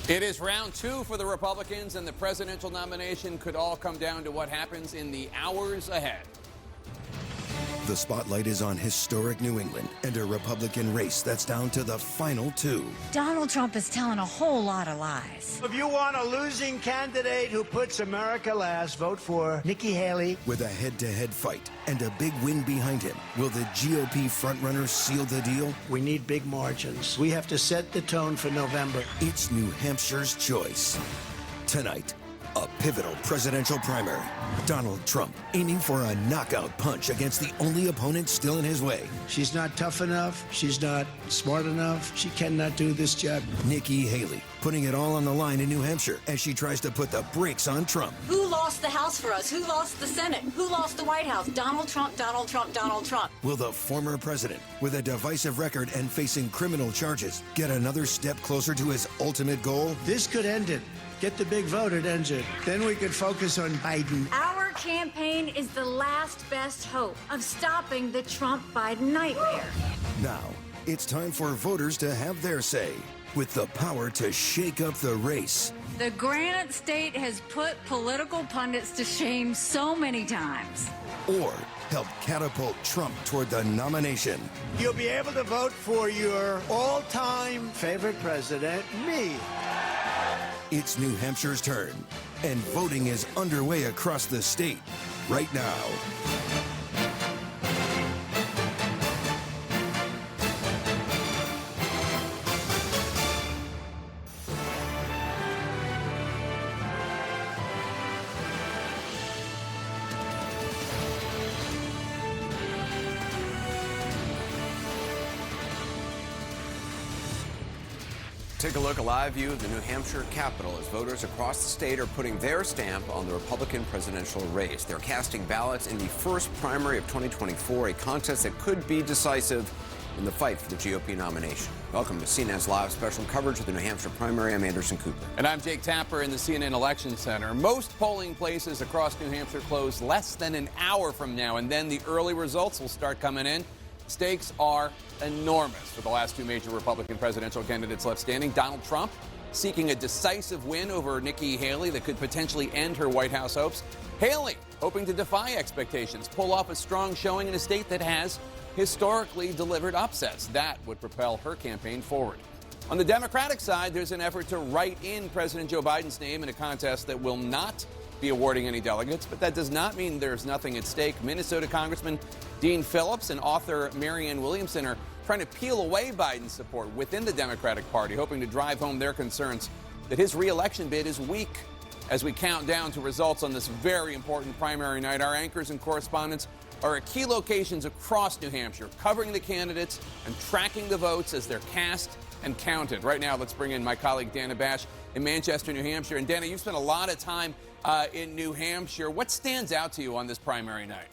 It is round two for the Republicans, and the presidential nomination could all come down to what happens in the hours ahead. The spotlight is on historic New England and a Republican race that's down to the final two. Donald Trump is telling a whole lot of lies. If you want a losing candidate who puts America last, vote for Nikki Haley. With a head-to-head fight and a big win behind him, will the GOP frontrunner seal the deal? We need big margins. We have to set the tone for November. It's New Hampshire's choice. Tonight, a pivotal presidential primary. Donald Trump aiming for a knockout punch against the only opponent still in his way. She's not tough enough. She's not smart enough. She cannot do this job. Nikki Haley putting it all on the line in New Hampshire as she tries to put the brakes on Trump. Who lost the House for us? Who lost the Senate? Who lost the White House? Donald Trump, Donald Trump, Donald Trump. Will the former president, with a divisive record and facing criminal charges, get another step closer to his ultimate goal? This could end it. Get the big vote, it ends it. Then we could focus on Biden. Our campaign is the last best hope of stopping the Trump-Biden nightmare. Now, it's time for voters to have their say, with the power to shake up the race. The Granite State has put political pundits to shame so many times. Or help catapult Trump toward the nomination. You'll be able to vote for your all-time favorite president, me. It's New Hampshire's turn, and voting is underway across the state right now. Take a look, a live view of the New Hampshire Capitol as voters across the state are putting their stamp on the Republican presidential race. They're casting ballots in the first primary of 2024, a contest that could be decisive in the fight for the GOP nomination. Welcome to CNN's live special coverage of the New Hampshire primary. I'm Anderson Cooper. And I'm Jake Tapper in the CNN Election Center. Most polling places across New Hampshire close less than an hour from now, and then the early results will start coming in. Stakes are enormous for the last two major Republican presidential candidates left standing. Donald Trump seeking a decisive win over Nikki Haley that could potentially end her White House hopes. Haley hoping to defy expectations, pull off a strong showing in a state that has historically delivered upsets. That would propel her campaign forward. On the Democratic side, there's an effort to write in President Joe Biden's name in a contest that will not be awarding any delegates, but that does not mean there's nothing at stake. Minnesota Congressman Dean Phillips and author Marianne Williamson are trying to peel away Biden's support within the Democratic Party, hoping to drive home their concerns that his re-election bid is weak. As we count down to results on this very important primary night, our anchors and correspondents are at key locations across New Hampshire, covering the candidates and tracking the votes as they're cast and counted. Right now, let's bring in my colleague Dana Bash in Manchester, New Hampshire. And Dana, you've spent a lot of time in New Hampshire. What stands out to you on this primary night?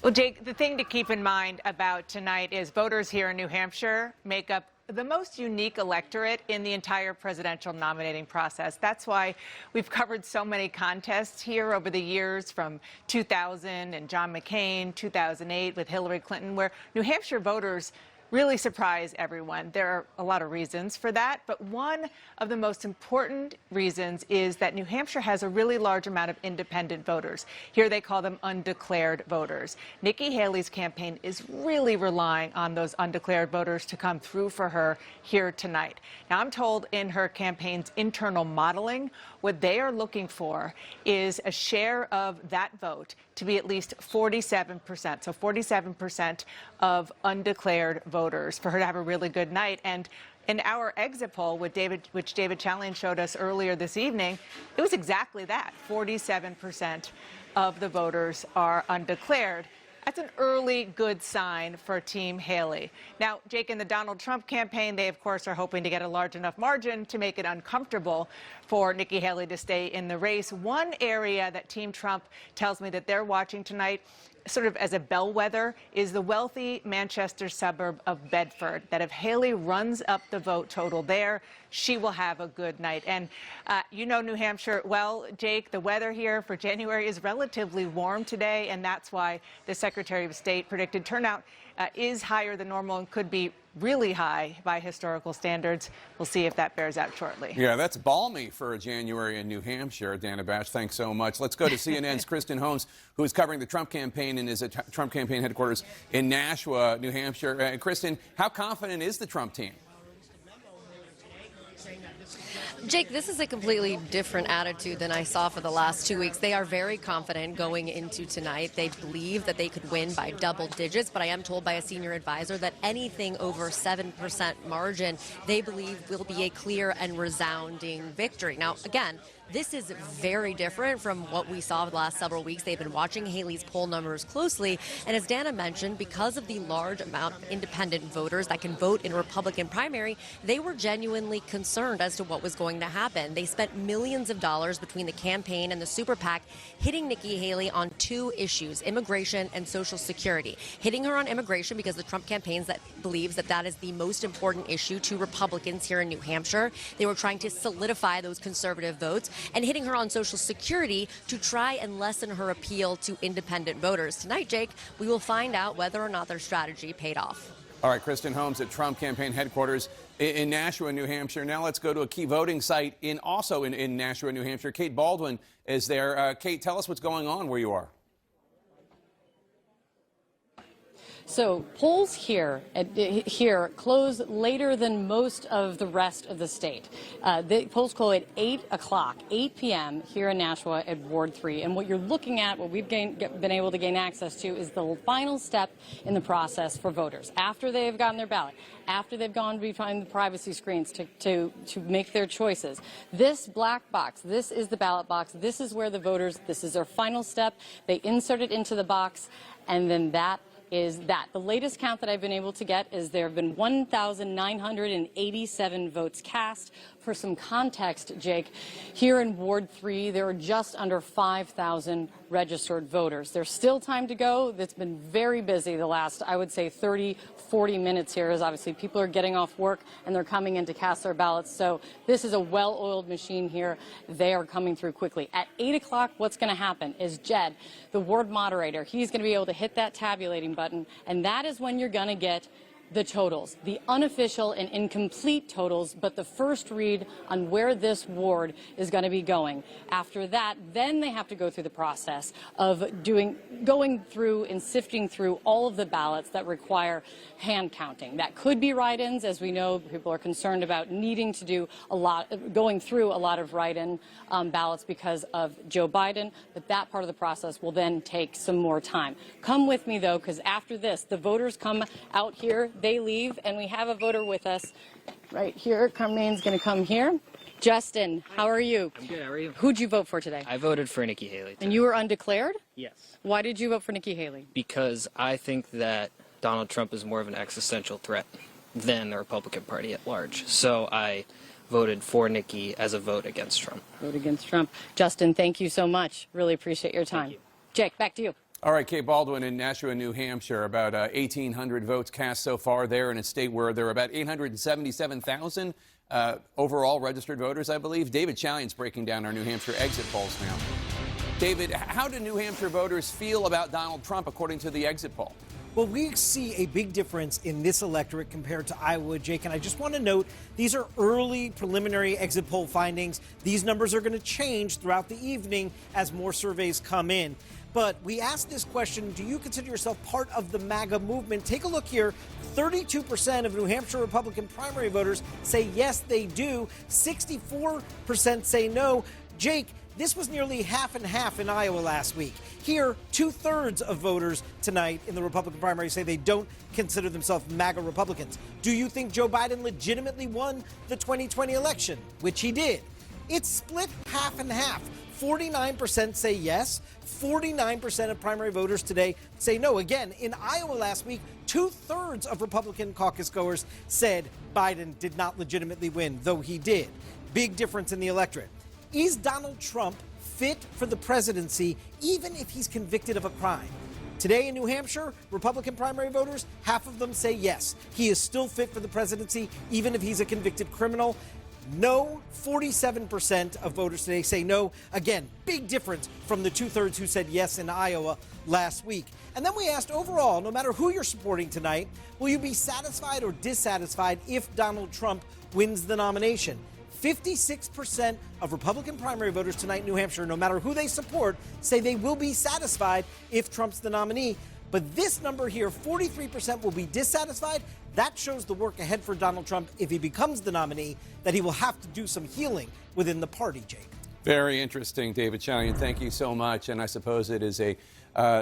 Well, Jake, the thing to keep in mind about tonight is voters here in New Hampshire make up the most unique electorate in the entire presidential nominating process. That's why we've covered so many contests here over the years, from 2000 and John McCain, 2008 with Hillary Clinton, where New Hampshire voters really surprise everyone. There are a lot of reasons for that, but one of the most important reasons is that New Hampshire has a really large amount of independent voters. Here they call them undeclared voters. Nikki Haley's campaign is really relying on those undeclared voters to come through for her here tonight. Now, I'm told in her campaign's internal modeling, what they are looking for is a share of that vote to be at least 47%. So 47% of undeclared voters for her to have a really good night. And in our exit poll, which David Challian showed us earlier this evening, it was exactly that. 47% of the voters are undeclared. That's an early good sign for Team Haley. Now, Jake, in the Donald Trump campaign, they, of course, are hoping to get a large enough margin to make it uncomfortable for Nikki Haley to stay in the race. One area that Team Trump tells me that they're watching tonight, sort of as a bellwether, is the wealthy Manchester suburb of Bedford, that if Haley runs up the vote total there, she will have a good night. And you know New Hampshire well, Jake. The weather here for January is relatively warm today, and that's why the Secretary of State predicted turnout is higher than normal and could be really high by historical standards. We'll see if that bears out shortly. Yeah, that's balmy for January in New Hampshire. Dana Bash, thanks so much. Let's go to CNN's Kristen Holmes, who is covering the Trump campaign and is at Trump campaign headquarters in Nashua, New Hampshire. Kristen, how confident is the Trump team? Jake, this is a completely different attitude than I saw for the last 2 weeks. They are very confident going into tonight. They believe that they could win by double digits, but I am told by a senior advisor that anything over 7% margin, they believe will be a clear and resounding victory. Now, again, this is very different from what we saw the last several weeks. They've been watching Haley's poll numbers closely. And as Dana mentioned, because of the large amount of independent voters that can vote in a Republican primary, they were genuinely concerned as to what was going to happen. They spent millions of dollars between the campaign and the super PAC hitting Nikki Haley on two issues, immigration and Social Security. Hitting her on immigration because the Trump campaign believes that that is the most important issue to Republicans here in New Hampshire. They were trying to solidify those conservative votes, and hitting her on Social Security to try and lessen her appeal to independent voters. Tonight, Jake, we will find out whether or not their strategy paid off. All right, Kristen Holmes at Trump campaign headquarters in Nashua, New Hampshire. Now let's go to a key voting site in Nashua, New Hampshire. Kate Baldwin is there. Kate, tell us what's going on where you are. So polls here close later than most of the rest of the state. The polls close at 8 p.m. here in Nashua at Ward 3. And what you're looking at, what we've been able to gain access to, is the final step in the process for voters. After they've gotten their ballot, after they've gone behind the privacy screens to make their choices. This black box, this is the ballot box. This is where the voters, this is their final step. They insert it into the box, and then that is that. The latest count that I've been able to get is there have been 1,987 votes cast. For some context, Jake, here in Ward 3, there are just under 5,000 registered voters. There's still time to go. It's been very busy the last, I would say, 30, 40 minutes here, as obviously people are getting off work and they're coming in to cast their ballots. So this is a well-oiled machine here. They are coming through quickly. At 8 o'clock, what's going to happen is Jed, the ward moderator, he's going to be able to hit that tabulating button, and that is when you're going to get the totals, the unofficial and incomplete totals, but the first read on where this ward is going to be going. After that, then they have to go through the process of going through and sifting through all of the ballots that require hand counting. That could be write-ins, as we know people are concerned about needing to do going through a lot of write-in ballots because of Joe Biden, but that part of the process will then take some more time. Come with me, though, because after this, the voters come out here, they leave, and we have a voter with us right here. Carmane's going to come here. Justin, how are you? I'm good. How are you? Who'd you vote for today? I voted for Nikki Haley. And you were undeclared? Yes. Why did you vote for Nikki Haley? Because I think that Donald Trump is more of an existential threat than the Republican Party at large. So I voted for Nikki as a vote against Trump. Vote against Trump. Justin, thank you so much. Really appreciate your time. Thank you. Jake, back to you. All right, Kate Baldwin in Nashua, New Hampshire. About 1,800 votes cast so far there in a state where there are about 877,000 overall registered voters, I believe. David Chalian's breaking down our New Hampshire exit polls now. David, how do New Hampshire voters feel about Donald Trump according to the exit poll? Well, we see a big difference in this electorate compared to Iowa, Jake, and I just want to note these are early preliminary exit poll findings. These numbers are going to change throughout the evening as more surveys come in. But we asked this question, do you consider yourself part of the MAGA movement? Take a look here. 32% of New Hampshire Republican primary voters say yes, they do. 64% say no. Jake, this was nearly half and half in Iowa last week. Here, 2/3 of voters tonight in the Republican primary say they don't consider themselves MAGA Republicans. Do you think Joe Biden legitimately won the 2020 election? Which he did. It's split half and half. 49% say yes. 49% of primary voters today say no. Again, in Iowa last week, 2/3 of Republican caucus goers said Biden did not legitimately win, though he did. Big difference in the electorate. Is Donald Trump fit for the presidency, even if he's convicted of a crime? Today in New Hampshire, Republican primary voters, half of them say yes. He is still fit for the presidency, even if he's a convicted criminal. no. 47% of voters today say no. Again, big difference from the 2/3 who said yes in Iowa last week. And then we asked overall, no matter who you're supporting tonight, will you be satisfied or dissatisfied if Donald Trump wins the nomination? 56% of Republican primary voters tonight in New Hampshire, no matter who they support, say they will be satisfied if Trump's the nominee. But this number here, 43% will be dissatisfied. That shows the work ahead for Donald Trump if he becomes the nominee, that he will have to do some healing within the party, Jake. Very interesting, David Chalian. Thank you so much. And I suppose it is a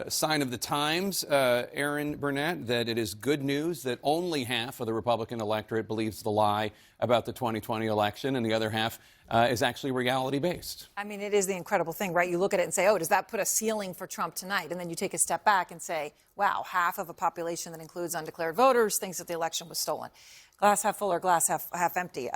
sign of the times, Aaron Burnett, that it is good news that only half of the Republican electorate believes the lie about the 2020 election, and the other half is actually reality-based. I mean, it is the incredible thing, right? You look at it and say, oh, does that put a ceiling for Trump tonight? And then you take a step back and say, wow, half of a population that includes undeclared voters thinks that the election was stolen. Glass half full or glass half empty.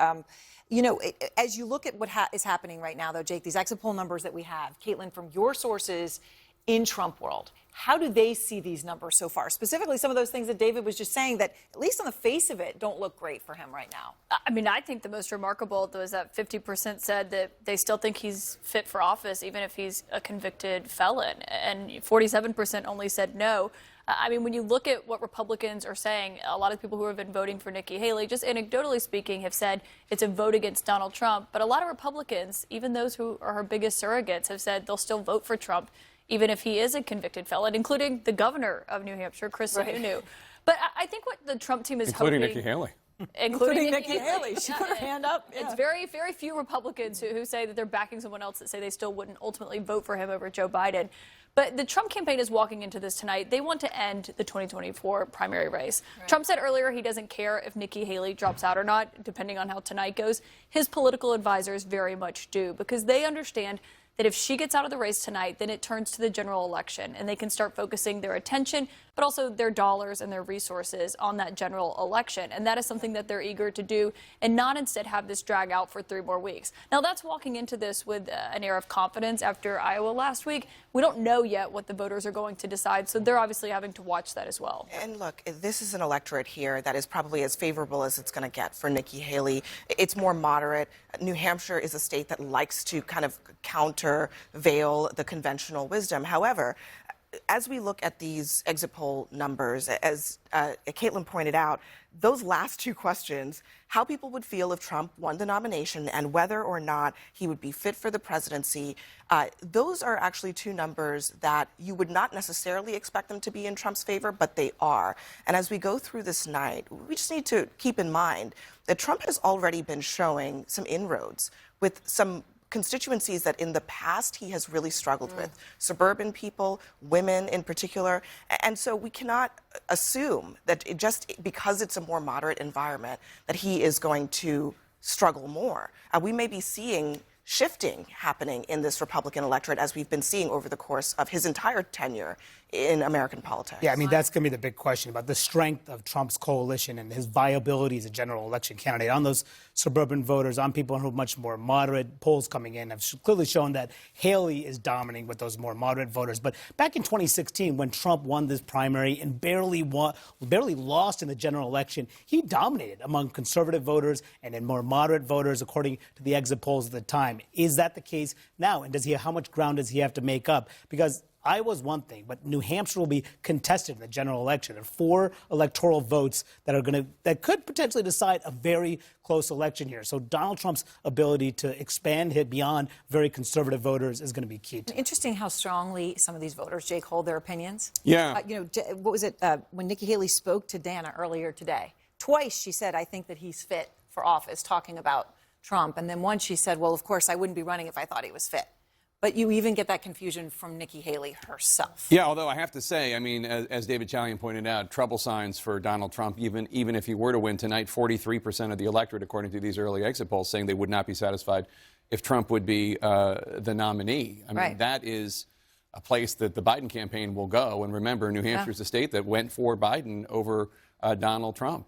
You know, as you look at what is happening right now, though, Jake, these exit poll numbers that we have, Caitlin, from your sources in Trump world, how do they see these numbers so far? Specifically, some of those things that David was just saying that, at least on the face of it, don't look great for him right now. I mean, I think the most remarkable was that 50% said that they still think he's fit for office, even if he's a convicted felon. And 47% only said no. I mean, when you look at what Republicans are saying, a lot of people who have been voting for Nikki Haley, just anecdotally speaking, have said it's a vote against Donald Trump. But a lot of Republicans, even those who are her biggest surrogates, have said they'll still vote for Trump, even if he is a convicted felon, including the governor of New Hampshire, Chris Sununu. But I think what the Trump team is including hoping... Nikki Haley. Including Nikki Haley. She put her hand up. Yeah. It's very, very few Republicans who say that they're backing someone else that say they still wouldn't ultimately vote for him over Joe Biden. But the Trump campaign is walking into this tonight. They want to end the 2024 primary race. Right. Trump said earlier he doesn't care if Nikki Haley drops out or not, depending on how tonight goes. His political advisors very much do, because they understand that if she gets out of the race tonight, then it turns to the general election, and they can start focusing their attention, but also their dollars and their resources on that general election. And that is something that they're eager to do, and not instead have this drag out for 3 more weeks. Now, that's walking into this with an air of confidence after Iowa last week. We don't know yet what the voters are going to decide, so they're obviously having to watch that as well. And look, this is an electorate here that is probably as favorable as it's going to get for Nikki Haley. It's more moderate. New Hampshire is a state that likes to kind of countervail the conventional wisdom. However, as we look at these exit poll numbers, as Caitlin pointed out, those last 2 questions, how people would feel if Trump won the nomination and whether or not he would be fit for the presidency, those are actually 2 numbers that you would not necessarily expect them to be in Trump's favor, but they are. And as we go through this night, we just need to keep in mind that Trump has already been showing some inroads with some constituencies that in the past he has really struggled with, suburban people, women in particular. And so we cannot assume that just because it's a more moderate environment that he is going to struggle more. We may be seeing shifting happening in this Republican electorate as we've been seeing over the course of his entire tenure in American politics. Yeah, I mean, that's going to be the big question about the strength of Trump's coalition and his viability as a general election candidate. On those suburban voters, on people who are much more moderate, polls coming in have clearly shown that Haley is dominating with those more moderate voters. But back in 2016, when Trump won this primary and barely lost in the general election, he dominated among conservative voters and in more moderate voters, according to the exit polls at the time. Is that the case now? And how much ground does he have to make up? Because Iowa's one thing, but New Hampshire will be contested in the general election. There are 4 electoral votes that could potentially decide a very close election here. So Donald Trump's ability to expand hit beyond very conservative voters is going to be key. Interesting how strongly some of these voters, Jake, hold their opinions. Yeah. What was it when Nikki Haley spoke to Dana earlier today? Twice she said, I think that he's fit for office, talking about Trump. And then once she said, well, of course, I wouldn't be running if I thought he was fit. But you even get that confusion from Nikki Haley herself. Yeah, although I have to say, I mean, as David Chalian pointed out, trouble signs for Donald Trump, even if he were to win tonight. 43% of the electorate, according to these early exit polls, saying they would not be satisfied if Trump would be the nominee. I mean, that is a place that the Biden campaign will go. And remember, New Hampshire's a state that went for Biden over Donald Trump.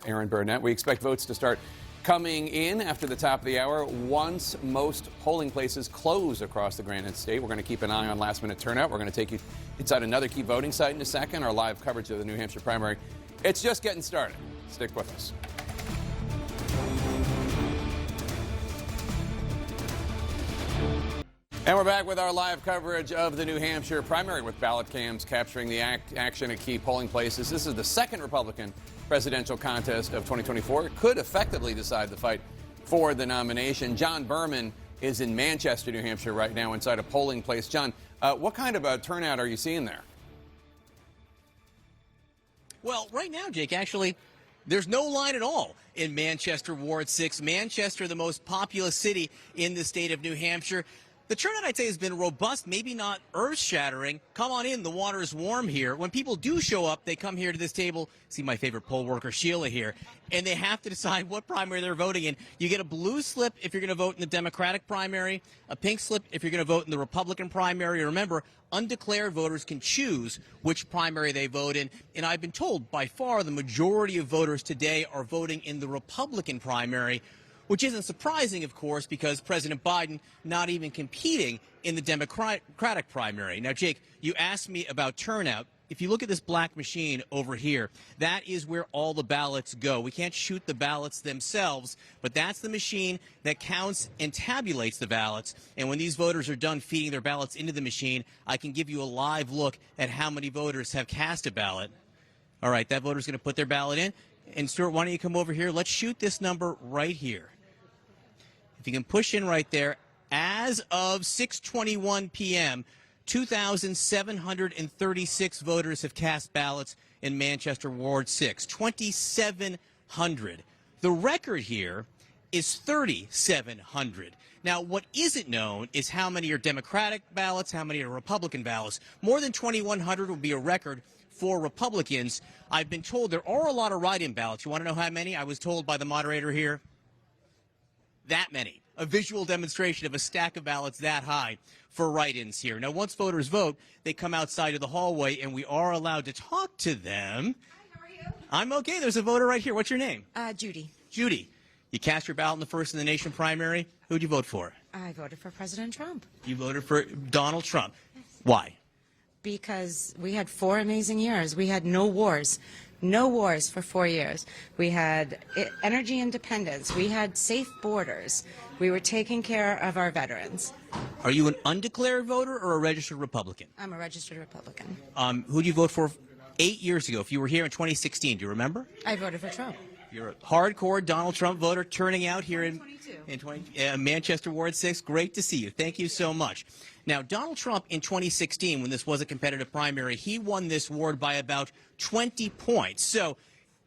Aaron Burnett, we expect votes to start coming in after the top of the hour once most polling places close across the Granite State. We're going to keep an eye on last-minute turnout. We're going to take you inside another key voting site in a second, our live coverage of the New Hampshire primary. It's just getting started. Stick with us. And we're back with our live coverage of the New Hampshire primary with ballot cams capturing the action at key polling places. This is the second Republican presidential contest of 2024. It could effectively decide the fight for the nomination. John Berman is in Manchester, New Hampshire right now inside a polling place. John, what kind of a turnout are you seeing there? Well, right now, Jake, actually, there's no line at all in Manchester Ward 6. Manchester, the most populous city in the state of New Hampshire. The turnout, I'd say, has been robust, maybe not earth-shattering. Come on in. The water is warm here. When people do show up, they come here to this table. See my favorite poll worker, Sheila, here. And they have to decide what primary they're voting in. You get a blue slip if you're going to vote in the Democratic primary, a pink slip if you're going to vote in the Republican primary. Remember, undeclared voters can choose which primary they vote in. And I've been told by far the majority of voters today are voting in the Republican primary, which isn't surprising, of course, because President Biden not even competing in the Democratic primary. Now, Jake, you asked me about turnout. If you look at this black machine over here, that is where all the ballots go. We can't shoot the ballots themselves, but that's the machine that counts and tabulates the ballots. And when these voters are done feeding their ballots into the machine, I can give you a live look at how many voters have cast a ballot. All right, that voter's going to put their ballot in. And, Stuart, why don't you come over here? Let's shoot this number right here. If you can push in right there, as of 6:21 p.m., 2,736 voters have cast ballots in Manchester Ward 6. 2,700. The record here is 3,700. Now, what isn't known is how many are Democratic ballots, how many are Republican ballots. More than 2,100 would be a record for Republicans. I've been told there are a lot of write-in ballots. You want to know how many? I was told by the moderator here. That many. A visual demonstration of a stack of ballots that high for write-ins here. Now, once voters vote, they come outside of the hallway, and we are allowed to talk to them. Hi, how are you? I'm okay. There's a voter right here. What's your name? Judy. Judy. You cast your ballot in the First in the Nation primary. Who'd you vote for? I voted for President Trump. You voted for Donald Trump. Why? Because we had 4 amazing years. We had no wars. No wars for 4 years. We had energy independence. We had safe borders. We were taking care of our veterans. Are you an undeclared voter or a registered Republican? I'm a registered Republican. Who'd you vote for 8 years ago? If you were here in 2016, do you remember? I voted for Trump. You're a hardcore Donald Trump voter turning out here in Manchester Ward 6. Great to see you. Thank you so much. Now, Donald Trump in 2016, when this was a competitive primary, he won this ward by about 20 points. So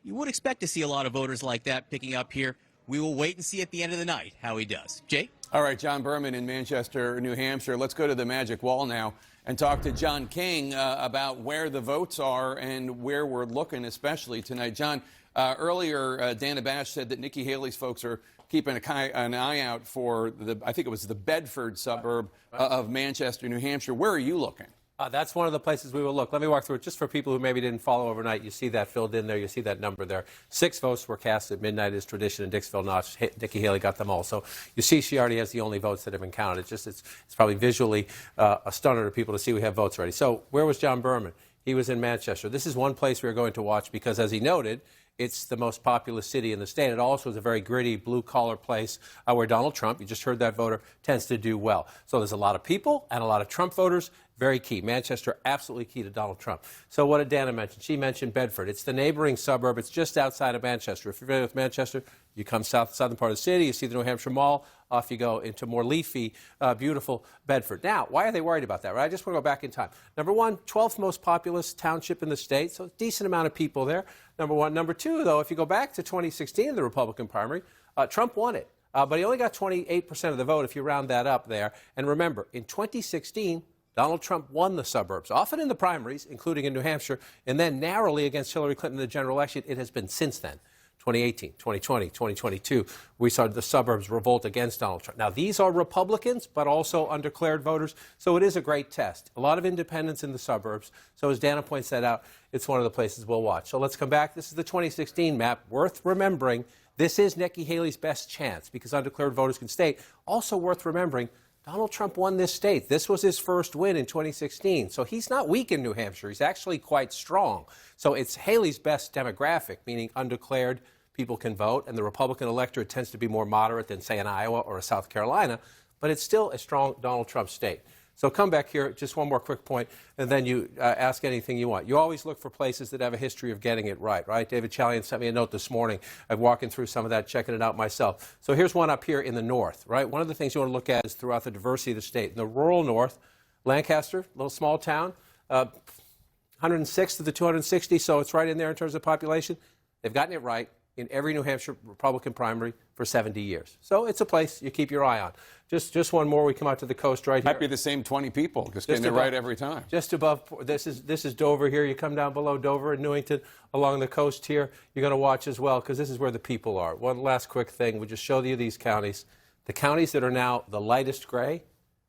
you would expect to see a lot of voters like that picking up here. We will wait and see at the end of the night how he does. Jake? All right, John Berman in Manchester, New Hampshire. Let's go to the Magic Wall now and talk to John King about where the votes are and where we're looking, especially tonight. John, earlier, Dana Bash said that Nikki Haley's folks are keeping an eye out for I think it was the Bedford suburb of Manchester, New Hampshire. Where are you looking? That's one of the places we will look. Let me walk through it just for people who maybe didn't follow overnight. You see that filled in there. You see that number there. 6 votes were cast at midnight as tradition in Dixville Notch. Nikki Haley got them all. So you see she already has the only votes that have been counted. It's probably visually a stunner to people to see we have votes already. So where was John Berman? He was in Manchester. This is one place we're going to watch because, as he noted, it's the most populous city in the state. It also is a very gritty, blue-collar place where Donald Trump, you just heard that voter, tends to do well. So there's a lot of people and a lot of Trump voters. Very key. Manchester, absolutely key to Donald Trump. So what did Dana mention? She mentioned Bedford. It's the neighboring suburb. It's just outside of Manchester. If you're familiar with Manchester, you come southern part of the city, you see the New Hampshire Mall, off you go into more leafy, beautiful Bedford. Now, why are they worried about that? Right? I just want to go back in time. Number one, 12th most populous township in the state, so a decent amount of people there. Number one. Number two, though, if you go back to 2016, the Republican primary, Trump won it. But he only got 28% of the vote if you round that up there. And remember, in 2016, Donald Trump won the suburbs, often in the primaries, including in New Hampshire, and then narrowly against Hillary Clinton in the general election. It has been since then, 2018, 2020, 2022. We saw the suburbs revolt against Donald Trump. Now, these are Republicans, but also undeclared voters, so it is a great test. A lot of independents in the suburbs. So as Dana points that out, it's one of the places we'll watch. So let's come back. This is the 2016 map. Worth remembering, this is Nikki Haley's best chance because undeclared voters can state. Also worth remembering, Donald Trump won this state. This was his first win in 2016. So he's not weak in New Hampshire. He's actually quite strong. So it's Haley's best demographic, meaning undeclared people can vote, and the Republican electorate tends to be more moderate than, say, in Iowa or South Carolina. but it's still a strong Donald Trump state. So come back here, just one more quick point, and then you ask anything you want. You always look for places that have a history of getting it right, right? David Chalian sent me a note this morning. I'm walking through some of that, checking it out myself. So here's one up here in the north, right? One of the things you want to look at is throughout the diversity of the state. In the rural north, Lancaster, little small town, 106th of the 260, so it's right in there in terms of population. They've gotten it right in every New Hampshire Republican primary for 70 years. So it's a place you keep your eye on. Just one more. We come out to the coast right here. Might be the same 20 people, just getting it right every time. Just above, this is Dover here. You come down below Dover and Newington along the coast here. You're going to watch as well because this is where the people are. One last quick thing. We'll just show you these counties. The counties that are now the lightest gray,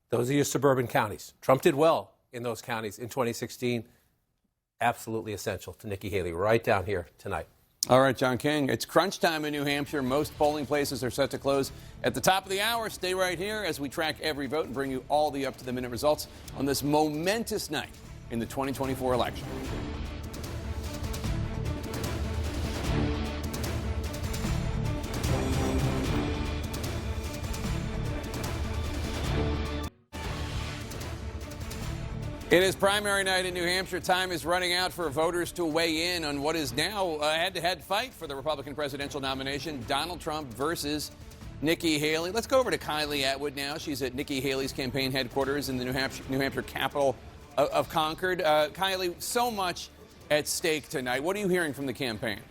those are your suburban counties. Trump did well in those counties in 2016. Absolutely essential to Nikki Haley right down here tonight. All right, John King, it's crunch time in New Hampshire. Most polling places are set to close at the top of the hour. Stay right here as we track every vote and bring you all the up-to-the-minute results on this momentous night in the 2024 election. It is primary night in New Hampshire. Time is running out for voters to weigh in on what is now a head-to-head fight for the Republican presidential nomination, Donald Trump versus Nikki Haley. Let's go over to Kylie Atwood now. She's at Nikki Haley's campaign headquarters in the New Hampshire capital of Concord. Kylie, so much at stake tonight. What are you hearing from the campaign?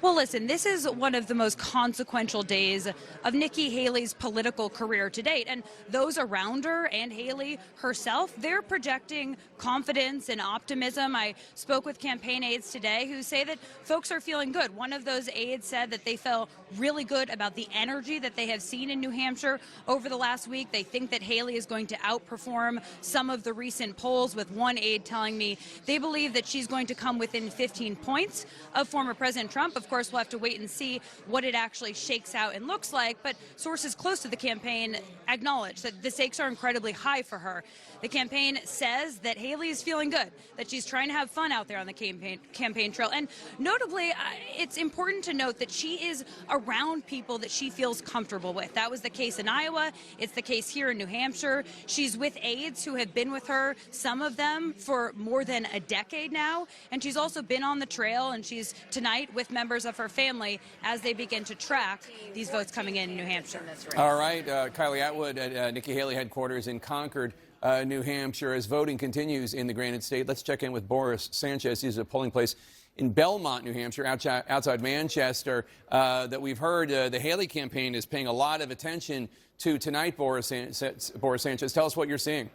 Well, listen, this is one of the most consequential days of Nikki Haley's political career to date. And those around her and Haley herself, they're projecting confidence and optimism. I spoke with campaign aides today who say that folks are feeling good. One of those aides said that they felt really good about the energy that they have seen in New Hampshire over the last week. They think that Haley is going to outperform some of the recent polls, with one aide telling me they believe that she's going to come within 15 points of former President Trump. Of course, we'll have to wait and see what it actually shakes out and looks like, but sources close to the campaign acknowledge that the stakes are incredibly high for her. The campaign says that Haley is feeling good, that she's trying to have fun out there on the campaign trail. And notably, it's important to note that she is around people that she feels comfortable with. That was the case in Iowa. It's the case here in New Hampshire. She's with aides who have been with her, some of them for more than a decade now. And she's also been on the trail, and she's tonight with members of her family as they begin to track these votes coming in New Hampshire. All right, Kylie Atwood at Nikki Haley headquarters in Concord, New Hampshire. As voting continues in the Granite State, let's check in with Boris Sanchez. He's at a polling place in Belmont, New Hampshire, outside Manchester, that we've heard the Haley campaign is paying a lot of attention to tonight. Boris Sanchez, tell us what you're seeing.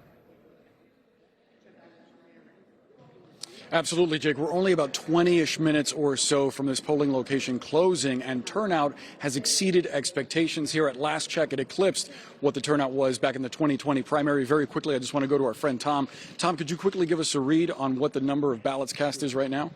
Absolutely, Jake. We're only about 20-ish minutes or so from this polling location closing, and turnout has exceeded expectations here. At last check, it eclipsed what the turnout was back in the 2020 primary. Very quickly, I just want to go to our friend Tom. Tom, could you quickly give us a read on what the number of ballots cast is right now?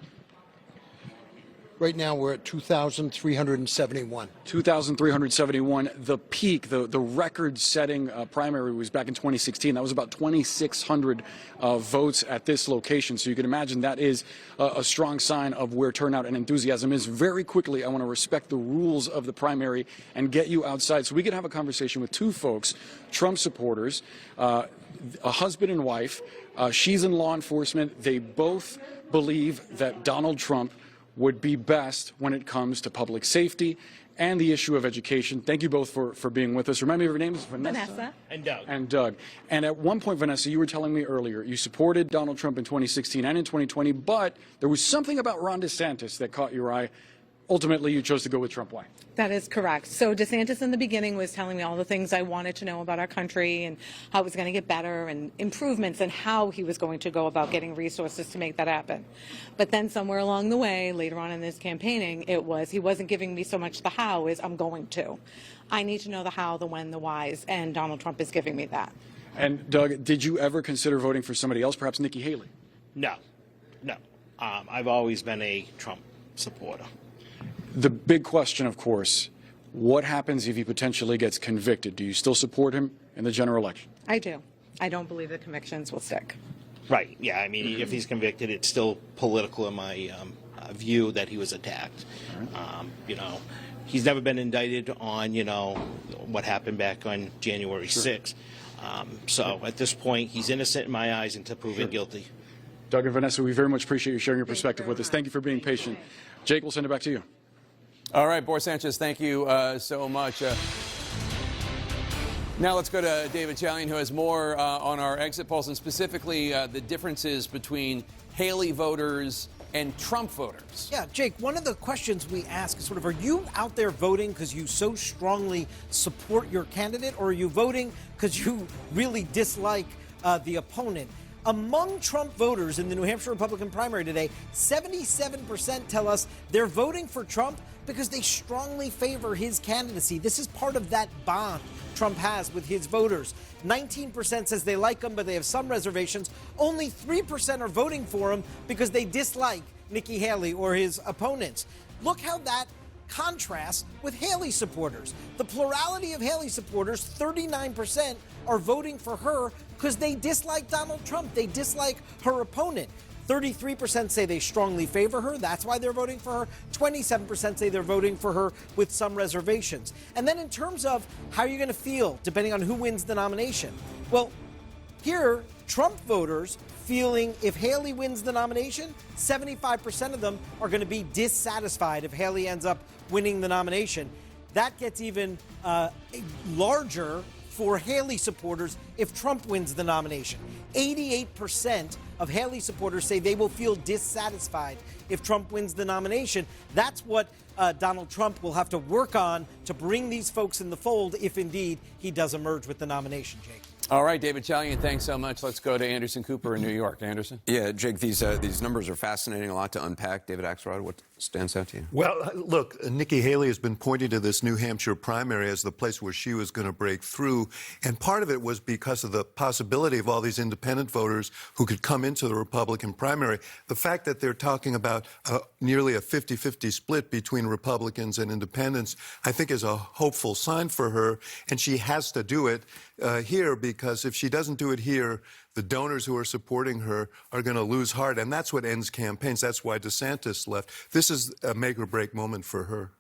Right now, we're at 2,371. 2,371. The peak, the record-setting primary was back in 2016. That was about 2,600 votes at this location. So you can imagine that is a strong sign of where turnout and enthusiasm is. Very quickly, I want to respect the rules of the primary and get you outside so we can have a conversation with two folks, Trump supporters, a husband and wife. She's in law enforcement. They both believe that Donald Trump would be best when it comes to public safety and the issue of education. Thank you both for being with us. Remind me of your names. Vanessa. And Doug. And at one point, Vanessa, you were telling me earlier, you supported Donald Trump in 2016 and in 2020, but there was something about Ron DeSantis that caught your eye. Ultimately, you chose to go with Trump. Why? That is correct. So DeSantis in the beginning was telling me all the things I wanted to know about our country and how it was going to get better and improvements and how he was going to go about getting resources to make that happen. But then somewhere along the way, later on in this campaigning, he wasn't giving me so much the how as I'm going to. I need to know the how, the when, the whys, and Donald Trump is giving me that. And Doug, did you ever consider voting for somebody else, perhaps Nikki Haley? No. I've always been a Trump supporter. The big question, of course, what happens if he potentially gets convicted? Do you still support him in the general election? I do. I don't believe the convictions will stick. Right. Yeah. I mean, if he's convicted, it's still political in my view that he was attacked. He's never been indicted on, what happened back on January 6th. So at this point, he's innocent in my eyes until proven guilty. Doug and Vanessa, we very much appreciate you sharing your perspective with us. Thank you for being patient. Jake, we'll send it back to you. All right, Boris Sanchez, thank you so much. Now let's go to David Chalian, who has more on our exit polls, and specifically the differences between Haley voters and Trump voters. Yeah, Jake, one of the questions we ask is are you out there voting because you so strongly support your candidate, or are you voting because you really dislike the opponent? Among Trump voters in the New Hampshire Republican primary today, 77% tell us they're voting for Trump because they strongly favor his candidacy. This is part of that bond Trump has with his voters. 19% says they like him, but they have some reservations. Only 3% are voting for him because they dislike Nikki Haley or his opponents. Look how that contrasts with Haley supporters. The plurality of Haley supporters, 39%, are voting for her because they dislike Donald Trump. They dislike her opponent. 33% say they strongly favor her. That's why they're voting for her. 27% say they're voting for her with some reservations. And then in terms of how you're going to feel, depending on who wins the nomination. Well, here, Trump voters feeling if Haley wins the nomination, 75% of them are going to be dissatisfied if Haley ends up winning the nomination. That gets even larger for Haley supporters if Trump wins the nomination. 88% of Haley supporters say they will feel dissatisfied if Trump wins the nomination. That's what Donald Trump will have to work on to bring these folks in the fold if indeed he does emerge with the nomination, Jake. All right, David Chalian, thanks so much. Let's go to Anderson Cooper in New York. Anderson? Yeah, Jake, these numbers are fascinating, a lot to unpack. David Axelrod, what stands out to you? Well, look, Nikki Haley has been pointing to this New Hampshire primary as the place where she was going to break through. And part of it was because of the possibility of all these independent voters who could come into the Republican primary. The fact that they're talking about nearly a 50-50 split between Republicans and independents, I think is a hopeful sign for her. And she has to do it here, because if she doesn't do it here, the donors who are supporting her are going to lose heart. And that's what ends campaigns. That's why DeSantis left. This is a make or break moment for her.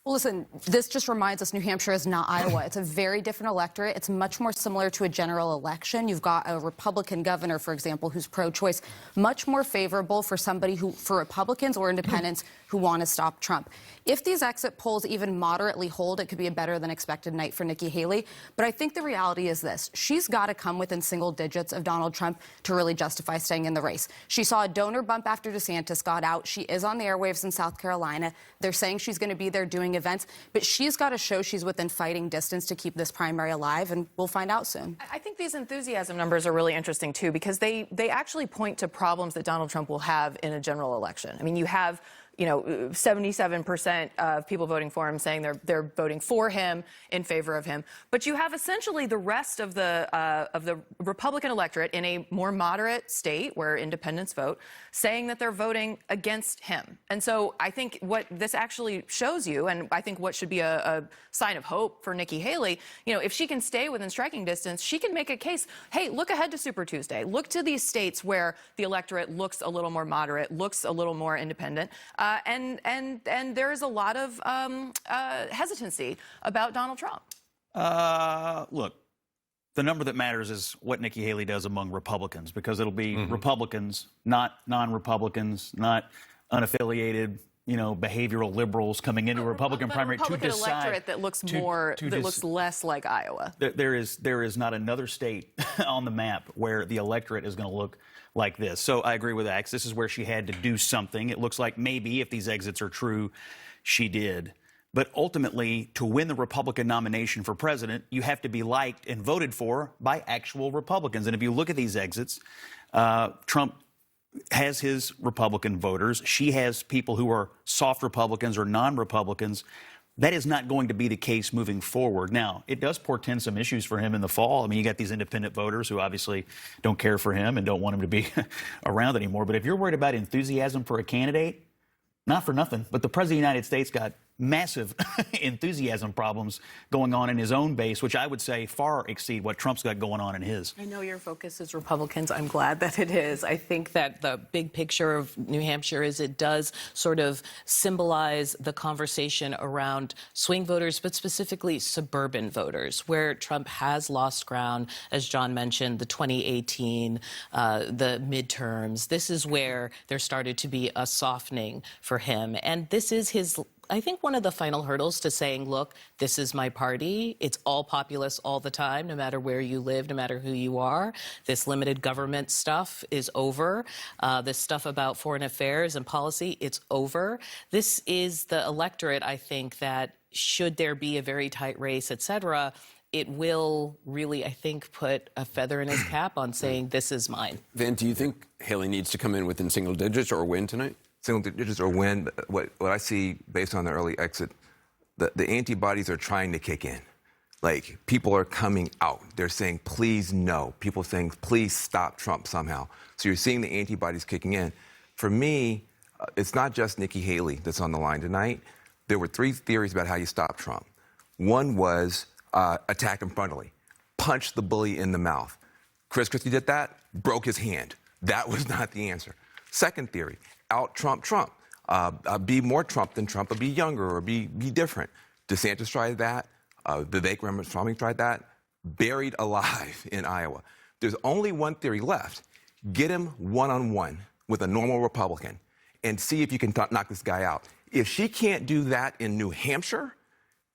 Well, listen, this just reminds us New Hampshire is not Iowa. It's a very different electorate. It's much more similar to a general election. You've got a Republican governor, for example, who's pro-choice, much more favorable for somebody for Republicans or independents who want to stop Trump. If these exit polls even moderately hold, it could be a better than expected night for Nikki Haley. But I think the reality is this. She's got to come within single digits of Donald Trump to really justify staying in the race. She saw a donor bump after DeSantis got out. She is on the airwaves in South Carolina. They're saying she's going to be there doing events, but she's got to show she's within fighting distance to keep this primary alive, and we'll find out soon. I think these enthusiasm numbers are really interesting, too, because they actually point to problems that Donald Trump will have in a general election. I mean, you have 77% of people voting for him saying they're voting for him, in favor of him. But you have essentially the rest of the Republican electorate in a more moderate state where independents vote, saying that they're voting against him. And so I think what this actually shows you, and I think what should be a sign of hope for Nikki Haley, if she can stay within striking distance, she can make a case. Hey, look ahead to Super Tuesday. Look to these states where the electorate looks a little more moderate, looks a little more independent. And there is a lot of hesitancy about Donald Trump. Look, the number that matters is what Nikki Haley does among Republicans, because it'll be Republicans, not non-Republicans, not unaffiliated, behavioral liberals coming into a Republican primary to decide. Electorate that looks looks less like Iowa. There is not another state on the map where the electorate is going to look like this. So I agree with Axe. This is where she had to do something. It looks like maybe, if these exits are true, she did. But ultimately, to win the Republican nomination for president, you have to be liked and voted for by actual Republicans. And if you look at these exits, Trump has his Republican voters. She has people who are soft Republicans or non-Republicans. That is not going to be the case moving forward. Now, it does portend some issues for him in the fall. I mean, you got these independent voters who obviously don't care for him and don't want him to be around anymore. But if you're worried about enthusiasm for a candidate, not for nothing, but the President of the United States got massive enthusiasm problems going on in his own base, which I would say far exceed what Trump's got going on in his. I know your focus is Republicans. I'm glad that it is. I think that the big picture of New Hampshire is it does sort of symbolize the conversation around swing voters, but specifically suburban voters, where Trump has lost ground, as John mentioned, the 2018, the midterms. This is where there started to be a softening for him. And this is his, I think, one of the final hurdles to saying, look, this is my party. It's all populist all the time, no matter where you live, no matter who you are. This limited government stuff is over. This stuff about foreign affairs and policy, it's over. This is the electorate, I think, that should there be a very tight race, et cetera, it will really, I think, put a feather in his cap on saying, this is mine. Van, do you think Haley needs to come in within single digits or win tonight? Single digits or win. What I see based on the early exit, the antibodies are trying to kick in. Like, people are coming out. They're saying, please no. People saying, please stop Trump somehow. So you're seeing the antibodies kicking in. For me, it's not just Nikki Haley that's on the line tonight. There were 3 theories about how you stop Trump. One was attack him frontally, punch the bully in the mouth. Chris Christie did that, broke his hand. That was not the answer. Second theory, out-Trump Trump. Be more Trump than Trump, or be younger, or be different. DeSantis tried that. Vivek Ramaswamy tried that. Buried alive in Iowa. There's only one theory left. Get him one-on-one with a normal Republican and see if you can knock this guy out. If she can't do that in New Hampshire,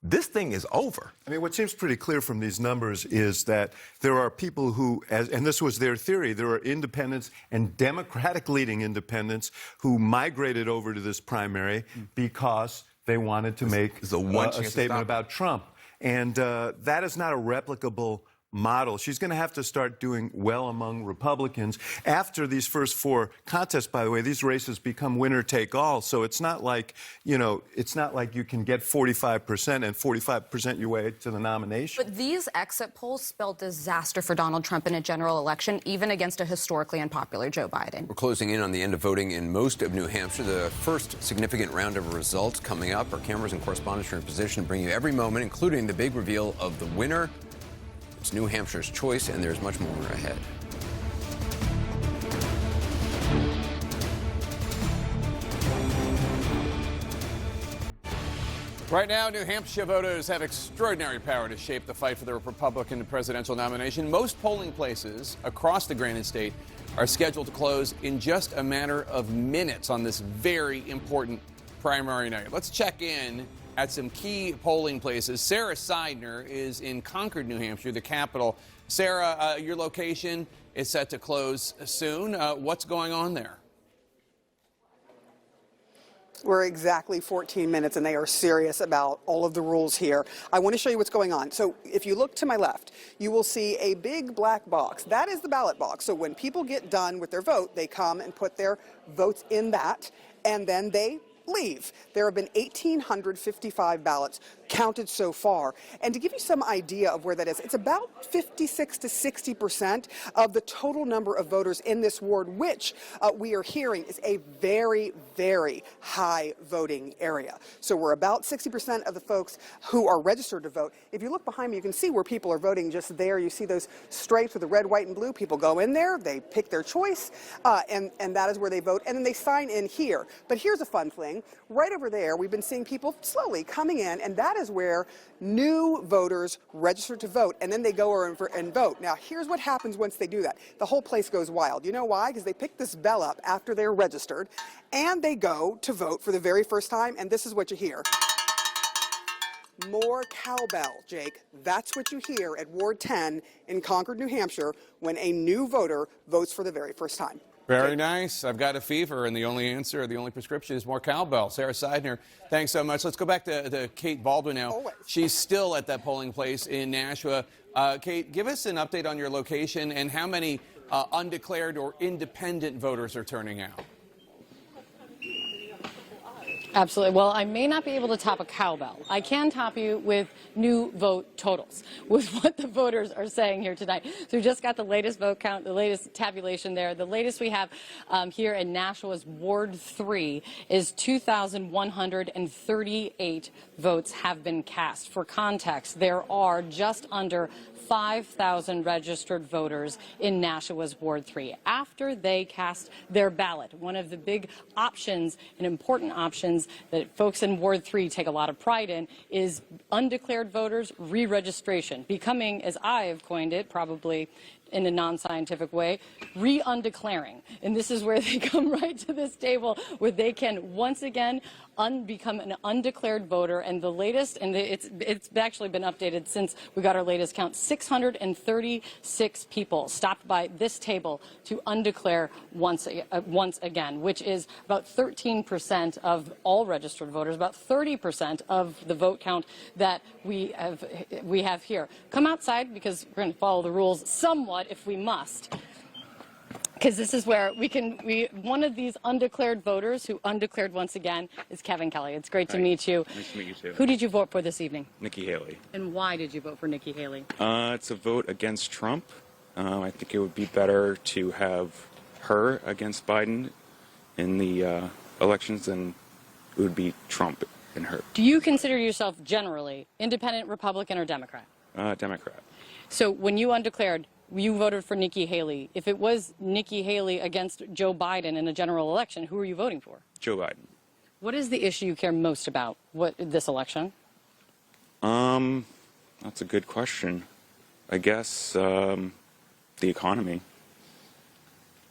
this thing is over. I mean, what seems pretty clear from these numbers is that there are people who, and this was their theory, there are independents and Democratic-leading independents who migrated over to this primary because they wanted to make a statement about Trump. And that is not a replicable model. She's going to have to start doing well among Republicans. After these first 4 contests, by the way, these races become winner take all. So it's not like, it's not like you can get 45% and 45% your way to the nomination. But these exit polls spell disaster for Donald Trump in a general election, even against a historically unpopular Joe Biden. We're closing in on the end of voting in most of New Hampshire. The first significant round of results coming up. Our cameras and correspondents are in position to bring you every moment, including the big reveal of the winner. It's New Hampshire's choice, and there's much more ahead. Right now, New Hampshire voters have extraordinary power to shape the fight for the Republican presidential nomination. Most polling places across the Granite State are scheduled to close in just a matter of minutes on this very important primary night. Let's check in at some key polling places. Sarah Seidner is in Concord, New Hampshire, the capital. Sarah, your location is set to close soon. What's going on there? We're exactly 14 minutes, and they are serious about all of the rules here. I want to show you what's going on. So if you look to my left, you will see a big black box. That is the ballot box. So when people get done with their vote, they come and put their votes in that, and then they leave. There have been 1,855 ballots counted so far. And to give you some idea of where that is, it's about 56 to 60% of the total number of voters in this ward, which we are hearing is a very, very high voting area. So we're about 60% of the folks who are registered to vote. If you look behind me, you can see where people are voting just there. You see those stripes with the red, white, and blue. People go in there, they pick their choice, and that is where they vote. And then they sign in here. But here's a fun thing. Right over there, we've been seeing people slowly coming in, and that is where new voters register to vote, and then they go over and vote. Now, here's what happens once they do that. The whole place goes wild. You know why? Because they pick this bell up after they're registered, and they go to vote for the very first time, and this is what you hear. More cowbell, Jake. That's what you hear at Ward 10 in Concord, New Hampshire, when a new voter votes for the very first time. Very nice. I've got a fever, and the only answer, the only prescription is more cowbell. Sarah Seidner, thanks so much. Let's go back to Kate Baldwin now. Always. She's still at that polling place in Nashua. Kate, give us an update on your location and how many undeclared or independent voters are turning out. Absolutely. Well, I may not be able to top a cowbell. I can top you with new vote totals, with what the voters are saying here tonight. So we just got the latest vote count, the latest tabulation there. The latest we have here in Nashua's Ward 3 is 2,138 votes have been cast. For context, there are just under 5,000 registered voters in Nashua's Ward 3. After they cast their ballot, one of the big options and important options that folks in Ward 3 take a lot of pride in is undeclared voters re-registration, becoming, as I have coined it, probably in a non-scientific way, re-undeclaring. And this is where they come right to this table where they can once again become an undeclared voter. And the latest, and it's actually been updated since we got our latest count, 636 people stopped by this table to undeclare once again, which is about 13% of all registered voters, about 30% of the vote count that we have here. Come outside because we're going to follow the rules somewhat if we must. Because this is where one of these undeclared voters who undeclared once again is Kevin Kelly. It's great to meet you. Nice to meet you too. Who did you vote for this evening? Nikki Haley. And why did you vote for Nikki Haley? It's a vote against Trump. I think it would be better to have her against Biden in the elections than it would be Trump and her. Do you consider yourself generally independent, Republican, or Democrat? Democrat. So when you undeclared, you voted for Nikki Haley. If it was Nikki Haley against Joe Biden in a general election, who are you voting for? Joe Biden. What is the issue you care most about this election? That's a good question. I guess the economy.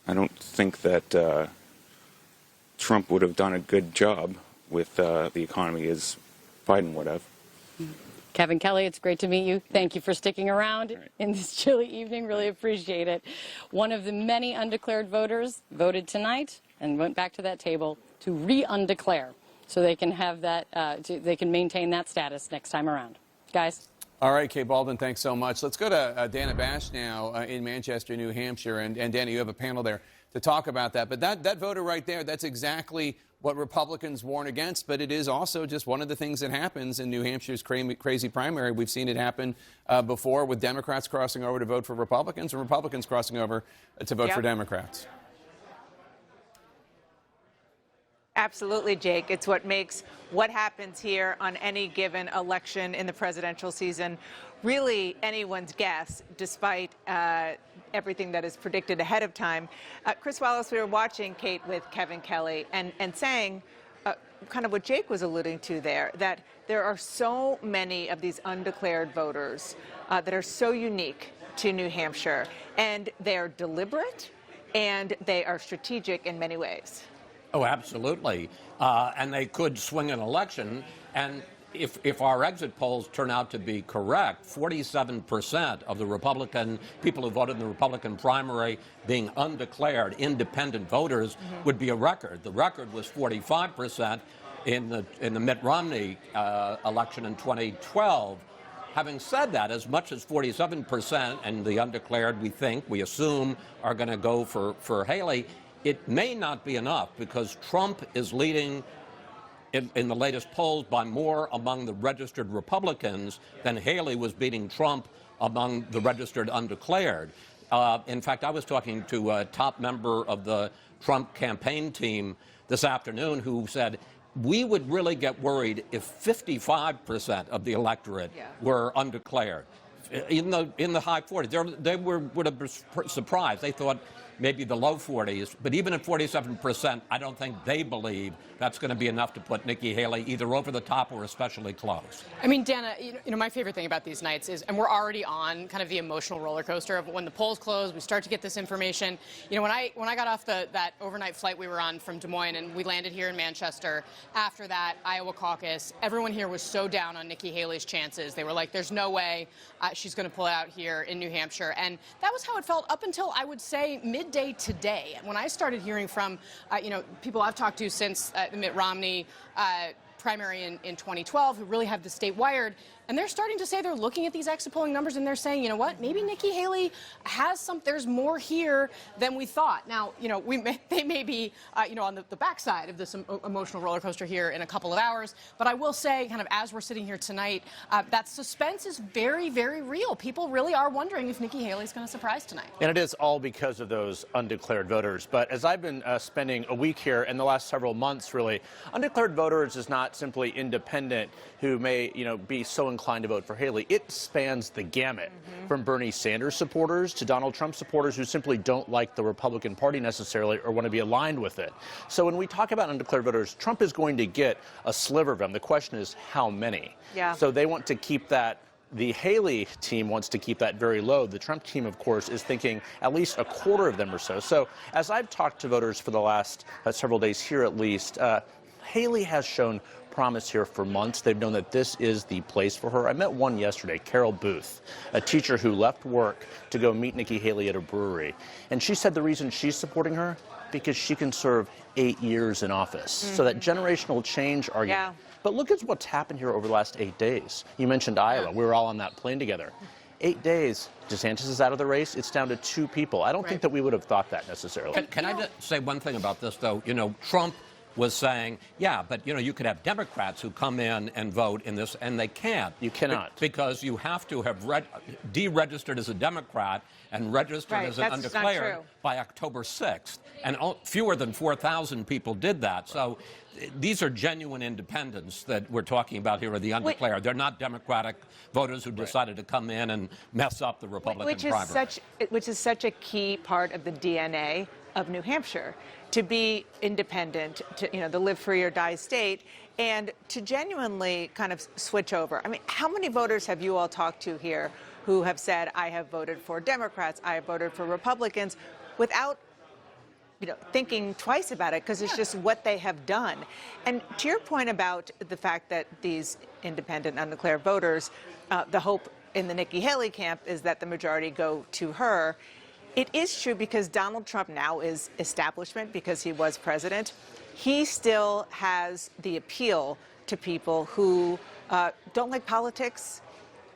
I don't think that Trump would have done a good job with the economy as Biden would have. Kevin Kelly, it's great to meet you. Thank you for sticking around in this chilly evening. Really appreciate it. One of the many undeclared voters voted tonight and went back to that table to re-undeclare so they can have that, they can maintain that status next time around. Guys. All right, Kay Baldwin, thanks so much. Let's go to Dana Bash now in Manchester, New Hampshire. And Dana, you have a panel there to talk about that. But that voter right there, that's exactly what Republicans warn against, but it is also just one of the things that happens in New Hampshire's crazy primary. We've seen it happen before with Democrats crossing over to vote for Republicans and Republicans crossing over to vote for Democrats. Absolutely, Jake. It's what makes what happens here on any given election in the presidential season really anyone's guess, despite everything that is predicted ahead of time. Chris Wallace, we were watching Kate with Kevin Kelly and saying kind of what Jake was alluding to there, that there are so many of these undeclared voters that are so unique to New Hampshire, and they are deliberate and they are strategic in many ways. Oh, absolutely. And they could swing an election. And if our exit polls turn out to be correct, 47% of the Republican people who voted in the Republican primary being undeclared independent voters would be a record. The record was 45% in the Mitt Romney election in 2012. Having said that, as much as 47% and the undeclared, we assume, are going to go for Haley, it may not be enough because Trump is leading in the latest polls by more among the registered Republicans than Haley was beating Trump among the registered undeclared. In fact, I was talking to a top member of the Trump campaign team this afternoon who said, we would really get worried if 55% of the electorate were undeclared. In the high 40s, they would have been surprised. They thought maybe the low 40s, but even at 47%, I don't think they believe that's going to be enough to put Nikki Haley either over the top or especially close. I mean, Dana, you know, my favorite thing about these nights is, and we're already on kind of the emotional roller coaster of when the polls close, we start to get this information. You know, when I got off that overnight flight we were on from Des Moines and we landed here in Manchester, after that Iowa caucus, everyone here was so down on Nikki Haley's chances. They were like, there's no way she's going to pull out here in New Hampshire. And that was how it felt up until, I would say, midday today. And when I started hearing from, you know, people I've talked to since the Mitt Romney primary in 2012, who really have the state wired. And they're starting to say they're looking at these exit polling numbers and they're saying, you know what, maybe Nikki Haley has there's more here than we thought. Now, they may be, on the backside of this emotional roller coaster here in a couple of hours. But I will say, kind of as we're sitting here tonight, that suspense is very, very real. People really are wondering if Nikki Haley's going to surprise tonight. And it is all because of those undeclared voters. But as I've been spending a week here and the last several months, really, undeclared voters is not simply independent who may, be so inclined to vote for Haley. It spans the gamut from Bernie Sanders supporters to Donald Trump supporters who simply don't like the Republican Party necessarily or want to be aligned with it. So when we talk about undeclared voters, Trump is going to get a sliver of them. The question is how many? Yeah. So they want to keep that. The Haley team wants to keep that very low. The Trump team, of course, is thinking at least a quarter of them or so. So as I've talked to voters for the last several days here at least, Haley has shown promise here for months. They've known that this is the place for her. I met one yesterday, Carol Booth, a teacher who left work to go meet Nikki Haley at a brewery. And she said the reason she's supporting her, because she can serve 8 years in office. So that generational change argument. Yeah. But look at what's happened here over the last 8 days. You mentioned Iowa. We were all on that plane together. 8 days, DeSantis is out of the race. It's down to 2 people. I don't think that we would have thought that necessarily. Can I just say one thing about this, though? Trump was saying, yeah, but, you could have Democrats who come in and vote in this, and they can't. You cannot. Because you have to have deregistered as a Democrat and registered as an undeclared by October 6th. And fewer than 4,000 people did that. So these are genuine independents that we're talking about here, are the undeclared. They're not Democratic voters who decided to come in and mess up the Republican primary. Which is such a key part of the DNA of New Hampshire, to be independent, to live free or die state, and to genuinely kind of switch over. I mean, how many voters have you all talked to here who have said, I have voted for Democrats, I have voted for Republicans, without thinking twice about it, because it's just what they have done. And to your point about the fact that these independent, undeclared voters, the hope in the Nikki Haley camp is that the majority go to her. It is true because Donald Trump now is establishment because he was president. He still has the appeal to people who don't like politics,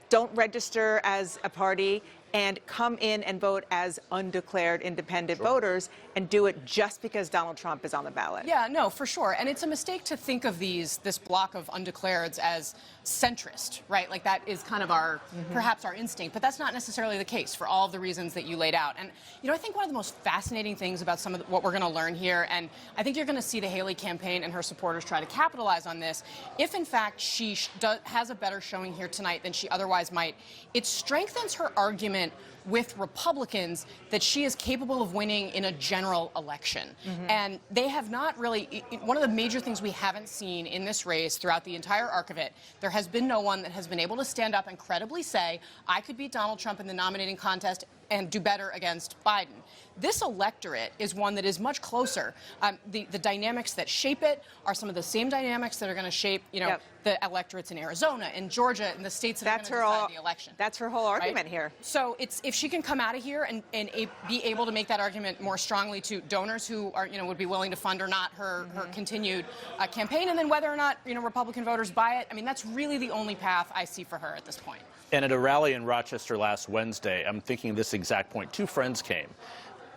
don't register as a party, and come in and vote as undeclared independent voters and do it just because Donald Trump is on the ballot. Yeah, no, for sure. And it's a mistake to think of this block of undeclareds as centrist, right? Like that is kind of perhaps our instinct, but that's not necessarily the case for all of the reasons that you laid out. And, I think one of the most fascinating things about some of what we're going to learn here, and I think you're going to see the Haley campaign and her supporters try to capitalize on this, if in fact she has a better showing here tonight than she otherwise might, it strengthens her argument with Republicans that she is capable of winning in a general election. And they have not really, one of the major things we haven't seen in this race throughout the entire arc of it, there has been no one that has been able to stand up and credibly say, I could beat Donald Trump in the nominating contest and do better against Biden. This electorate is one that is much closer. The dynamics that shape it are some of the same dynamics that are going to shape, the electorates in Arizona and Georgia and the states that are going to decide the election. That's her whole argument here. So if she can come out of here and be able to make that argument more strongly to donors who are, would be willing to fund or not her continued campaign, and then whether or not, Republican voters buy it, I mean, that's really the only path I see for her at this point. And at a rally in Rochester last Wednesday, I'm thinking this exact point. 2 friends came.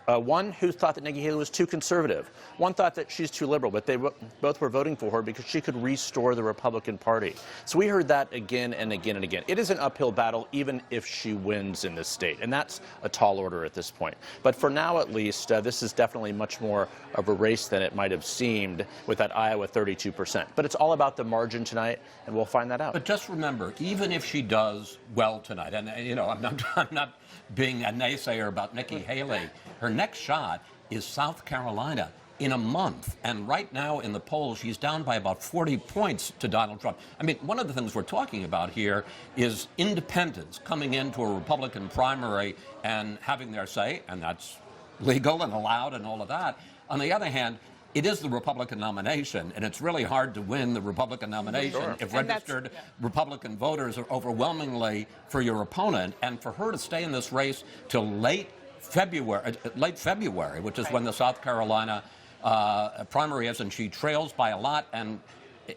One who thought that Nikki Haley was too conservative. One thought that she's too liberal, but they both were voting for her because she could restore the Republican Party. So we heard that again and again and again. It is an uphill battle even if she wins in this state, and that's a tall order at this point. But for now, at least, this is definitely much more of a race than it might have seemed with that Iowa 32%. But it's all about the margin tonight, and we'll find that out. But just remember, even if she does well tonight, and I'm not being a naysayer about Nikki Haley, her next shot is South Carolina in a month. And right now in the polls, she's down by about 40 points to Donald Trump. I mean, one of the things we're talking about here is independents coming into a Republican primary and having their say, and that's legal and allowed and all of that. On the other hand, it is the Republican nomination, and it's really hard to win the Republican nomination if registered Republican voters are overwhelmingly for your opponent. And for her to stay in this race till late February, which is when the South Carolina primary is, and she trails by a lot. And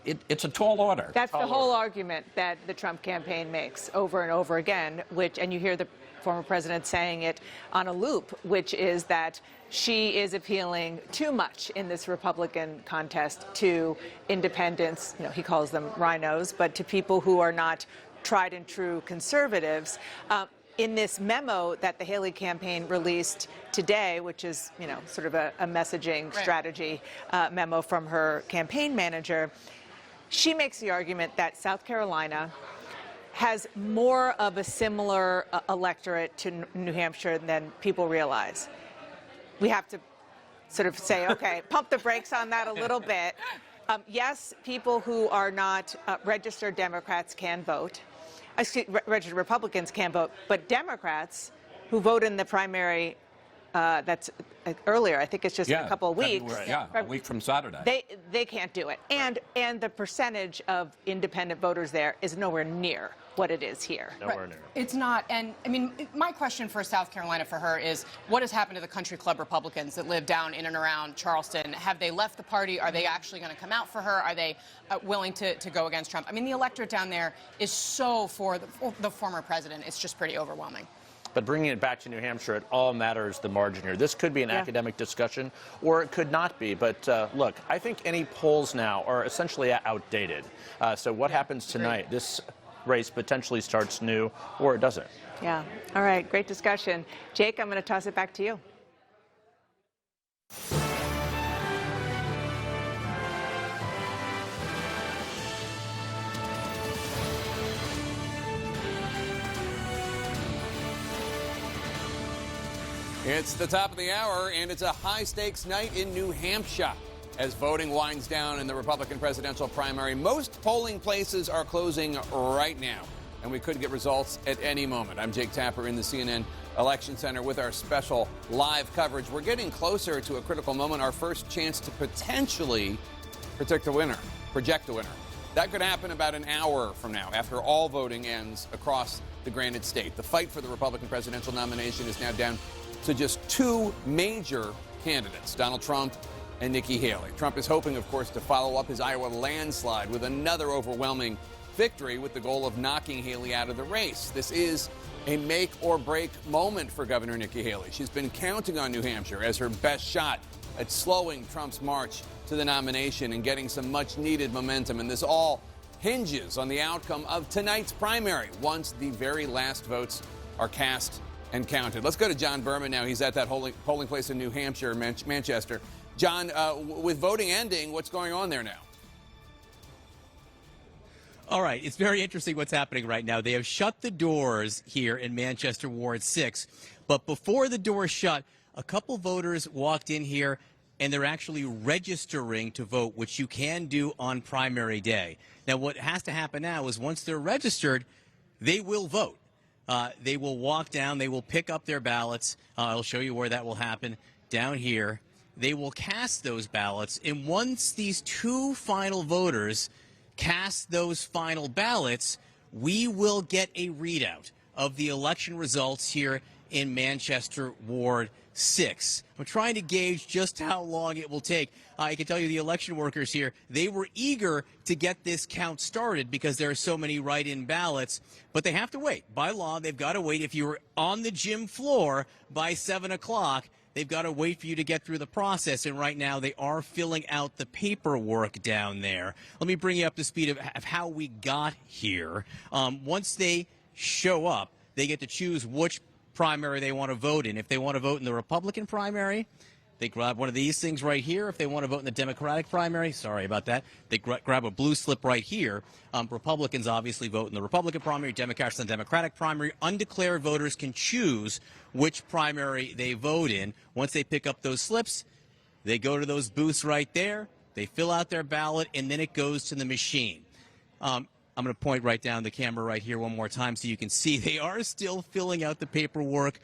it's a tall order. That's the whole argument that the Trump campaign makes over and over again, and you hear the former president saying it on a loop, which is that she is appealing too much in this Republican contest to independents, he calls them rhinos, but to people who are not tried and true conservatives. In this memo that the Haley campaign released today, which is, sort of a messaging strategy memo from her campaign manager, she makes the argument that South Carolina has more of a similar electorate to New Hampshire than people realize. We have to sort of say, okay, pump the brakes on that a little bit. Yes, people who are not registered Democrats can vote. Registered Republicans can vote, but Democrats who vote in the primary that's earlier, I think it's just in a couple of weeks. A week from Saturday. They can't do it. And the percentage of independent voters there is nowhere near what it is here. Nowhere near. It's not. And I mean, my question for South Carolina for her is, what has happened to the country club Republicans that live down in and around Charleston? Have they left the party? Are they actually going to come out for her? Are they willing to go against Trump? I mean, the electorate down there is so for the former president. It's just pretty overwhelming. But bringing it back to New Hampshire, it all matters the margin here. This could be an academic discussion, or it could not be. But look, I think any polls now are essentially outdated. So what happens tonight? This race potentially starts new, or it doesn't. Yeah. All right. Great discussion. Jake, I'm going to toss it back to you. It's the top of the hour, and it's a high-stakes night in New Hampshire. As voting winds down in the Republican presidential primary, most polling places are closing right now, and we could get results at any moment. I'm Jake Tapper in the CNN Election Center with our special live coverage. We're getting closer to a critical moment, our first chance to potentially project a winner. That could happen about an hour from now, after all voting ends across the granted state. The fight for the Republican presidential nomination is now down to just two major candidates, Donald Trump and Nikki Haley. Trump is hoping, of course, to follow up his Iowa landslide with another overwhelming victory with the goal of knocking Haley out of the race. This is a make-or-break moment for Governor Nikki Haley. She's been counting on New Hampshire as her best shot at slowing Trump's march to the nomination and getting some much-needed momentum. And this all hinges on the outcome of tonight's primary once the very last votes are cast and counted. Let's go to John Berman now. He's at that polling place in New Hampshire, Manchester. John, with voting ending, what's going on there now? All right, it's very interesting what's happening right now. They have shut the doors here in Manchester Ward 6, but before the doors shut, a couple voters walked in here and they're actually registering to vote, which you can do on primary day. Now, what has to happen now is once they're registered, they will vote. They will walk down, they will pick up their ballots. I'll show you where that will happen down here. They will cast those ballots, and once these two final voters cast those final ballots, we will get a readout of the election results here in Manchester Ward 6. I'm trying to gauge just how long it will take. I can tell you the election workers here, they were eager to get this count started because there are so many write-in ballots, but they have to wait. By law, they've got to wait. If you were on the gym floor by 7 o'clock, they've got to wait for you to get through the process, and right now they are filling out the paperwork down there. Let me bring you up to speed of how we got here. Once they show up, they get to choose which primary they want to vote in. If they want to vote in the Republican primary, they grab one of these things right here. If they want to vote in the Democratic primary, sorry about that, they grab a blue slip right here. Republicans obviously vote in the Republican primary, Democrats in the Democratic primary. Undeclared voters can choose which primary they vote in. Once they pick up those slips, they go to those booths right there, they fill out their ballot, and then it goes to the machine. I'm going to point right down the camera right here one more time so you can see they are still filling out the paperwork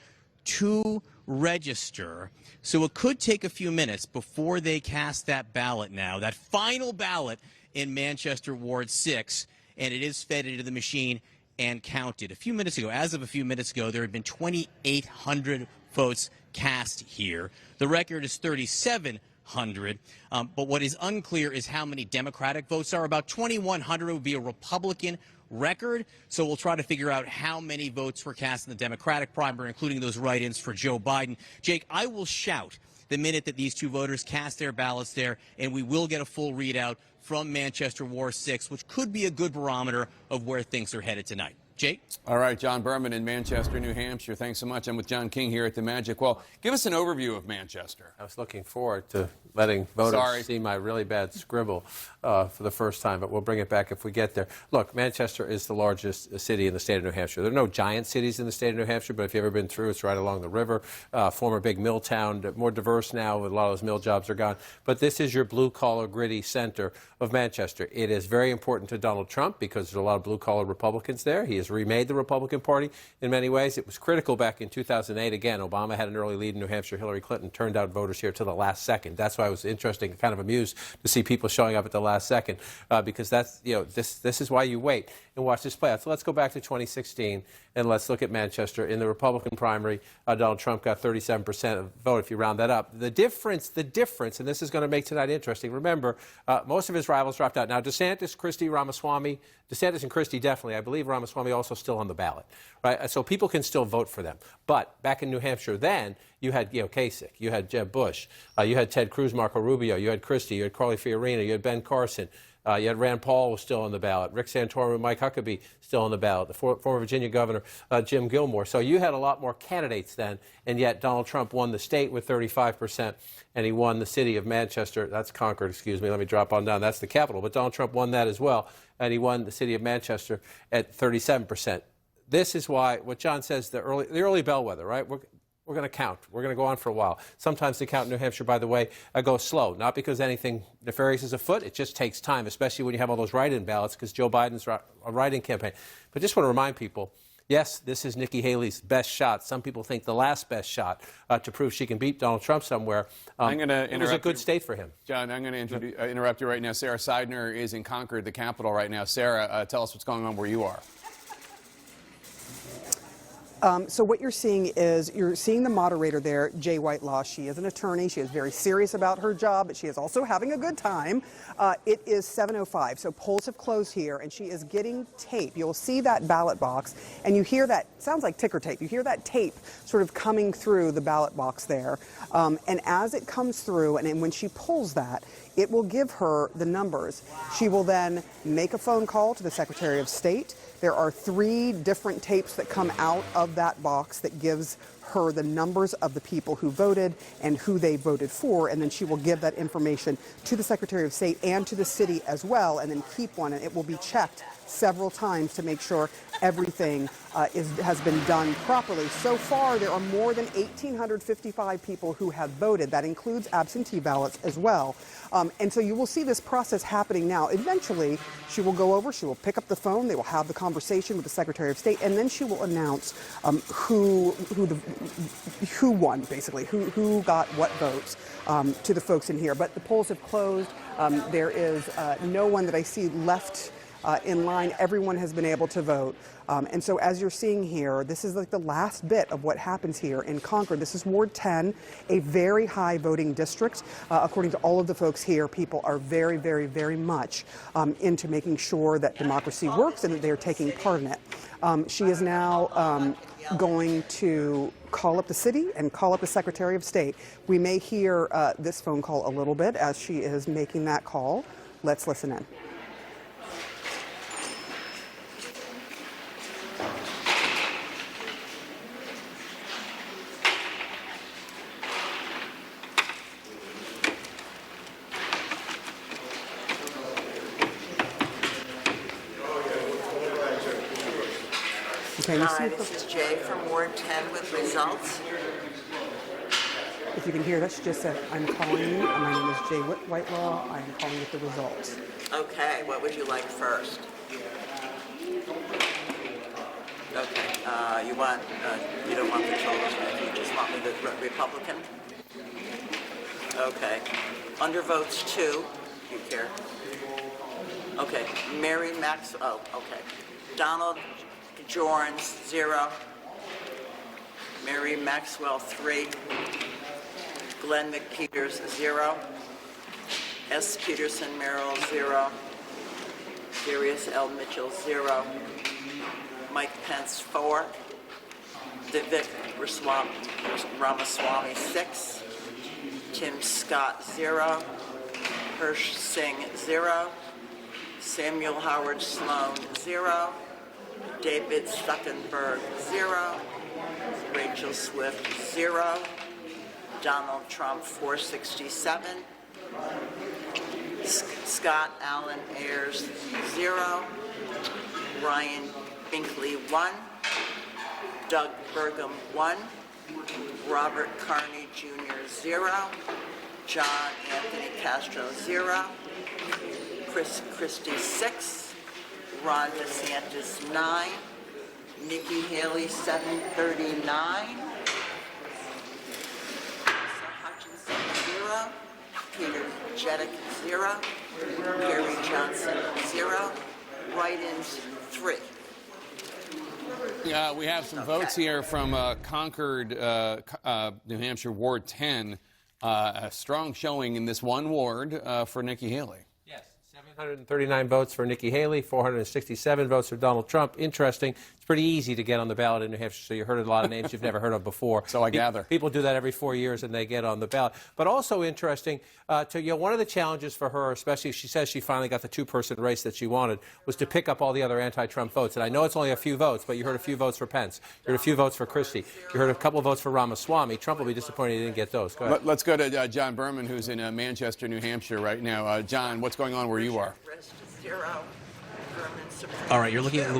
to register. So it could take a few minutes before they cast that ballot now, that final ballot in Manchester Ward 6, and it is fed into the machine and counted. A few minutes ago, as of a few minutes ago, there had been 2,800 votes cast here. The record is 37 1,100. But what is unclear is how many Democratic votes are. About 2,100 would be a Republican record. So we'll try to figure out how many votes were cast in the Democratic primary, including those write-ins for Joe Biden. Jake, I will shout the minute that these two voters cast their ballots there, and we will get a full readout from Manchester Ward 6, which could be a good barometer of where things are headed tonight. Jake? All right, John Berman in Manchester, New Hampshire. Thanks so much. I'm with John King here at the Magic Well. Give us an overview of Manchester. I was looking forward to letting voters see my really bad scribble for the first time, but we'll bring it back if we get there. Look, Manchester is the largest city in the state of New Hampshire. There are no giant cities in the state of New Hampshire, but if you've ever been through, it's right along the river. Former big mill town, more diverse now, with a lot of those mill jobs are gone. But this is your blue-collar, gritty center of Manchester. It is very important to Donald Trump because there's a lot of blue-collar Republicans there. He has remade the Republican Party in many ways. It was critical back in 2008. Again, Obama had an early lead in New Hampshire. Hillary Clinton turned out voters here to the last second. That's why it was interesting, kind of amused to see people showing up at the last second because that's, this is why you wait and watch this play out. So let's go back to 2016 and let's look at Manchester. In the Republican primary, Donald Trump got 37% of the vote if you round that up. The difference, and this is going to make tonight interesting. Remember, most of his rivals dropped out. Now, DeSantis, Christie, Ramaswamy, DeSantis and Christie definitely. I believe Ramaswamy also still on the ballot, right? So people can still vote for them. But back in New Hampshire then, you had Kasich, you had Jeb Bush, you had Ted Cruz, Marco Rubio, you had Christie, you had Carly Fiorina, you had Ben Carson, you had Rand Paul was still on the ballot, Rick Santorum and Mike Huckabee still on the ballot, the former Virginia governor, Jim Gilmore. So you had a lot more candidates then, and yet Donald Trump won the state with 35%, and he won the city of Manchester. That's Concord, excuse me. Let me drop on down. That's the capital. But Donald Trump won that as well, and he won the city of Manchester at 37%. This is why, what John says, the early bellwether, right? We're going to count. We're going to go on for a while. Sometimes the count in New Hampshire, by the way, goes slow. Not because anything nefarious is afoot. It just takes time, especially when you have all those write-in ballots, because Joe Biden's a write-in campaign. But just want to remind people, yes, this is Nikki Haley's best shot. Some people think the last best shot to prove she can beat Donald Trump somewhere. It was a good state for him. John, I'm going to interrupt you right now. Sarah Seidner is in Concord, the capital, right now. Sarah, tell us what's going on where you are. So what you're seeing the moderator there, Jay Whitelaw. She is an attorney. She is very serious about her job, but she is also having a good time. It is 7:05, so polls have closed here, and she is getting tape. You'll see that ballot box, and you hear that, sounds like ticker tape. You hear that tape sort of coming through the ballot box there. And as it comes through, and when she pulls that, it will give her the numbers. She will then make a phone call to the Secretary of State. There are 3 different tapes that come out of that box that gives her the numbers of the people who voted and who they voted for, and then she will give that information to the Secretary of State and to the city as well, and then keep one, and it will be checked several times to make sure everything has been done properly. So far, there are more than 1,855 people who have voted. That includes absentee ballots as well. And so you will see this process happening now. Eventually, she will go over, she will pick up the phone, they will have the conversation with the Secretary of State, and then she will announce who won, basically, who got what votes to the folks in here. But the polls have closed. There is no one that I see left in line. Everyone has been able to vote. And so as you're seeing here, this is like the last bit of what happens here in Concord. This is Ward 10, a very high voting district. According to all of the folks here, people are very, very, very much into making sure that democracy works and that they are taking part in it. She is now going to call up the city and call up the Secretary of State. We may hear this phone call a little bit as she is making that call. Let's listen in. Hi, this is Jay from Ward 10 with results. If you can hear that, she just said, I'm calling you. My name is Jay Whitelaw. I'm calling with the results. Okay, what would you like first? Okay, you don't want the children, you just want me the Republican? Okay. Undervotes 2, you care? Okay, Mary Maxwell, okay. Donald Jorns, 0. Mary Maxwell, 3. Glenn McPeters, 0. S. Peterson Merrill, 0. Darius L. Mitchell, 0. Mike Pence, 4. Vivek Ramaswamy, 6. Tim Scott, 0. Hirsch Singh, 0. Samuel Howard Sloan, 0. David Stuckenberg, 0. Rachel Swift, 0. Donald Trump, 467. Scott Allen Ayers, 0. Ryan Binkley, 1. Doug Burgum, 1. Robert Carney Jr., 0. John Anthony Castro, 0. Chris Christie, 6. Ron DeSantis, 9. Nikki Haley, 739. Hutchinson, 0. Peter Jeddick, 0. Gary Johnson, 0. Write-ins, 3. We have some votes here from Concord, New Hampshire, Ward 10. A strong showing in this one ward for Nikki Haley. Yes, 739 votes for Nikki Haley, 467 votes for Donald Trump. Interesting. It's pretty easy to get on the ballot in New Hampshire, so you heard a lot of names you've never heard of before. So I gather. People do that every 4 years, and they get on the ballot. But also interesting, one of the challenges for her, especially she says she finally got the two-person race that she wanted, was to pick up all the other anti-Trump votes. And I know it's only a few votes, but you heard a few votes for Pence. You heard a few votes for Christie. You heard a couple of votes for Ramaswamy. Trump will be disappointed he didn't get those. Go ahead. Let's go to John Berman, who's in Manchester, New Hampshire right now. John, what's going on where you are? All right, you're looking at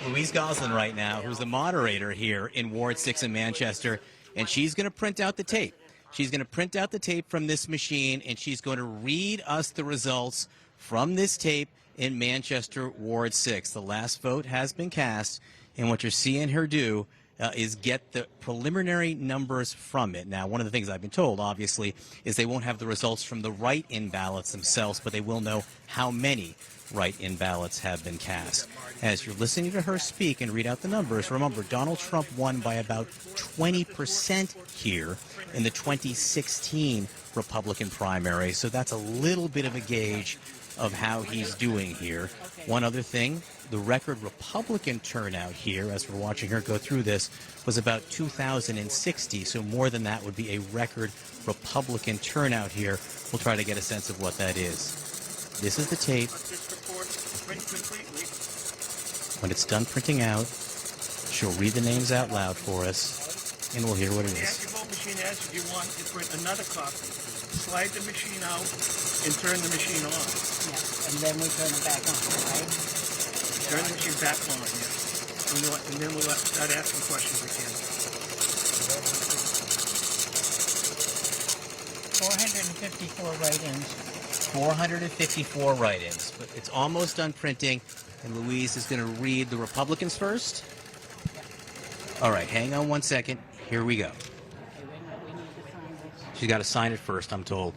Louise Goslin right now, who's the moderator here in Ward 6 in Manchester, and she's going to print out the tape. She's going to print out the tape from this machine, and she's going to read us the results from this tape in Manchester, Ward 6. The last vote has been cast, and what you're seeing her do is get the preliminary numbers from it. Now, one of the things I've been told, obviously, is they won't have the results from the write-in ballots themselves, but they will know how many write-in ballots have been cast. As you're listening to her speak and read out the numbers, remember, Donald Trump won by about 20% here in the 2016 Republican primary, so that's a little bit of a gauge of how he's doing here. One other thing, the record Republican turnout here, as we're watching her go through this, was about 2,060, so more than that would be a record Republican turnout here. We'll try to get a sense of what that is. This is the tape. When it's done printing out, she'll read the names out loud for us, and we'll hear what it is. Ask your vote machine as if you want to print another copy. Slide the machine out and turn the machine on. Yeah, and then we turn it back on, right? Turn the machine back on, yeah. And then we'll start asking questions again. 454 write-ins. 454 write-ins, but it's almost done printing, and Louise is going to read the Republicans first. All right, hang on one second. Here we go. She's got to sign it first, I'm told.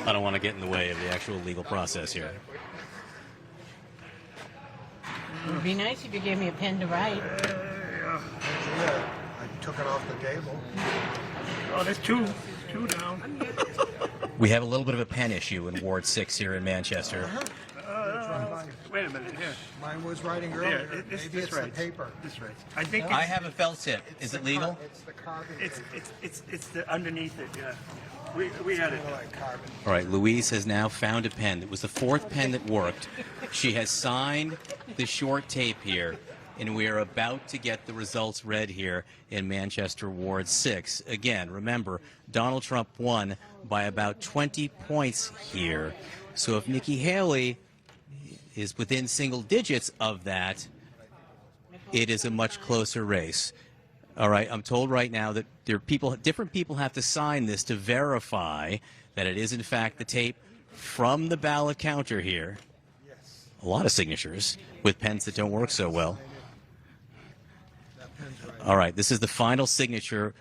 I don't want to get in the way of the actual legal process here. It would be nice if you gave me a pen to write. Yeah. I took it off the table. Oh, there's two down. We have a little bit of a pen issue in Ward 6 here in Manchester. Wait a minute, here. Mine was writing earlier. Yeah, maybe it's the paper. This right. I have a felt tip. Is it legal? It's the carbon. It's the underneath it, yeah. We had it. All right, Louise has now found a pen. It was the fourth pen that worked. She has signed the short tape here, and we are about to get the results read here in Manchester Ward 6. Again, remember, Donald Trump won by about 20 points here. So if Nikki Haley is within single digits of that, it is a much closer race. All right, I'm told right now that there are different people have to sign this to verify that it is in fact the tape from the ballot counter here. A lot of signatures with pens that don't work so well. All right, this is the final signature.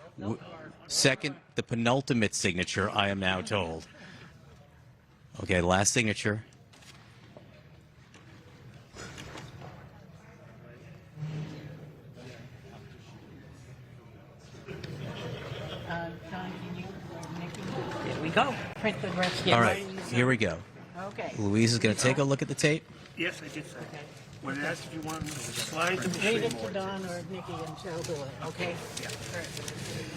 Second, the penultimate signature, I am now told. Okay, last signature. John, can you, Nikki? Go. Print the rest. All right, here we go. Okay. Louise is going to take a look at the tape. Yes, I did say. When it asks if you want to slide the Read it machine. to Don or Nikki and she'll do it, okay? Yeah.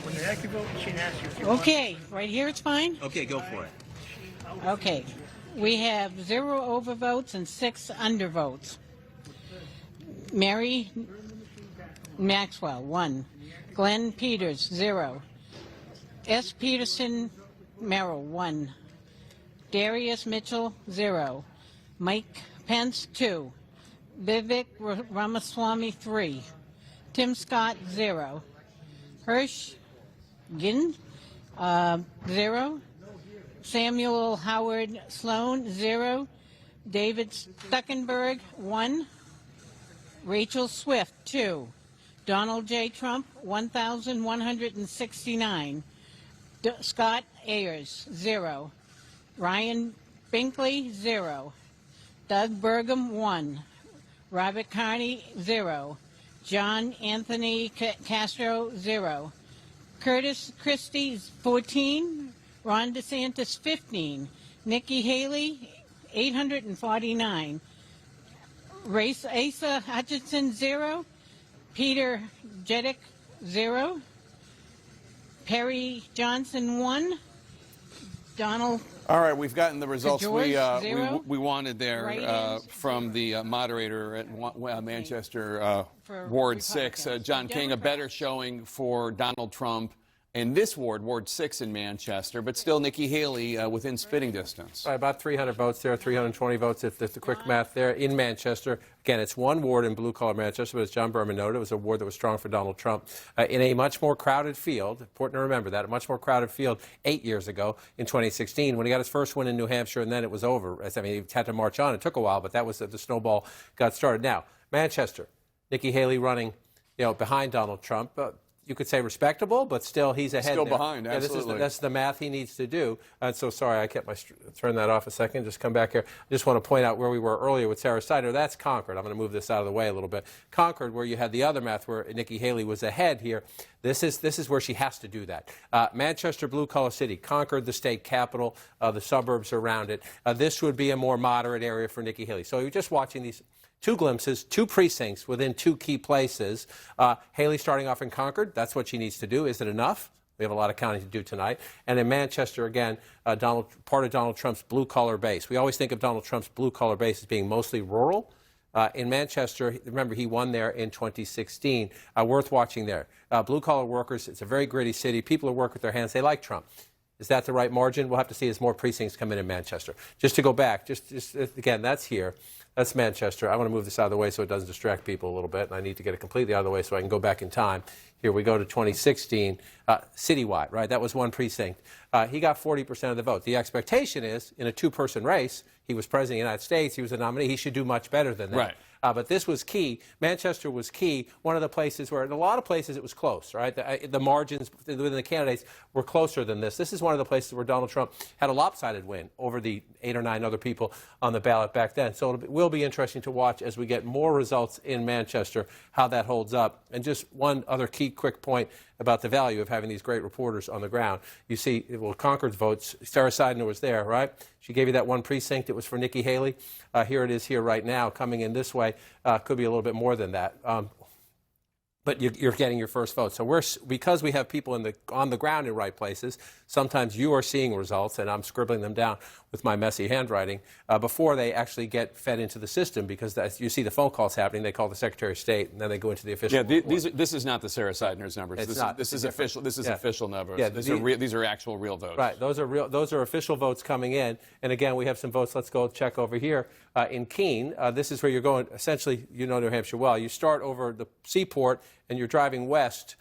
When they ask you vote, the machine asks you if you Okay, right here it's fine? Okay, go for it. Okay. We have 0 overvotes and 6 undervotes. Mary Maxwell, 1. Glenn Peters, 0. S. Peterson Merrill, 1. Darius Mitchell, 0. Mike Pence, 2. Vivek Ramaswamy, 3. Tim Scott, 0. Hirsch Ginn, 0. Samuel Howard Sloan, 0. David Stuckenberg, 1. Rachel Swift, 2. Donald J. Trump, 1,169. Scott Ayers, 0. Ryan Binkley, 0. Doug Burgum, 1. Robert Carney, 0. John Anthony Castro, 0. Curtis Christie, 14. Ron DeSantis, 15. Nikki Haley, 849. Asa Hutchinson, 0. Peter Jeddick, 0. Perry Johnson, 1. Donald. All right, we've gotten the results George, we wanted there from the moderator at Manchester Ward 6. John King, a better showing for Donald Trump in this ward, Ward 6 in Manchester, but still Nikki Haley within spitting distance. Right, about 300 votes there, 320 votes if the quick math there in Manchester. Again, it's one ward in blue-collar Manchester, but as John Berman noted, it was a ward that was strong for Donald Trump. In a much more crowded field, important to remember that, a much more crowded field 8 years ago in 2016 when he got his first win in New Hampshire, and then it was over. I mean, he had to march on. It took a while, but that was the snowball got started. Now, Manchester, Nikki Haley running, behind Donald Trump. You could say respectable, but still he's ahead. Still there. behind, absolutely. That's the math he needs to do. And so sorry, I kept turn that off a second. Just come back here. I just want to point out where we were earlier with Sarah Steiner. That's Concord. I'm going to move this out of the way a little bit. Concord, where you had the other math where Nikki Haley was ahead here. This is where she has to do that. Manchester, blue-collar city. Concord, the state capital, the suburbs around it. This would be a more moderate area for Nikki Haley. So you're just watching these two glimpses, two precincts within two key places. Haley starting off in Concord. That's what she needs to do. Is it enough? We have a lot of counting to do tonight. And in Manchester, again, part of Donald Trump's blue-collar base. We always think of Donald Trump's blue-collar base as being mostly rural. In Manchester, remember, he won there in 2016. Worth watching there. Blue-collar workers, it's a very gritty city. People who work with their hands, they like Trump. Is that the right margin? We'll have to see as more precincts come in Manchester. Just to go back, just again, that's here. That's Manchester. I want to move this out of the way so it doesn't distract people a little bit, and I need to get it completely out of the way so I can go back in time. Here we go to 2016, citywide, right? That was one precinct. He got 40% of the vote. The expectation is, in a two-person race, he was president of the United States, he was a nominee, he should do much better than that. Right. But this was key. Manchester was key. One of the places where, in a lot of places, it was close, right? The margins within the candidates were closer than this. This is one of the places where Donald Trump had a lopsided win over the 8 or 9 other people on the ballot back then. So it will be interesting to watch as we get more results in Manchester, how that holds up. And just one other key quick point about the value of having these great reporters on the ground. You see, well, Concord's votes, Sarah Seidner was there, right? She gave you that one precinct. It was for Nikki Haley. Here it is here right now, coming in this way. Could be a little bit more than that. But you're getting your first vote. So because we have people on the ground in right places, sometimes you are seeing results, and I'm scribbling them down with my messy handwriting, before they actually get fed into the system, because you see the phone calls happening, they call the Secretary of State, and then they go into the official report. This is not the Sarah Seidner's numbers. This is official. This is official numbers. Yeah, these are actual real votes. Right. Those are official votes coming in. And again, we have some votes. Let's go check over here in Keene. This is where you're going. Essentially, you know New Hampshire well. You start over the seaport, and you're driving west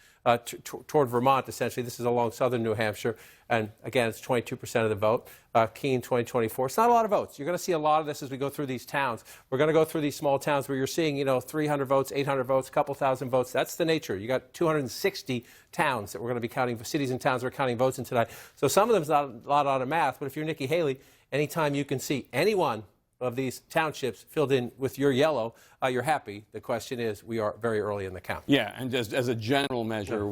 toward Vermont, essentially. This is along southern New Hampshire. And again, it's 22% of the vote. Keene 2024. It's not a lot of votes. You're going to see a lot of this as we go through these towns. We're going to go through these small towns where you're seeing, 300 votes, 800 votes, a couple thousand votes. That's the nature. You got 260 towns that we're going to be counting, cities and towns we're counting votes in tonight. So some of them's not a lot of math, but if you're Nikki Haley, anytime you can see any one of these townships filled in with your yellow, you're happy. The question is, we are very early in the count. Yeah, and just as a general measure,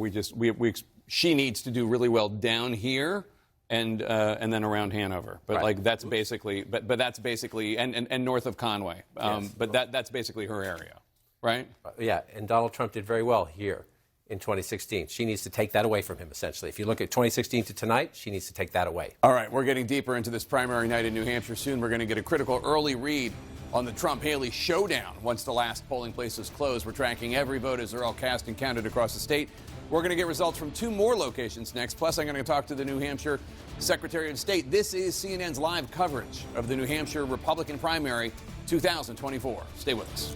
she needs to do really well down here and then around Hanover. But like that's basically, but that's basically, and north of Conway. Yes. But that's basically her area, right? Yeah, and Donald Trump did very well here in 2016. She needs to take that away from him, essentially. If you look at 2016 to tonight, she needs to take that away. All right, we're getting deeper into this primary night in New Hampshire soon. We're going to get a critical early read on the Trump-Haley showdown once the last polling places close. We're tracking every vote as they're all cast and counted across the state. We're going to get results from 2 more locations next. Plus, I'm going to talk to the New Hampshire Secretary of State. This is CNN's live coverage of the New Hampshire Republican primary 2024. Stay with us.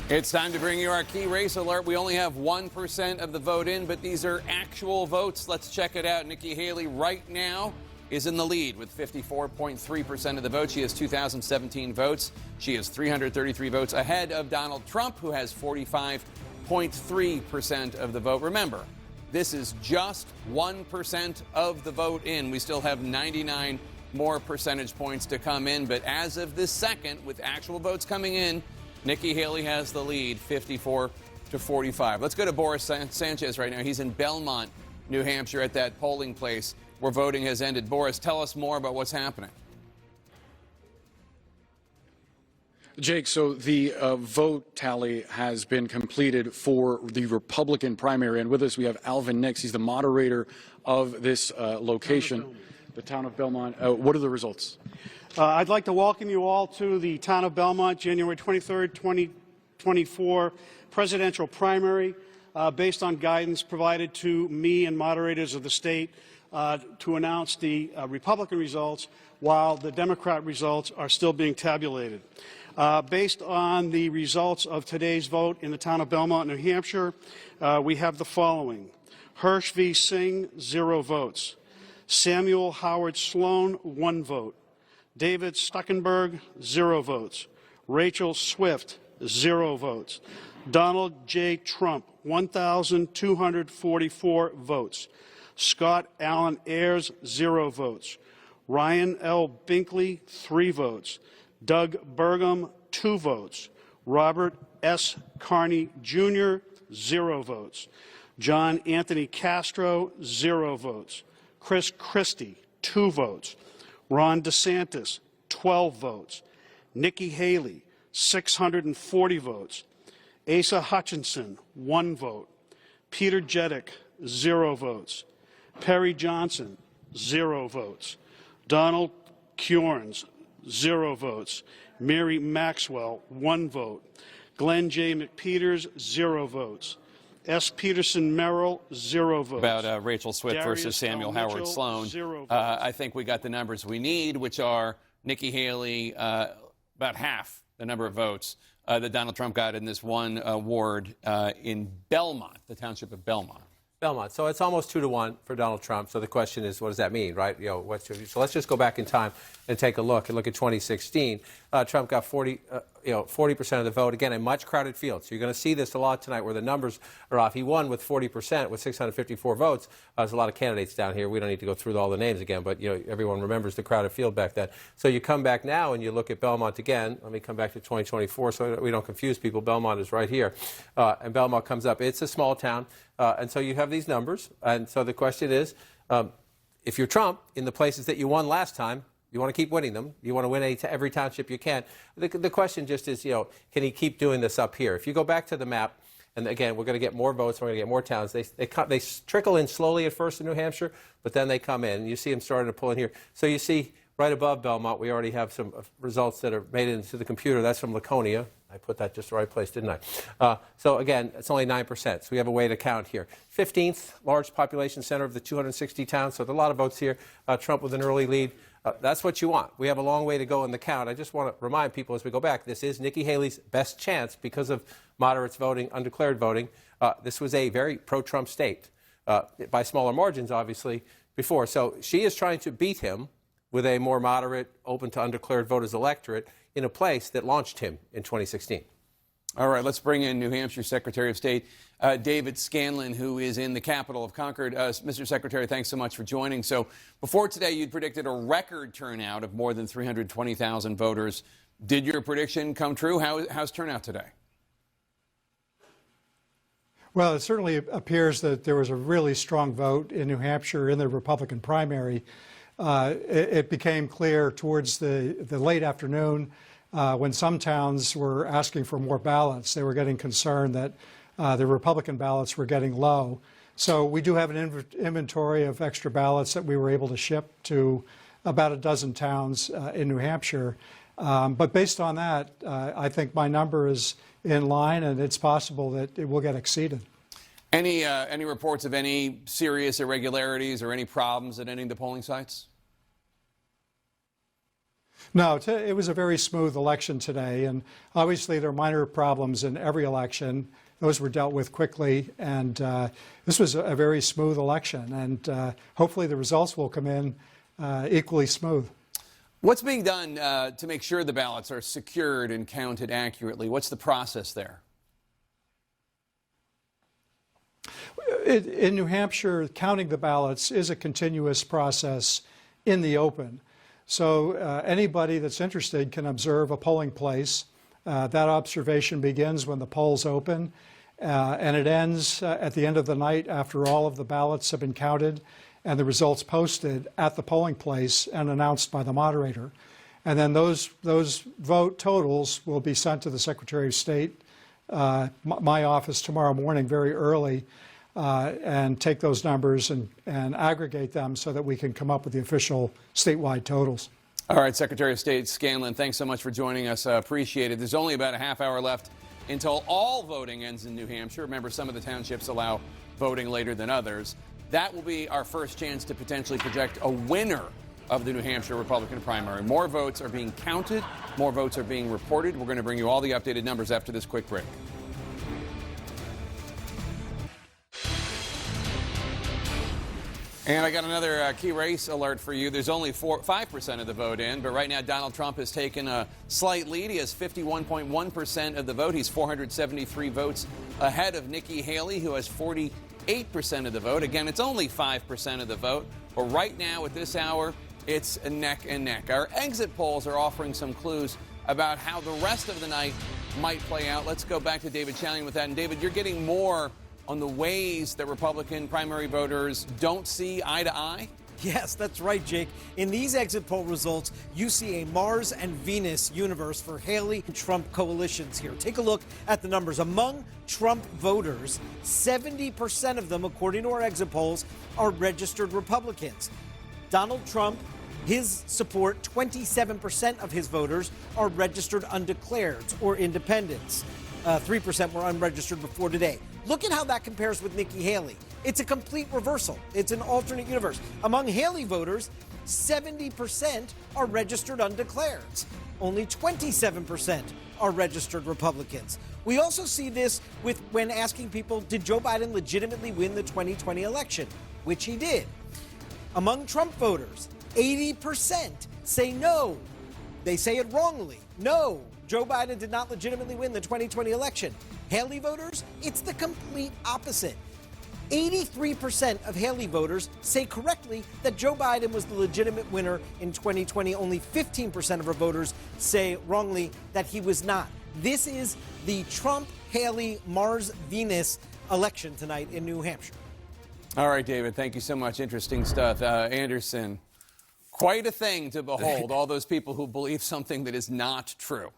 It's time to bring you our key race alert. We only have 1% of the vote in, but these are actual votes. Let's check it out. Nikki Haley right now is in the lead with 54.3% of the vote. She has 2,017 votes. She has 333 votes ahead of Donald Trump, who has 45.3% of the vote. Remember, this is just 1% of the vote in. We still have 99 more percentage points to come in, but as of this second, with actual votes coming in, Nikki Haley has the lead, 54-45. Let's go to Boris Sanchez right now. He's in Belmont, New Hampshire, at that polling place where voting has ended. Boris, tell us more about what's happening. Jake, so the vote tally has been completed for the Republican primary. And with us, we have Alvin Nix. He's the moderator of this location, the town of Belmont. What are the results? I'd like to welcome you all to the town of Belmont, January 23rd, 2024 presidential primary, based on guidance provided to me and moderators of the state to announce the Republican results while the Democrat results are still being tabulated. Based on the results of today's vote in the town of Belmont, New Hampshire, we have the following. Hirsch v. Singh, 0 votes. Samuel Howard Sloan, 1 vote. David Stuckenberg, 0 votes. Rachel Swift, 0 votes. Donald J. Trump, 1,244 votes. Scott Allen Ayers, 0 votes. Ryan L. Binkley, 3 votes. Doug Burgum, 2 votes. Robert S. Carney, Jr., 0 votes. John Anthony Castro, 0 votes. Chris Christie, 2 votes. Ron DeSantis, 12 votes. Nikki Haley, 640 votes. Asa Hutchinson, 1 vote. Peter Jeddick, 0 votes. Perry Johnson, 0 votes. Donald Kjorns, 0 votes. Mary Maxwell, 1 vote. Glenn J. McPeters, 0 votes. S. Peterson Merrill, 0 votes. About Rachel Swift Darius versus Samuel L. Howard Mitchell, Sloan. 0 votes. I think we got the numbers we need, which are Nikki Haley, about half the number of votes that Donald Trump got in this one ward in Belmont, the township of Belmont. Belmont. So it's almost 2-1 for Donald Trump. So the question is, what does that mean, right? So let's just go back in time and take a look at 2016. Trump got 40% of the vote. Again, a much crowded field. So you're going to see this a lot tonight where the numbers are off. He won with 40% with 654 votes. There's a lot of candidates down here. We don't need to go through all the names again, but everyone remembers the crowded field back then. So you come back now and you look at Belmont again. Let me come back to 2024 so we don't confuse people. Belmont is right here. And Belmont comes up. It's a small town. And so you have these numbers. And so the question is, if you're Trump, in the places that you won last time, you want to keep winning them. You want to win every township you can. The question just is, can he keep doing this up here? If you go back to the map, and again, we're going to get more votes, we're going to get more towns. They trickle in slowly at first in New Hampshire, but then they come in. You see them starting to pull in here. So you see right above Belmont, we already have some results that are made into the computer. That's from Laconia. I put that just the right place, didn't I? So again, it's only 9%. So we have a way to count here. 15th large population center of the 260 towns. So there's a lot of votes here. Trump with an early lead. That's what you want. We have a long way to go in the count. I just want to remind people as we go back, this is Nikki Haley's best chance because of moderates voting, undeclared voting. This was a very pro-Trump state, by smaller margins, obviously, before. So she is trying to beat him with a more moderate, open to undeclared voters electorate in a place that launched him in 2016. All right, let's bring in New Hampshire Secretary of State David Scanlon, who is in the capital of Concord. Mr. Secretary, thanks so much for joining. So before today, you'd predicted a record turnout of more than 320,000 voters. Did your prediction come true? How's turnout today? Well, it certainly appears that there was a really strong vote in New Hampshire in the Republican primary. It became clear towards the late afternoon when some towns were asking for more ballots. They were getting concerned that the Republican ballots were getting low. So we do have an inventory of extra ballots that we were able to ship to about a dozen towns in New Hampshire. But based on that, I think my number is in line, and it's possible that it will get exceeded. Any reports of any serious irregularities or any problems at any of the polling sites? No, it was a very smooth election today, and obviously there are minor problems in every election. Those were dealt with quickly, and this was a very smooth election, and hopefully the results will come in equally smooth. What's being done to make sure the ballots are secured and counted accurately? What's the process there? In New Hampshire, counting the ballots is a continuous process in the open. So anybody that's interested can observe a polling place. That observation begins when the polls open, and it ends at the end of the night after all of the ballots have been counted and the results posted at the polling place and announced by the moderator. And then those vote totals will be sent to the Secretary of State, my office, tomorrow morning very early, and take those numbers and aggregate them so that we can come up with the official statewide totals. All right, Secretary of State Scanlon, thanks so much for joining us. Appreciate it. There's only about a half hour left until all voting ends in New Hampshire. Remember, some of the townships allow voting later than others. That will be our first chance to potentially project a winner of the New Hampshire Republican primary. More votes are being counted. More votes are being reported. We're going to bring you all the updated numbers after this quick break. And I got another key race alert for you. There's only 5% of the vote in, but right now Donald Trump has taken a slight lead. He has 51.1% of the vote. He's 473 votes ahead of Nikki Haley, who has 48% of the vote. Again, it's only 5% of the vote, but right now at this hour, it's neck and neck. Our exit polls are offering some clues about how the rest of the night might play out. Let's go back to David Chalian with that. And David, you're getting more on the ways that Republican primary voters don't see eye to eye? Yes, that's right, Jake. In these exit poll results, you see a Mars and Venus universe for Haley and Trump coalitions here. Take a look at the numbers. Among Trump voters, 70% of them, according to our exit polls, are registered Republicans. Donald Trump, his support, 27% of his voters are registered undeclareds or independents. 3% were unregistered before today. Look at how that compares with Nikki Haley. It's a complete reversal. It's an alternate universe. Among Haley voters, 70% are registered undeclareds. Only 27% are registered Republicans. We also see this with when asking people, did Joe Biden legitimately win the 2020 election? Which he did. Among Trump voters, 80% say no. They say it wrongly. No, Joe Biden did not legitimately win the 2020 election. Haley voters, it's the complete opposite. 83% of Haley voters say correctly that Joe Biden was the legitimate winner in 2020. Only 15% of her voters say wrongly that he was not. This is the Trump-Haley Mars-Venus election tonight in New Hampshire. All right, David, thank you so much. Interesting stuff. Anderson, quite a thing to behold, all those people who believe something that is not true.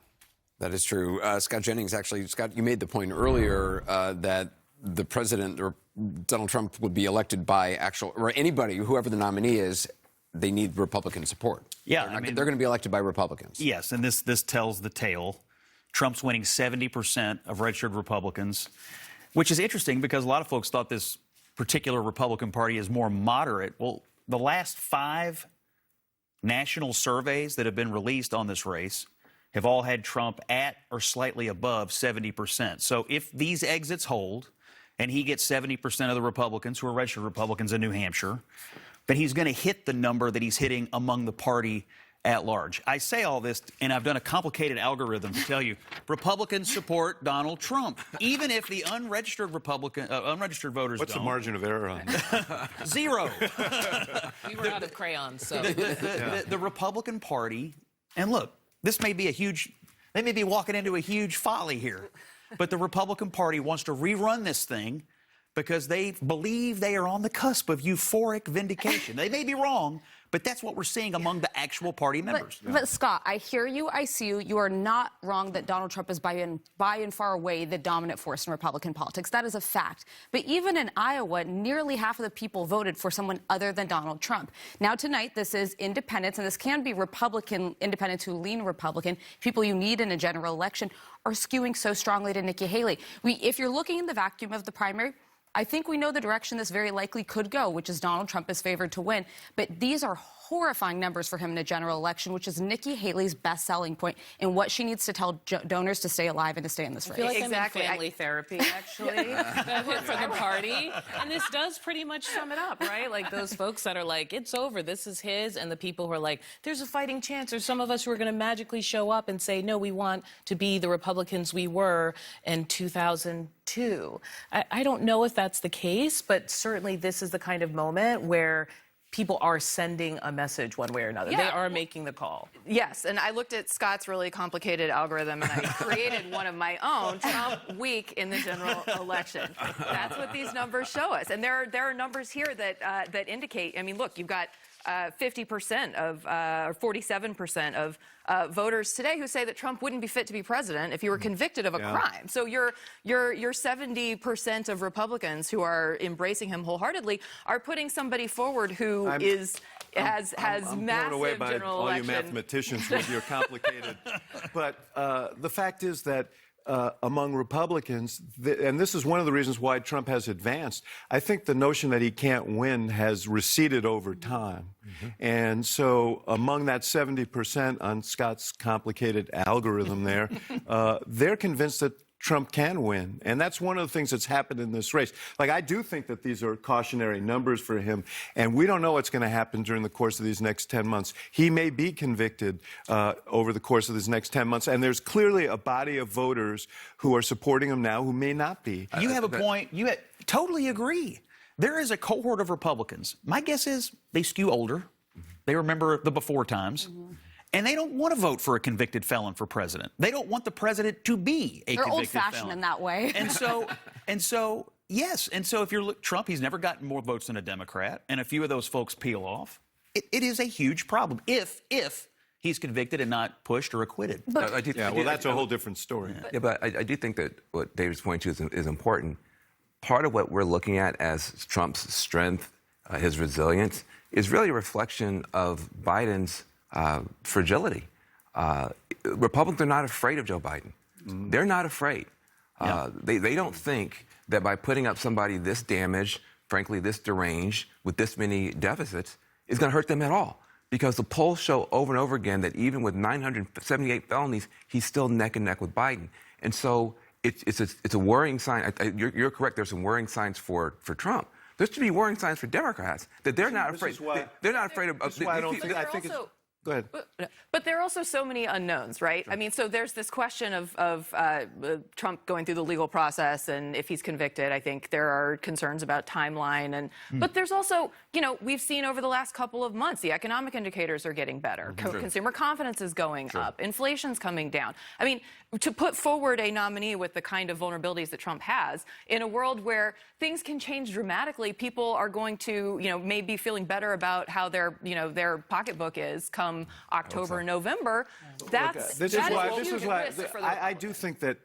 That is true. Scott Jennings, actually, Scott, you made the point earlier that the president or Donald Trump would be elected by or anybody, whoever the nominee is, they need Republican support. Yeah, they're going to be elected by Republicans. Yes, and this tells the tale. Trump's winning 70% of registered Republicans, which is interesting because a lot of folks thought this particular Republican Party is more moderate. Well, the last 5 national surveys that have been released on this race have all had Trump at or slightly above 70%. So if these exits hold and he gets 70% of the Republicans who are registered Republicans in New Hampshire, then he's going to hit the number that he's hitting among the party at large. I say all this, and I've done a complicated algorithm to tell you, Republicans support Donald Trump, even if the unregistered unregistered voters What's don't. the margin of error on that? 0. We were out of crayons, so. The Republican Party, and look, this may be they may be walking into a huge folly here. but the Republican Party wants to rerun this thing because they believe they are on the cusp of euphoric vindication. They may be wrong, but that's what we're seeing among the actual party members. But Scott, I hear you, I see you. You are not wrong that Donald Trump is by and far away the dominant force in Republican politics. That is a fact. But even in Iowa, nearly half of the people voted for someone other than Donald Trump. Now tonight, this is independents, and this can be Republican independents who lean Republican. People you need in a general election are skewing so strongly to Nikki Haley. If you're looking in the vacuum of the primary, I think we know the direction this very likely could go, which is Donald Trump is favored to win. But these are horrifying numbers for him in a general election, which is Nikki Haley's best selling point and what she needs to tell donors to stay alive and to stay in this race. I feel like exactly. I'm in family therapy, actually, for the party. And this does pretty much sum it up, right? Like those folks that are like, it's over, this is his, and the people who are like, there's a fighting chance. There's some of us who are going to magically show up and say, no, we want to be the Republicans we were in 2002. I don't know if that's the case, but certainly this is the kind of moment where people are sending a message one way or another. Yeah. They are making the call. Yes, and I looked at Scott's really complicated algorithm, and I created one of my own, Trump week in the general election. That's what these numbers show us. And there are numbers here that indicate, I mean, look, you've got 50% of, or 47% of voters today who say that Trump wouldn't be fit to be president if he were convicted of a crime. So your 70% of Republicans who are embracing him wholeheartedly are putting somebody forward who has I'm massive blown away by general all election. you mathematicians with your complicated. But the fact is that among Republicans, and this is one of the reasons why Trump has advanced, I think the notion that he can't win has receded over time. And so among that 70% on Scott's complicated algorithm there, they're convinced that Trump can win. And that's one of the things that's happened in this race. Like, I do think that these are cautionary numbers for him, and we don't know what's going to happen during the course of these next 10 months. He may be convicted over the course of these next 10 months, and there's clearly a body of voters who are supporting him now who may not be. You have a point. Totally agree. There is a cohort of Republicans. My guess is they skew older. They remember the before times. And they don't want to vote for a convicted felon for president. They don't want the president to be a convicted felon. They're old-fashioned in that way. And so, yes. And so if you're Trump, he's never gotten more votes than a Democrat, and a few of those folks peel off. It is a huge problem if he's convicted and not pushed or acquitted. That's a whole different story. But I do think that what David's pointing to is important. Part of what we're looking at as Trump's strength, his resilience, is really a reflection of Biden's fragility. Republicans are not afraid of Joe Biden. They're not afraid. They don't think that by putting up somebody this damaged, frankly, this deranged, with this many deficits, is going to hurt them at all. Because the polls show over and over again that even with 978 felonies, he's still neck and neck with Biden. And so it's a worrying sign. You're correct. There's some worrying signs for Trump. There should be worrying signs for Democrats that they're not afraid. They're not afraid of. This is why I don't think. I think it's. Go ahead. But there are also so many unknowns, right? Sure. I mean, so there's this question of Trump going through the legal process, and if he's convicted, I think there are concerns about timeline. And but there's also, we've seen over the last couple of months, the economic indicators are getting better. Consumer confidence is going up. Inflation's coming down. I mean, to put forward a nominee with the kind of vulnerabilities that Trump has in a world where things can change dramatically, people are going to, maybe feeling better about how their pocketbook is come October, November. This is why I do think that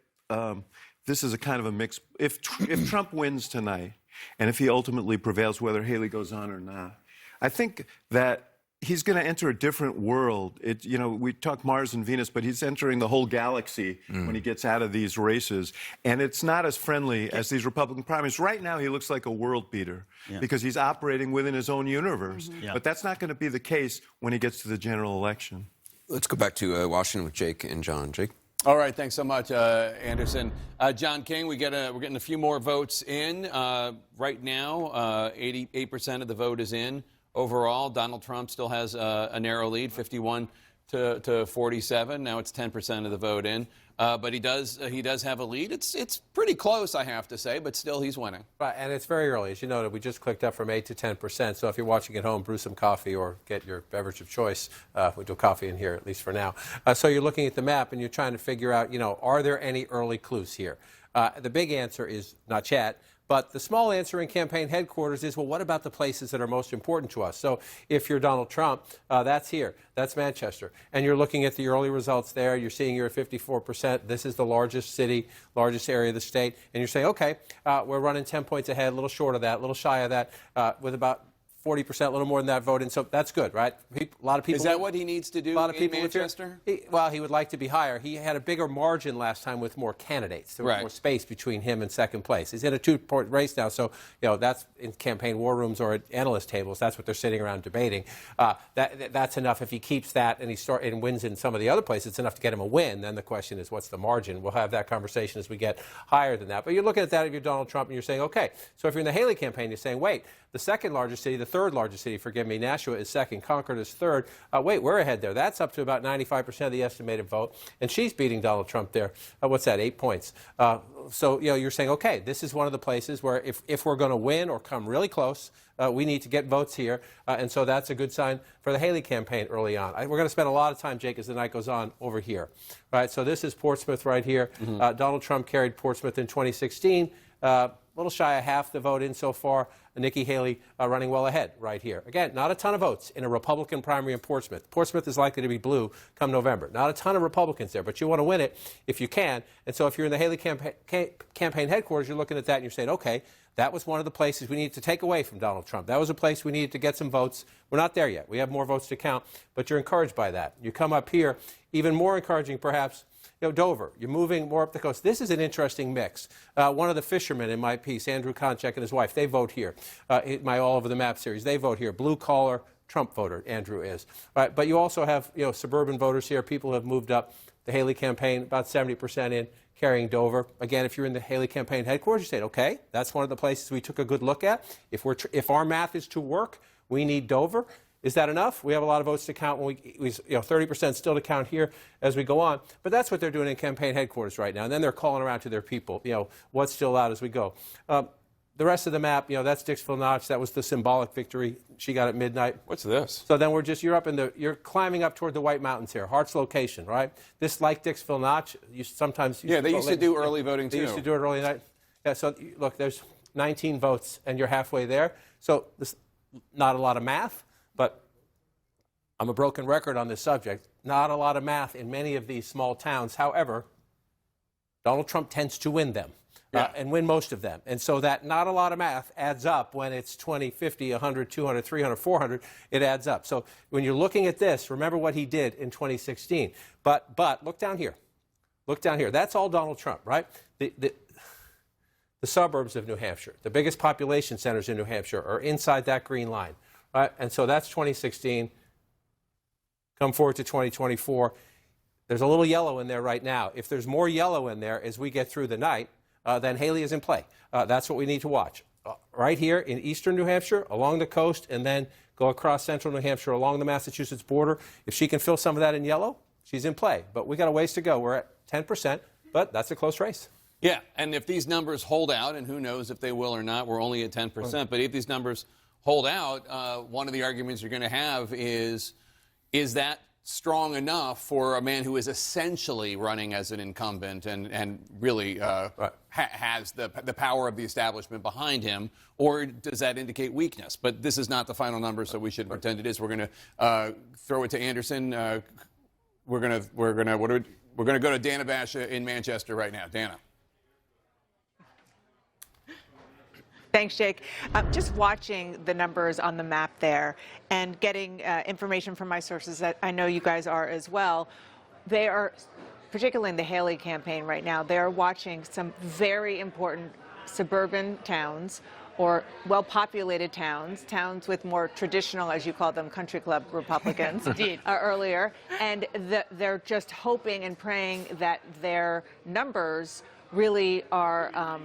this is a kind of a mix. If Trump wins tonight, and if he ultimately prevails, whether Haley goes on or not, I think that he's going to enter a different world. We talk Mars and Venus, but he's entering the whole galaxy when he gets out of these races. And it's not as friendly as these Republican primaries. Right now, he looks like a world beater because he's operating within his own universe. But that's not going to be the case when he gets to the general election. Let's go back to Washington with Jake and John. Jake? All right, thanks so much, Anderson. John King, we're getting a few more votes in. Right now, 88% of the vote is in. Overall, Donald Trump still has a narrow lead, 51% to 47. Now it's 10% of the vote in. But he does have a lead. It's pretty close, I have to say, but still he's winning. Right, and it's very early. As you noted, we just clicked up from 8 to 10%. So if you're watching at home, brew some coffee or get your beverage of choice. We do coffee in here, at least for now. So you're looking at the map and you're trying to figure out, are there any early clues here? The big answer is not yet. But the small answer in campaign headquarters is, well, what about the places that are most important to us? So if you're Donald Trump, that's here. That's Manchester. And you're looking at the early results there. You're seeing you're at 54%. This is the largest city, largest area of the state. And you're saying, okay, we're running 10 points ahead, a little short of that, a little shy of that, with about 40%, a little more than that vote in. So that's good, right? A lot of people. Is that what he needs to do in Manchester? Well, he would like to be higher. He had a bigger margin last time with more candidates. There was more space between him and second place. He's in a 2-point race now, so that's in campaign war rooms or at analyst tables. That's what they're sitting around debating. That's enough. If he keeps that and wins in some of the other places, it's enough to get him a win. Then the question is, what's the margin? We'll have that conversation as we get higher than that. But you're looking at that if you're Donald Trump, and you're saying, okay. So if you're in the Haley campaign, you're saying, wait, the second largest city, the third largest city, forgive me, Nashua is second, Concord is third. Wait, we're ahead there. That's up to about 95% of the estimated vote, and she's beating Donald Trump there. What's that, 8 points? So you're saying, okay, this is one of the places where if we're going to win or come really close, we need to get votes here, and so that's a good sign for the Haley campaign early on. We're going to spend a lot of time, Jake, as the night goes on over here. Right, so this is Portsmouth right here. Donald Trump carried Portsmouth in 2016. A little shy of half the vote in so far. Nikki Haley running well ahead right here. Again, not a ton of votes in a Republican primary in Portsmouth. Portsmouth is likely to be blue come November. Not a ton of Republicans there, but you want to win it if you can. And so if you're in the Haley campaign headquarters, you're looking at that and you're saying, okay, that was one of the places we needed to take away from Donald Trump. That was a place we needed to get some votes. We're not there yet. We have more votes to count, but you're encouraged by that. You come up here, even more encouraging perhaps, Dover, you're moving more up the coast. This is an interesting mix. One of the fishermen in my piece, Andrew Konchek and his wife, they vote here. My All Over the Map series, they vote here. Blue collar Trump voter, Andrew is. Right, but you also have suburban voters here. People have moved up the Haley campaign, about 70% in, carrying Dover. Again, if you're in the Haley campaign headquarters, you say, okay, that's one of the places we took a good look at. If our math is to work, we need Dover. Is that enough? We have a lot of votes to count. 30% still to count here as we go on. But that's what they're doing in campaign headquarters right now. And then they're calling around to their people, what's still out as we go. The rest of the map, that's Dixville Notch. That was the symbolic victory she got at midnight. What's this? So then you're climbing up toward the White Mountains here. Hart's location, right? This, like Dixville Notch, they used to do early voting too. They used to do it early night. Yeah. So look, there's 19 votes, and you're halfway there. So this, not a lot of math. But I'm a broken record on this subject. Not a lot of math in many of these small towns. However, Donald Trump tends to win them and win most of them. And so that not a lot of math adds up when it's 20, 50, 100, 200, 300, 400. It adds up. So when you're looking at this, remember what he did in 2016. But look down here. Look down here. That's all Donald Trump, right? The suburbs of New Hampshire, the biggest population centers in New Hampshire are inside that green line. Right? And so that's 2016. Come forward to 2024. There's a little yellow in there right now. If there's more yellow in there as we get through the night, then Haley is in play. That's what we need to watch. Right here in eastern New Hampshire, along the coast, and then go across central New Hampshire along the Massachusetts border. If she can fill some of that in yellow, she's in play. But we got a ways to go. We're at 10%, but that's a close race. Yeah, and if these numbers hold out, and who knows if they will or not, we're only at 10%, but if these numbers hold out, one of the arguments you're going to have is that strong enough for a man who is essentially running as an incumbent and really has the power of the establishment behind him, or does that indicate weakness? But this is not the final number, so we shouldn't pretend it is. We're going to throw it to Anderson. We're going to go to Dana Bash in Manchester right now. Dana. Thanks, Jake. Just watching the numbers on the map there and getting information from my sources that I know you guys are as well. They are, particularly in the Haley campaign right now, they are watching some very important suburban towns or well-populated towns with more traditional, as you call them, country club Republicans earlier. And they're just hoping and praying that their numbers really are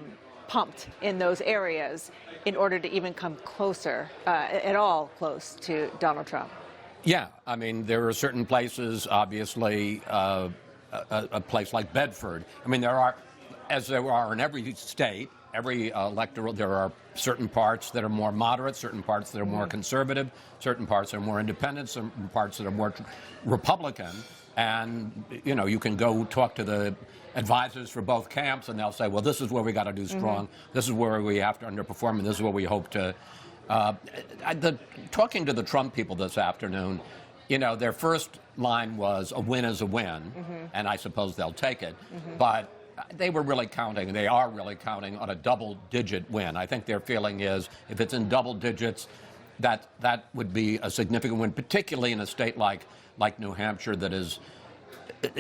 pumped in those areas in order to even come closer, at all close to Donald Trump. Yeah, I mean, there are certain places, obviously, a place like Bedford. I mean, there are, as there are in every state, every electoral, there are certain parts that are more moderate, certain parts that are more conservative, certain parts that are more independent, certain parts that are more Republican. And, you know, you can go talk to the advisors for both camps, and they'll say, well, this is where we got to do strong, this is where we have to underperform, and this is where we hope to. Talking to the Trump people this afternoon, you know, their first line was a win is a win, and I suppose they'll take it. But they were really counting, they are really counting on a double-digit win. I think their feeling is if it's in double digits, that would be a significant win, particularly in a state like New Hampshire that is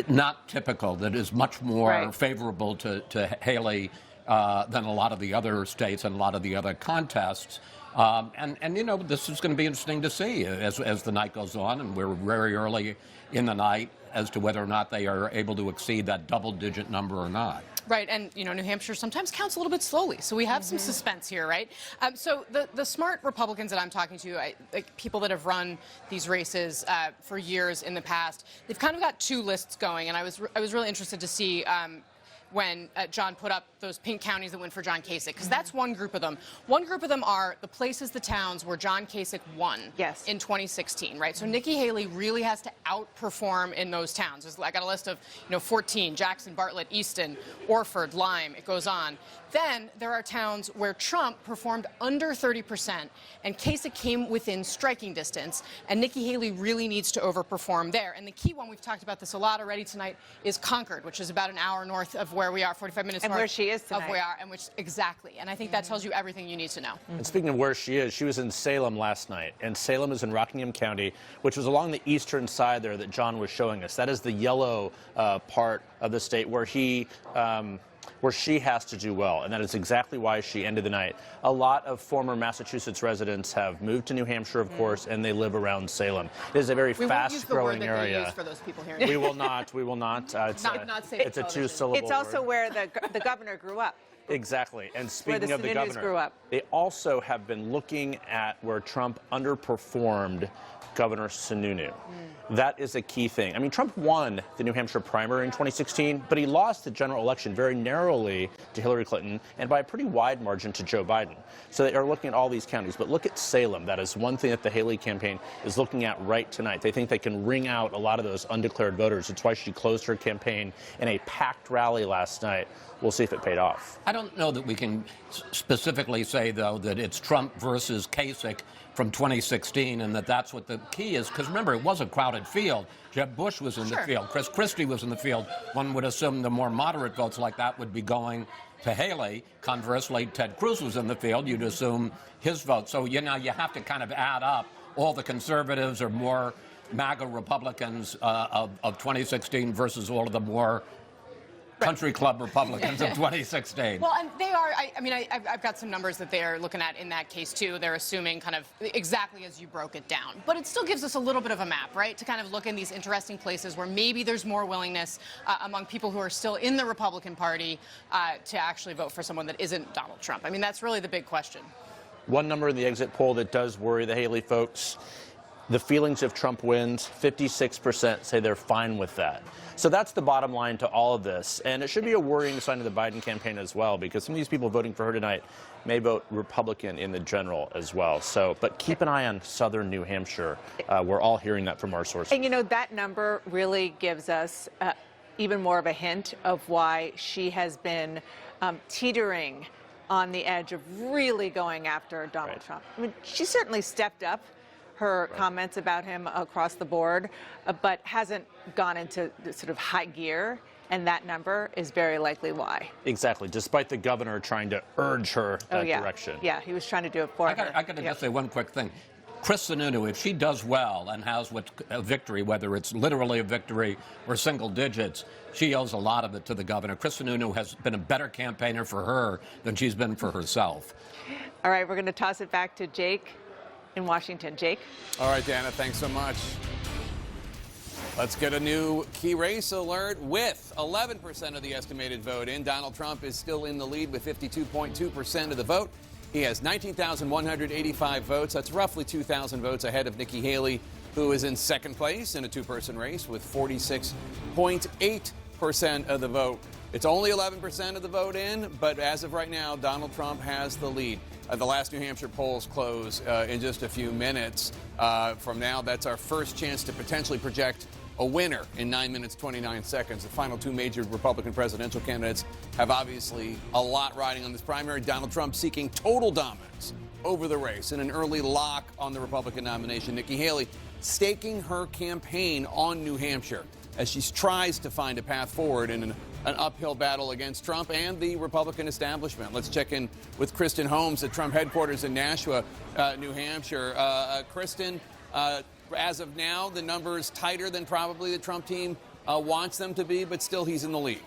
not typical, that is much more favorable to Haley than a lot of the other states and a lot of the other contests. And you know, this is going to be interesting to see as the night goes on, and we're very early in the night as to whether or not they are able to exceed that double-digit number or not. Right, and you know, New Hampshire sometimes counts a little bit slowly, so we have some suspense here, right? So the smart Republicans that I'm talking to, like people that have run these races for years in the past, they've kind of got two lists going, and I was really interested to see when John put up those pink counties that went for John Kasich, because that's one group of them. One group of them are the places, the towns where John Kasich won in 2016, right? So Nikki Haley really has to outperform in those towns. I got a list of 14, Jackson, Bartlett, Easton, Orford, Lyme, it goes on. Then there are towns where Trump performed under 30%, and Kasich came within striking distance, and Nikki Haley really needs to overperform there. And the key one, we've talked about this a lot already tonight, is Concord, which is about an hour north of where we are, 45 minutes north where she is tonight. of where we are, and which exactly. And I think that tells you everything you need to know. And speaking of where she is, she was in Salem last night, and Salem is in Rockingham County, which was along the eastern side there that John was showing us. That is the yellow part of the state where she has to do well, and that is exactly why she ended the night. A lot of former Massachusetts residents have moved to New Hampshire, of course, and they live around Salem. It is a very fast-growing area. We won't use the word that they use for those people here. We will not. We will not. It's a two-syllable word. It's also where the governor grew up. Exactly. And speaking where of the governor, grew up. They also have been looking at where Trump underperformed Governor Sununu. That is a key thing. I mean, Trump won the New Hampshire primary in 2016, but he lost the general election very narrowly to Hillary Clinton and by a pretty wide margin to Joe Biden. So they are looking at all these counties. But look at Salem. That is one thing that the Haley campaign is looking at right tonight. They think they can wring out a lot of those undeclared voters. It's why she closed her campaign in a packed rally last night. We'll see if it paid off. I don't know that we can specifically say, though, that it's Trump versus Kasich from 2016 and that's what the key is. Because remember, it was a crowded field. Jeb Bush was in the field. Chris Christie was in the field. One would assume the more moderate votes like that would be going to Haley. Conversely, Ted Cruz was in the field. You'd assume his vote. So, you know, you have to kind of add up all the conservatives or more MAGA Republicans of 2016 versus all of the more country club Republicans of 2016. Well, and they are, I've got some numbers that they are looking at in that case, too. They're assuming kind of exactly as you broke it down. But it still gives us a little bit of a map, right, to kind of look in these interesting places where maybe there's more willingness among people who are still in the Republican Party to actually vote for someone that isn't Donald Trump. I mean, that's really the big question. One number in the exit poll that does worry the Haley folks, the feelings if Trump wins, 56% say they're fine with that. So that's the bottom line to all of this. And it should be a worrying sign of the Biden campaign as well, because some of these people voting for her tonight may vote Republican in the general as well. So, but keep an eye on southern New Hampshire. We're all hearing that from our sources. And you know, that number really gives us even more of a hint of why she has been teetering on the edge of really going after Donald Trump. I mean, she certainly stepped up her comments about him across the board, but hasn't gone into sort of high gear, and that number is very likely why. Exactly, despite the governor trying to urge her that direction. Yeah, he was trying to do it for her. I got to just say one quick thing. Chris Sununu, if she does well and has a victory, whether it's literally a victory or single digits, she owes a lot of it to the governor. Chris Sununu has been a better campaigner for her than she's been for herself. All right, we're going to toss it back to Jake in Washington. Jake? All right, Dana, thanks so much. Let's get a new key race alert. With 11% of the estimated vote in, Donald Trump is still in the lead with 52.2% of the vote. He has 19,185 votes. That's roughly 2,000 votes ahead of Nikki Haley, who is in second place in a two-person race with 46.8% of the vote. It's only 11% of the vote in, but as of right now, Donald Trump has the lead. The last New Hampshire polls close in just a few minutes. From now, that's our first chance to potentially project a winner in 9 minutes, 29 seconds. The final two major Republican presidential candidates have obviously a lot riding on this primary. Donald Trump seeking total dominance over the race in an early lock on the Republican nomination. Nikki Haley staking her campaign on New Hampshire as she tries to find a path forward in an uphill battle against Trump and the Republican establishment. Let's check in with Kristen Holmes at Trump headquarters in Nashua, New Hampshire. Kristen, as of now, the number is tighter than probably the Trump team wants them to be, but still he's in the lead.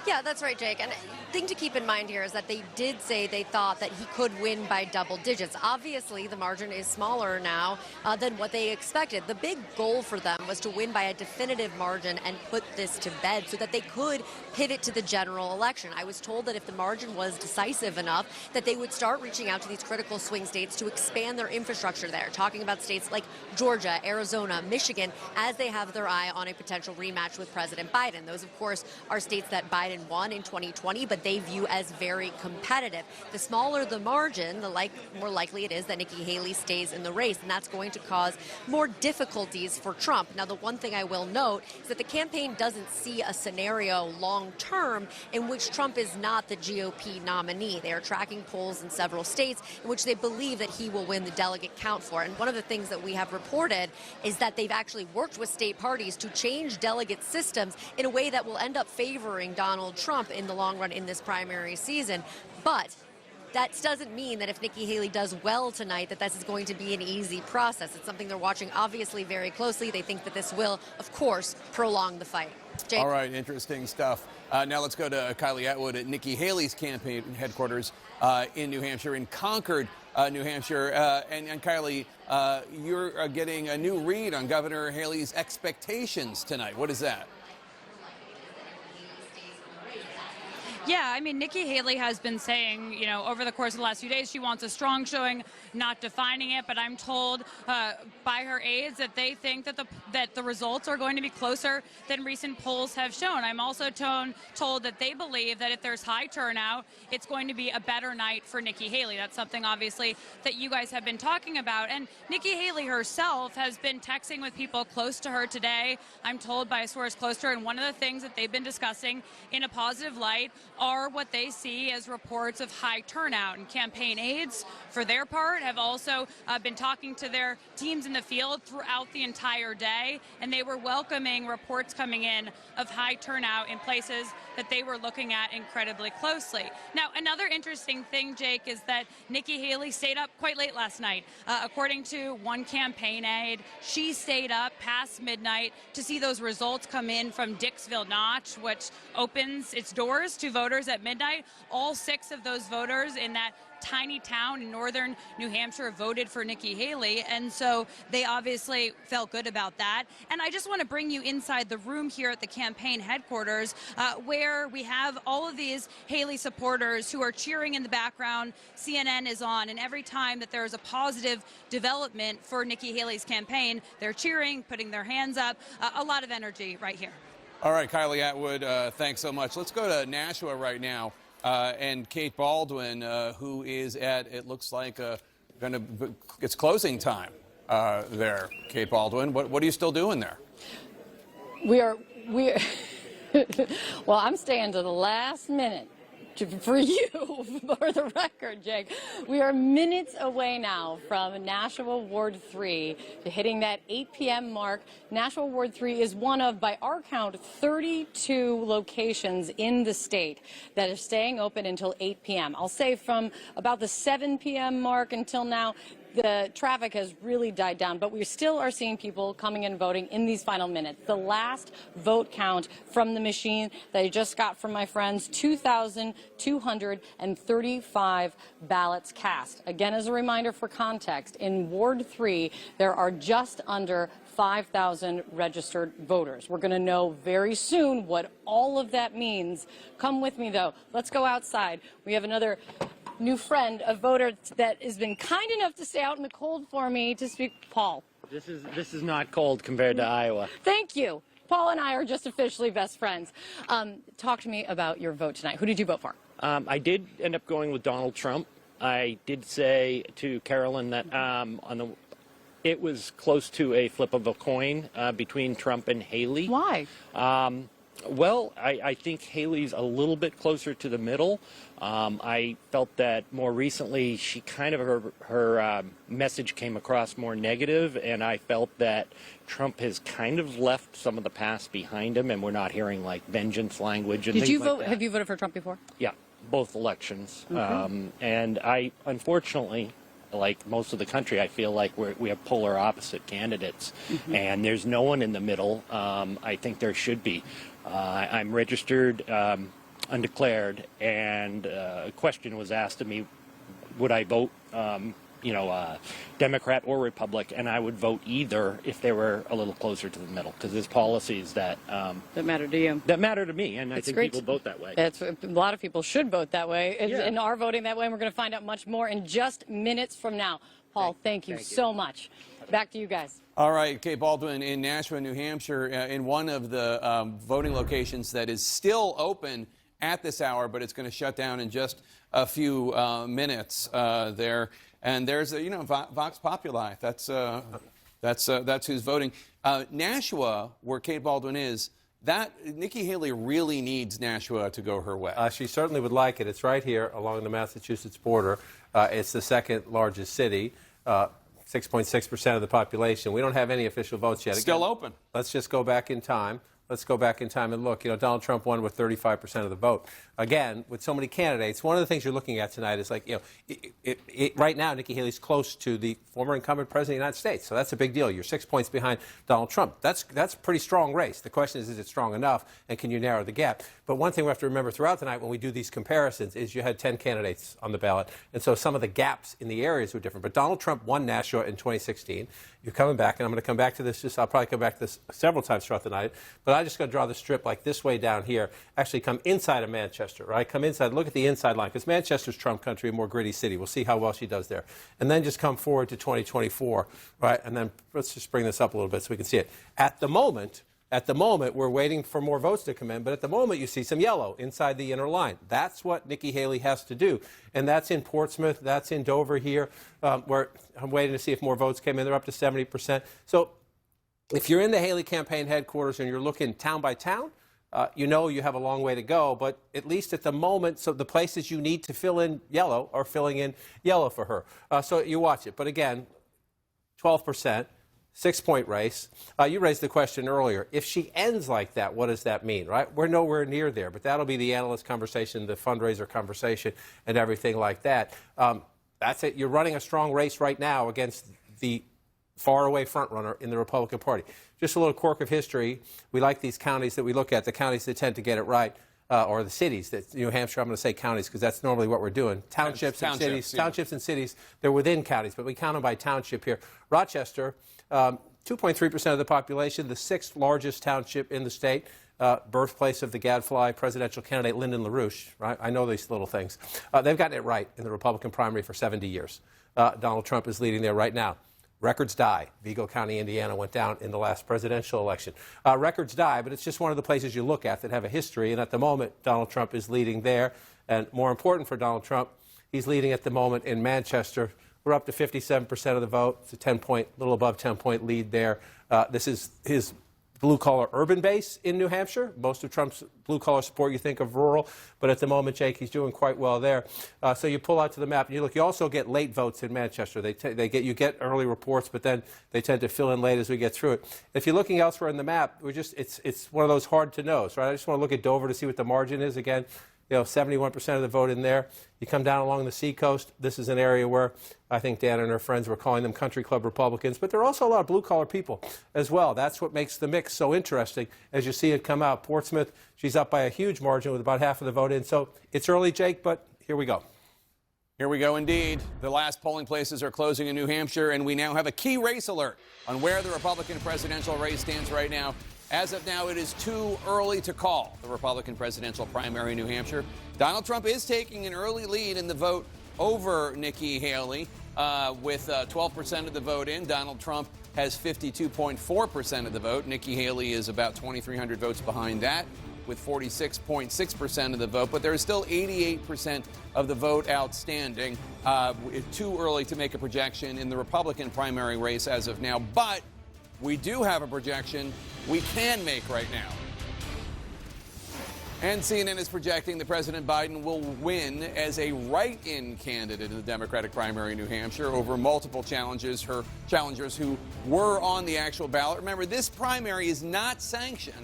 Yeah, that's right, Jake. And the thing to keep in mind here is that they did say they thought that he could win by double digits. Obviously, the margin is smaller now than what they expected. The big goal for them was to win by a definitive margin and put this to bed so that they could pivot to the general election. I was told that if the margin was decisive enough, that they would start reaching out to these critical swing states to expand their infrastructure there, talking about states like Georgia, Arizona, Michigan, as they have their eye on a potential rematch with President Biden. Those, of course, are states that Biden won in 2020, but they view as very competitive. The smaller the margin, the more likely it is that Nikki Haley stays in the race, and that's going to cause more difficulties for Trump. Now, the one thing I will note is that the campaign doesn't see a scenario long term in which Trump is not the GOP nominee. They are tracking polls in several states in which they believe that he will win the delegate count for. And one of the things that we have reported is that they've actually worked with state parties to change delegate systems in a way that will end up favoring Donald Trump in the long run in this primary season. But that doesn't mean that if Nikki Haley does well tonight, that this is going to be an easy process. It's something they're watching obviously very closely. They think that this will, of course, prolong the fight. Jake. All right, interesting stuff. Now let's go to Kylie Atwood at Nikki Haley's campaign headquarters in New Hampshire, in Concord, New Hampshire. And Kylie, you're getting a new read on Governor Haley's expectations tonight. What is that? Yeah, I mean, Nikki Haley has been saying, over the course of the last few days, she wants a strong showing, not defining it. But I'm told by her aides that they think that the results are going to be closer than recent polls have shown. I'm also told that they believe that if there's high turnout, it's going to be a better night for Nikki Haley. That's something, obviously, that you guys have been talking about. And Nikki Haley herself has been texting with people close to her today, I'm told by a source close to her. And one of the things that they've been discussing in a positive light are what they see as reports of high turnout. And campaign aides, for their part, have also been talking to their teams in the field throughout the entire day, and they were welcoming reports coming in of high turnout in places that they were looking at incredibly closely. Now, another interesting thing, Jake, is that Nikki Haley stayed up quite late last night. According to one campaign aide, she stayed up past midnight to see those results come in from Dixville Notch, which opens its doors to voters at midnight. All 6 of those voters in that tiny town in northern New Hampshire voted for Nikki Haley, and so they obviously felt good about that. And I just want to bring you inside the room here at the campaign headquarters, where we have all of these Haley supporters who are cheering in the background. CNN is on, and every time that there is a positive development for Nikki Haley's campaign, they're cheering, putting their hands up. A lot of energy right here. All right, Kylie Atwood, thanks so much. Let's go to Nashua right now. And Kate Baldwin, who is at, it looks like, it's closing time there, Kate Baldwin. What are you still doing there? Well, I'm staying to the last minute for you, for the record, Jake. We are minutes away now from Nashua Ward 3 to hitting that 8 p.m. mark. Nashua Ward 3 is one of, by our count, 32 locations in the state that are staying open until 8 p.m. I'll say from about the 7 p.m. mark until now, the traffic has really died down, but we still are seeing people coming and voting in these final minutes. The last vote count from the machine that I just got from my friends, 2,235 ballots cast. Again, as a reminder for context, in Ward 3, there are just under 5,000 registered voters. We're going to know very soon what all of that means. Come with me, though. Let's go outside. We have another new friend, a voter that has been kind enough to stay out in the cold for me to speak. Paul. This is not cold compared to Iowa. Thank you. Paul and I are just officially best friends. Talk to me about your vote tonight. Who did you vote for? I did end up going with Donald Trump. I did say to Carolyn that it was close to a flip of a coin between Trump and Haley. Why? Well, I think Haley's a little bit closer to the middle. I felt that more recently she kind of her message came across more negative, and I felt that Trump has kind of left some of the past behind him, and we're not hearing like vengeance language and Did things you like vote? that. Have you voted for Trump before? Yeah, both elections. Okay. And I, unfortunately, like most of the country, I feel like we have polar opposite candidates, and there's no one in the middle. I think there should be. I'm registered undeclared, and a question was asked of me, would I vote, Democrat or Republic, and I would vote either if they were a little closer to the middle, because there's policies that matter to you. That matter to me, and I think great. people vote that way. A lot of people should vote that way Yeah. and are voting that way, and we're going to find out much more in just minutes from now. Paul, thank you so much. Back to you guys. All right, Kate Baldwin in Nashua, New Hampshire, in one of the voting locations that is still open at this hour, but it's going to shut down in just a few minutes there. And there's, Vox Populi. That's who's voting. Nashua, where Kate Baldwin is, that Nikki Haley really needs Nashua to go her way. She certainly would like it. It's right here along the Massachusetts border. It's the second largest city. 6.6% of the population. We don't have any official votes yet. Still open. Let's just go back in time. Let's go back in time and look. Donald Trump won with 35% of the vote. Again, with so many candidates, one of the things you're looking at tonight is right now, Nikki Haley's close to the former incumbent president of the United States. So that's a big deal. You're 6 points behind Donald Trump. That's a pretty strong race. The question is it strong enough, and can you narrow the gap? But one thing we have to remember throughout the night when we do these comparisons is you had 10 candidates on the ballot, and so some of the gaps in the areas were different. But Donald Trump won Nashua in 2016. You're coming back, and I'm going to come back to this. I'll probably come back to this several times throughout the night. But I'm just going to draw the strip like this way down here. Actually come inside of Manchester, right? Come inside. Look at the inside line, because Manchester's Trump country, a more gritty city. We'll see how well she does there. And then just come forward to 2024, right? And then let's just bring this up a little bit so we can see it. At the moment, we're waiting for more votes to come in, but at the moment you see some yellow inside the inner line. That's what Nikki Haley has to do, and that's in Portsmouth, that's in Dover here, where I'm waiting to see if more votes came in. They're up to 70%. So if you're in the Haley campaign headquarters and you're looking town by town, you have a long way to go, but at least at the moment, so the places you need to fill in yellow are filling in yellow for her. So you watch it. But again, 12%. 6-point race. You raised the question earlier. If she ends like that, what does that mean, right? We're nowhere near there, but that'll be the analyst conversation, the fundraiser conversation, and everything like that. That's it. You're running a strong race right now against the faraway frontrunner in the Republican Party. Just a little quirk of history. We like these counties that we look at, the counties that tend to get it right. Or the cities, New Hampshire, I'm going to say counties because that's normally what we're doing. Townships and cities. Yeah. Townships and cities, they're within counties, but we count them by township here. Rochester, 2.3% of the population, the sixth largest township in the state, birthplace of the gadfly presidential candidate Lyndon LaRouche, right? I know these little things. They've gotten it right in the Republican primary for 70 years. Donald Trump is leading there right now. Records die. Vigo County, Indiana went down in the last presidential election. Records die, but it's just one of the places you look at that have a history. And at the moment, Donald Trump is leading there. And more important for Donald Trump, he's leading at the moment in Manchester. We're up to 57% of the vote. It's a little above 10-point lead there. This is his blue-collar urban base in New Hampshire. Most of Trump's blue-collar support, you think of rural, but at the moment, Jake, he's doing quite well there. So you pull out to the map and you look. You also get late votes in Manchester. You get early reports, but then they tend to fill in late as we get through it. If you're looking elsewhere in the map, it's one of those hard to knows, right? I just want to look at Dover to see what the margin is again. 71% of the vote in there. You come down along the seacoast. This is an area where I think Dan and her friends were calling them country club Republicans, but there are also a lot of blue-collar people as well. That's what makes the mix so interesting as you see it come out. Portsmouth, she's up by a huge margin with about half of the vote in. So it's early, Jake, but here we go. Here we go indeed. The last polling places are closing in New Hampshire, and we now have a key race alert on where the Republican presidential race stands right now. As of now, it is too early to call the Republican presidential primary in New Hampshire. Donald Trump is taking an early lead in the vote over Nikki Haley with 12% of the vote in. Donald Trump has 52.4% of the vote. Nikki Haley is about 2,300 votes behind that with 46.6% of the vote. But there is still 88% of the vote outstanding. It's too early to make a projection in the Republican primary race as of now. But we do have a projection we can make right now. And CNN is projecting that President Biden will win as a write-in candidate in the Democratic primary in New Hampshire over multiple challengers who were on the actual ballot. Remember, this primary is not sanctioned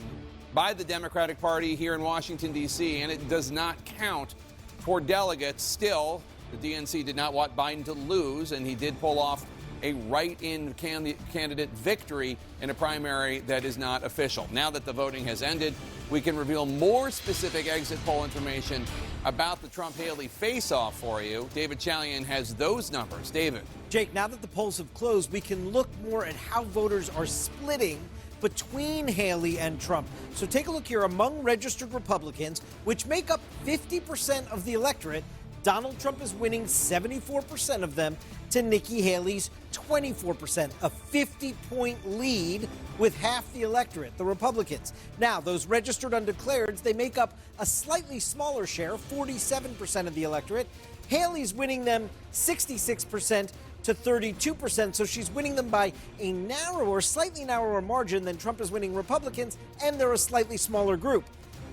by the Democratic Party here in Washington, D.C., and it does not count for delegates. Still, the DNC did not want Biden to lose, and he did pull off a write-in candidate victory in a primary that is not official. Now that the voting has ended, we can reveal more specific exit poll information about the Trump-Haley face-off for you. David Chalian has those numbers. David. Jake, now that the polls have closed, we can look more at how voters are splitting between Haley and Trump. So take a look here. Among registered Republicans, which make up 50% of the electorate, Donald Trump is winning 74% of them to Nikki Haley's 24%, a 50-point lead with half the electorate, the Republicans. Now, those registered undeclareds, they make up a slightly smaller share, 47% of the electorate. Haley's winning them 66% to 32%, so she's winning them by a narrower, slightly narrower margin than Trump is winning Republicans, and they're a slightly smaller group.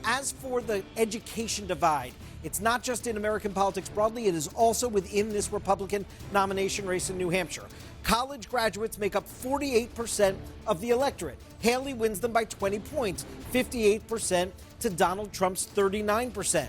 As for the education divide, it's not just in American politics broadly, it is also within this Republican nomination race in New Hampshire. College graduates make up 48% of the electorate. Haley wins them by 20 points, 58% to Donald Trump's 39%.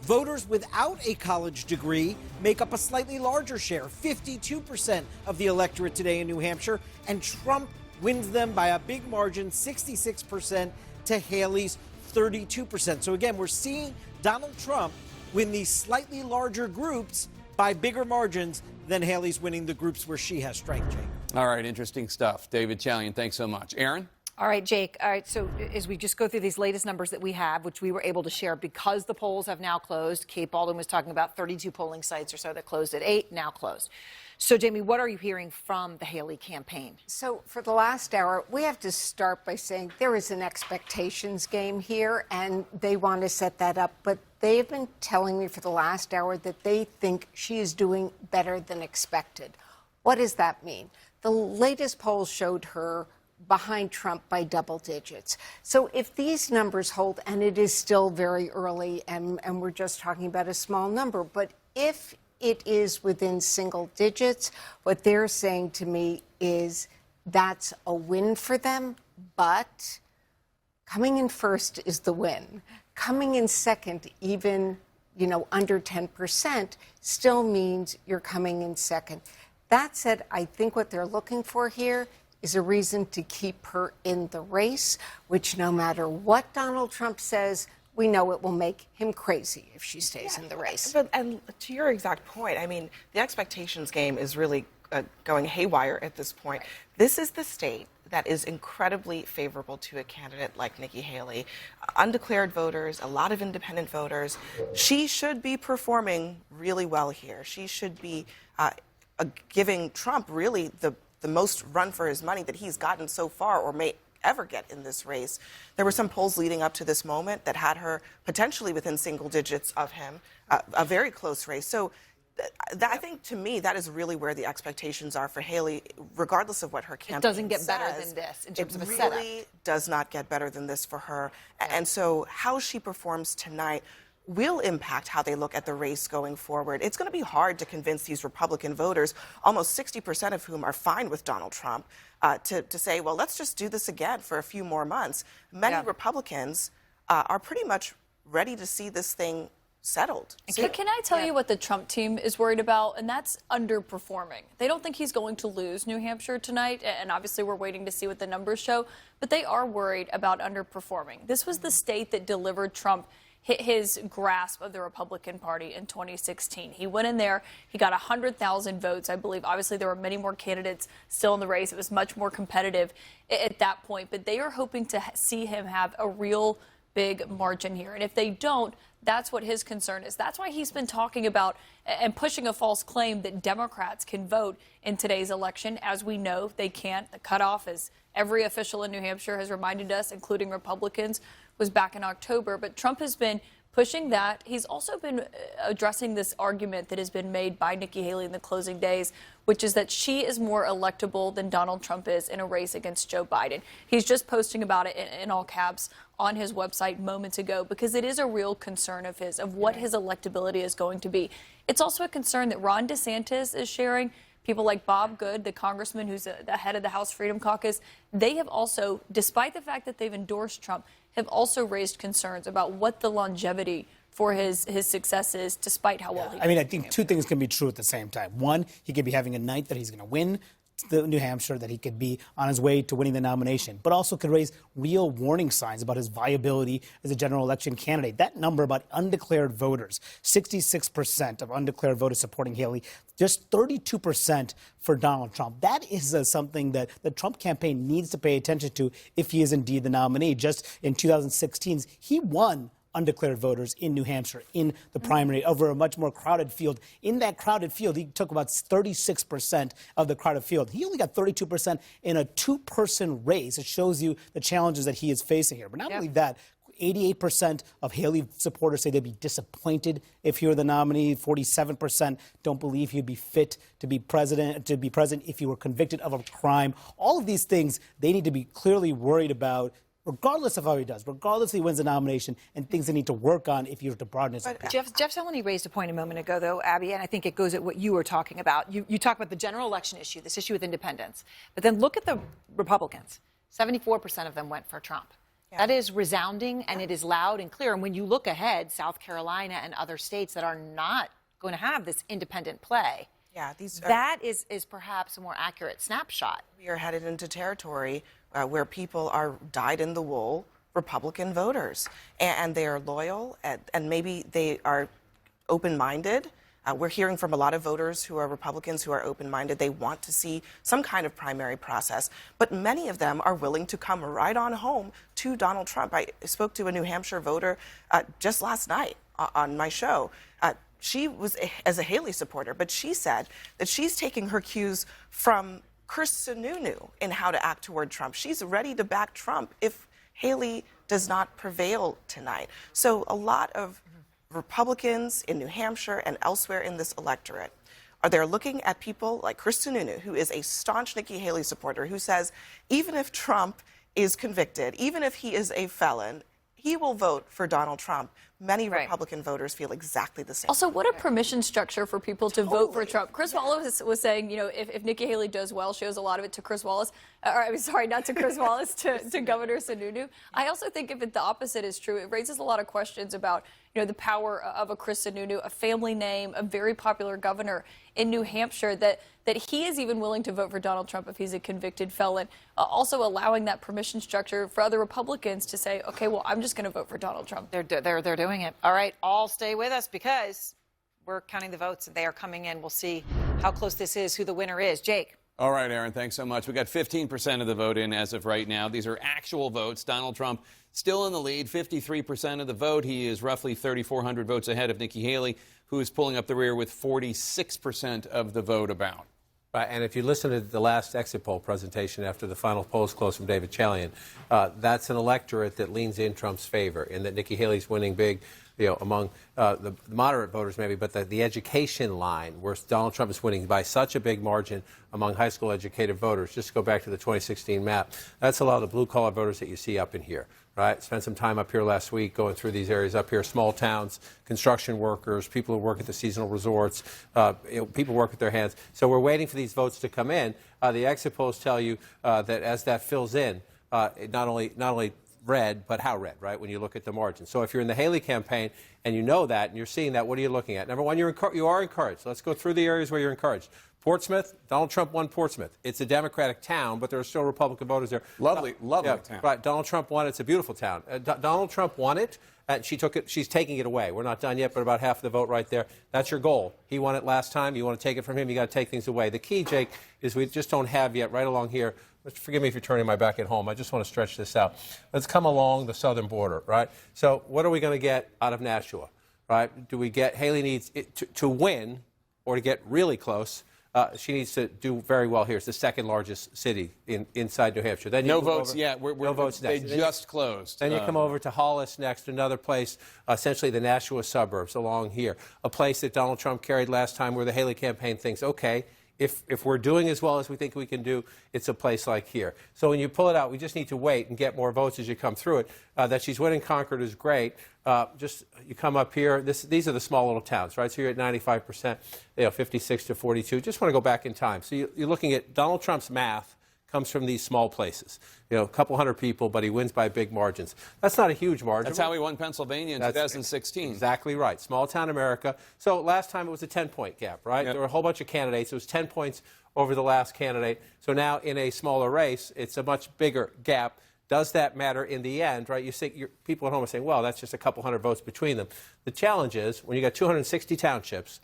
Voters without a college degree make up a slightly larger share, 52% of the electorate today in New Hampshire, and Trump wins them by a big margin, 66% to Haley's 32%. So again, we're seeing Donald Trump win these slightly larger groups by bigger margins than Haley's winning the groups where she has strength, Jake. All right, interesting stuff. David Chalian, thanks so much. Aaron? All right, Jake. All right, so as we just go through these latest numbers that we have, which we were able to share because the polls have now closed. Kate Baldwin was talking about 32 polling sites or so that closed at 8, now closed. So, Jamie, what are you hearing from the Haley campaign? So for the last hour, we have to start by saying there is an expectations game here, and they want to set that up. But they've been telling me for the last hour that they think she is doing better than expected. What does that mean? The latest polls showed her behind Trump by double digits. So if these numbers hold, and it is still very early, and we're just talking about a small number, but if it is within single digits, what they're saying to me is that's a win for them, but coming in first is the win. Coming in second, even, under 10%, still means you're coming in second. That said, I think what they're looking for here is a reason to keep her in the race, which no matter what Donald Trump says, we know it will make him crazy if she stays in the race. And to your exact point, I mean, the expectations game is really going haywire at this point. Right. This is the state that is incredibly favorable to a candidate like Nikki Haley. Undeclared voters, a lot of independent voters. She should be performing really well here. She should be giving Trump really the most run for his money that he's gotten so far or may ever get in this race. There were some polls leading up to this moment that had her potentially within single digits of him, a very close race. So I think, to me, that is really where the expectations are for Haley, regardless of what her campaign says. It doesn't get better than this in terms of a setup. It really does not get better than this for her. And so how she performs tonight will impact how they look at the race going forward. It's going to be hard to convince these Republican voters, almost 60% of whom are fine with Donald Trump, to say, well, let's just do this again for a few more months. Many Republicans are pretty much ready to see this thing settled. Can I tell you what the Trump team is worried about? And that's underperforming. They don't think he's going to lose New Hampshire tonight, and obviously we're waiting to see what the numbers show, but they are worried about underperforming. This was the state that delivered Trump his grasp of the Republican Party in 2016. He went in there, he got 100,000 votes, I believe. Obviously, there were many more candidates still in the race. It was much more competitive at that point, but they are hoping to see him have a real big margin here. And if they don't, that's what his concern is. That's why he's been talking about and pushing a false claim that Democrats can vote in today's election. As we know, they can't. The cutoff, as every official in New Hampshire has reminded us, including Republicans, was back in October. But Trump has been pushing that. He's also been addressing this argument that has been made by Nikki Haley in the closing days, which is that she is more electable than Donald Trump is in a race against Joe Biden. He's just posting about it in all caps on his website moments ago, because it is a real concern of his, of what his electability is going to be. It's also a concern that Ron DeSantis is sharing. People like Bob Good, the congressman who's the head of the House Freedom Caucus, they have also, despite the fact that they've endorsed Trump, have also raised concerns about what the longevity for his success is, despite how well he I mean, I think two things can be true at the same time. One, he could be having a night that he's going to win the New Hampshire, that he could be on his way to winning the nomination, but also could raise real warning signs about his viability as a general election candidate. That number about undeclared voters, 66% of undeclared voters supporting Haley, just 32% for Donald Trump. That is something that the Trump campaign needs to pay attention to if he is indeed the nominee. Just in 2016, he won undeclared voters in New Hampshire in the primary over a much more crowded field. In that crowded field, he took about 36% of the crowded field. He only got 32% in a two-person race. It shows you the challenges that he is facing here. But not only that, 88% of Haley supporters say they'd be disappointed if he were the nominee. 47% don't believe he'd be fit to be president if he were convicted of a crime. All of these things they need to be clearly worried about, regardless of how he does, regardless if he wins the nomination, and things they need to work on if he were to broaden his appeal. Jeff Zeleny raised a point a moment ago, though, Abby, and I think it goes at what you were talking about. You talk about the general election issue, this issue with independents, but then look at the Republicans. 74% of them went for Trump. Yeah. That is resounding, and it is loud and clear. And when you look ahead, South Carolina and other states that are not going to have this independent play, that is perhaps a more accurate snapshot. We are headed into territory where people are dyed-in-the-wool Republican voters, and they are loyal, and maybe they are open-minded. We're hearing from a lot of voters who are Republicans who are open-minded. They want to see some kind of primary process, but many of them are willing to come right on home to Donald Trump. I spoke to a New Hampshire voter just last night on my show. She was as a Haley supporter, but she said that she's taking her cues from Chris Sununu in how to act toward Trump. She's ready to back Trump if Haley does not prevail tonight. So a lot of Republicans in New Hampshire and elsewhere in this electorate are there looking at people like Chris Sununu, who is a staunch Nikki Haley supporter, who says even if Trump is convicted, even if he is a felon, he will vote for Donald Trump. Many Republican voters feel exactly the same. Also, what a permission structure for people to vote for Trump. Chris Wallace was saying, you know, if Nikki Haley does well, she owes a lot of it to Chris Wallace. I'm sorry, not to Chris Wallace, to Governor Sununu. I also think if the opposite is true, it raises a lot of questions about, you know, the power of a Chris Sununu, a family name, a very popular governor in New Hampshire, that he is even willing to vote for Donald Trump if he's a convicted felon. Also allowing that permission structure for other Republicans to say, okay, well, I'm just going to vote for Donald Trump. They're doing it. All right, all stay with us because we're counting the votes and they are coming in. We'll see how close this is, who the winner is. Jake. All right, Aaron, thanks so much. We got 15% of the vote in as of right now. These are actual votes. Donald Trump still in the lead, 53% of the vote. He is roughly 3,400 votes ahead of Nikki Haley, who is pulling up the rear with 46% of the vote about. Right, and if you listen to the last exit poll presentation after the final polls closed from David Chalian, that's an electorate that leans in Trump's favor, and that Nikki Haley's winning big, you know, among the moderate voters maybe, but the education line, where Donald Trump is winning by such a big margin among high school educated voters. Just to go back to the 2016 map, that's a lot of the blue-collar voters that you see up in here. Right? Spent some time up here last week going through these areas up here, small towns, construction workers, people who work at the seasonal resorts, people work with their hands. So we're waiting for these votes to come in. The exit polls tell you that as that fills in, not only red, but how red, right, when you look at the margin. So if you're in the Haley campaign and you know that and you're seeing that, what are you looking at? Number one, you are encouraged. Let's go through the areas where you're encouraged. Portsmouth, Donald Trump won Portsmouth. It's a Democratic town, but there are still Republican voters there. Lovely town. Right, Donald Trump won it. It's a beautiful town. Donald Trump won it, and she took it. She's taking it away. We're not done yet, but about half of the vote right there. That's your goal. He won it last time. You want to take it from him, you got to take things away. The key, Jake, is we just don't have yet, right along here, forgive me if you're turning my back at home. I just want to stretch this out. Let's come along the southern border, right? So what are we going to get out of Nashua, right? Do we get Haley needs to win or to get really close? She needs to do very well here. It's the second largest city inside New Hampshire. Then no votes yet. No votes next. They just closed. Then you come over to Hollis next, another place, essentially the Nashua suburbs along here, a place that Donald Trump carried last time where the Haley campaign thinks, okay, if we're doing as well as we think we can do, it's a place like here. So when you pull it out, we just need to wait and get more votes as you come through it. That she's winning Concord is great. Just you come up here. These are the small little towns, right? So you're at 95%, 56 to 42. Just want to go back in time. So you're looking at Donald Trump's math comes from these small places. A couple hundred people, but he wins by big margins. That's not a huge margin. That's how he won Pennsylvania in 2016. Exactly right. Small town America. So last time it was a 10-point gap, right? Yep. There were a whole bunch of candidates. It was 10 points over the last candidate. So now in a smaller race, it's a much bigger gap. Does that matter in the end, right? People at home are saying, well, that's just a couple hundred votes between them. The challenge is when you got 260 townships,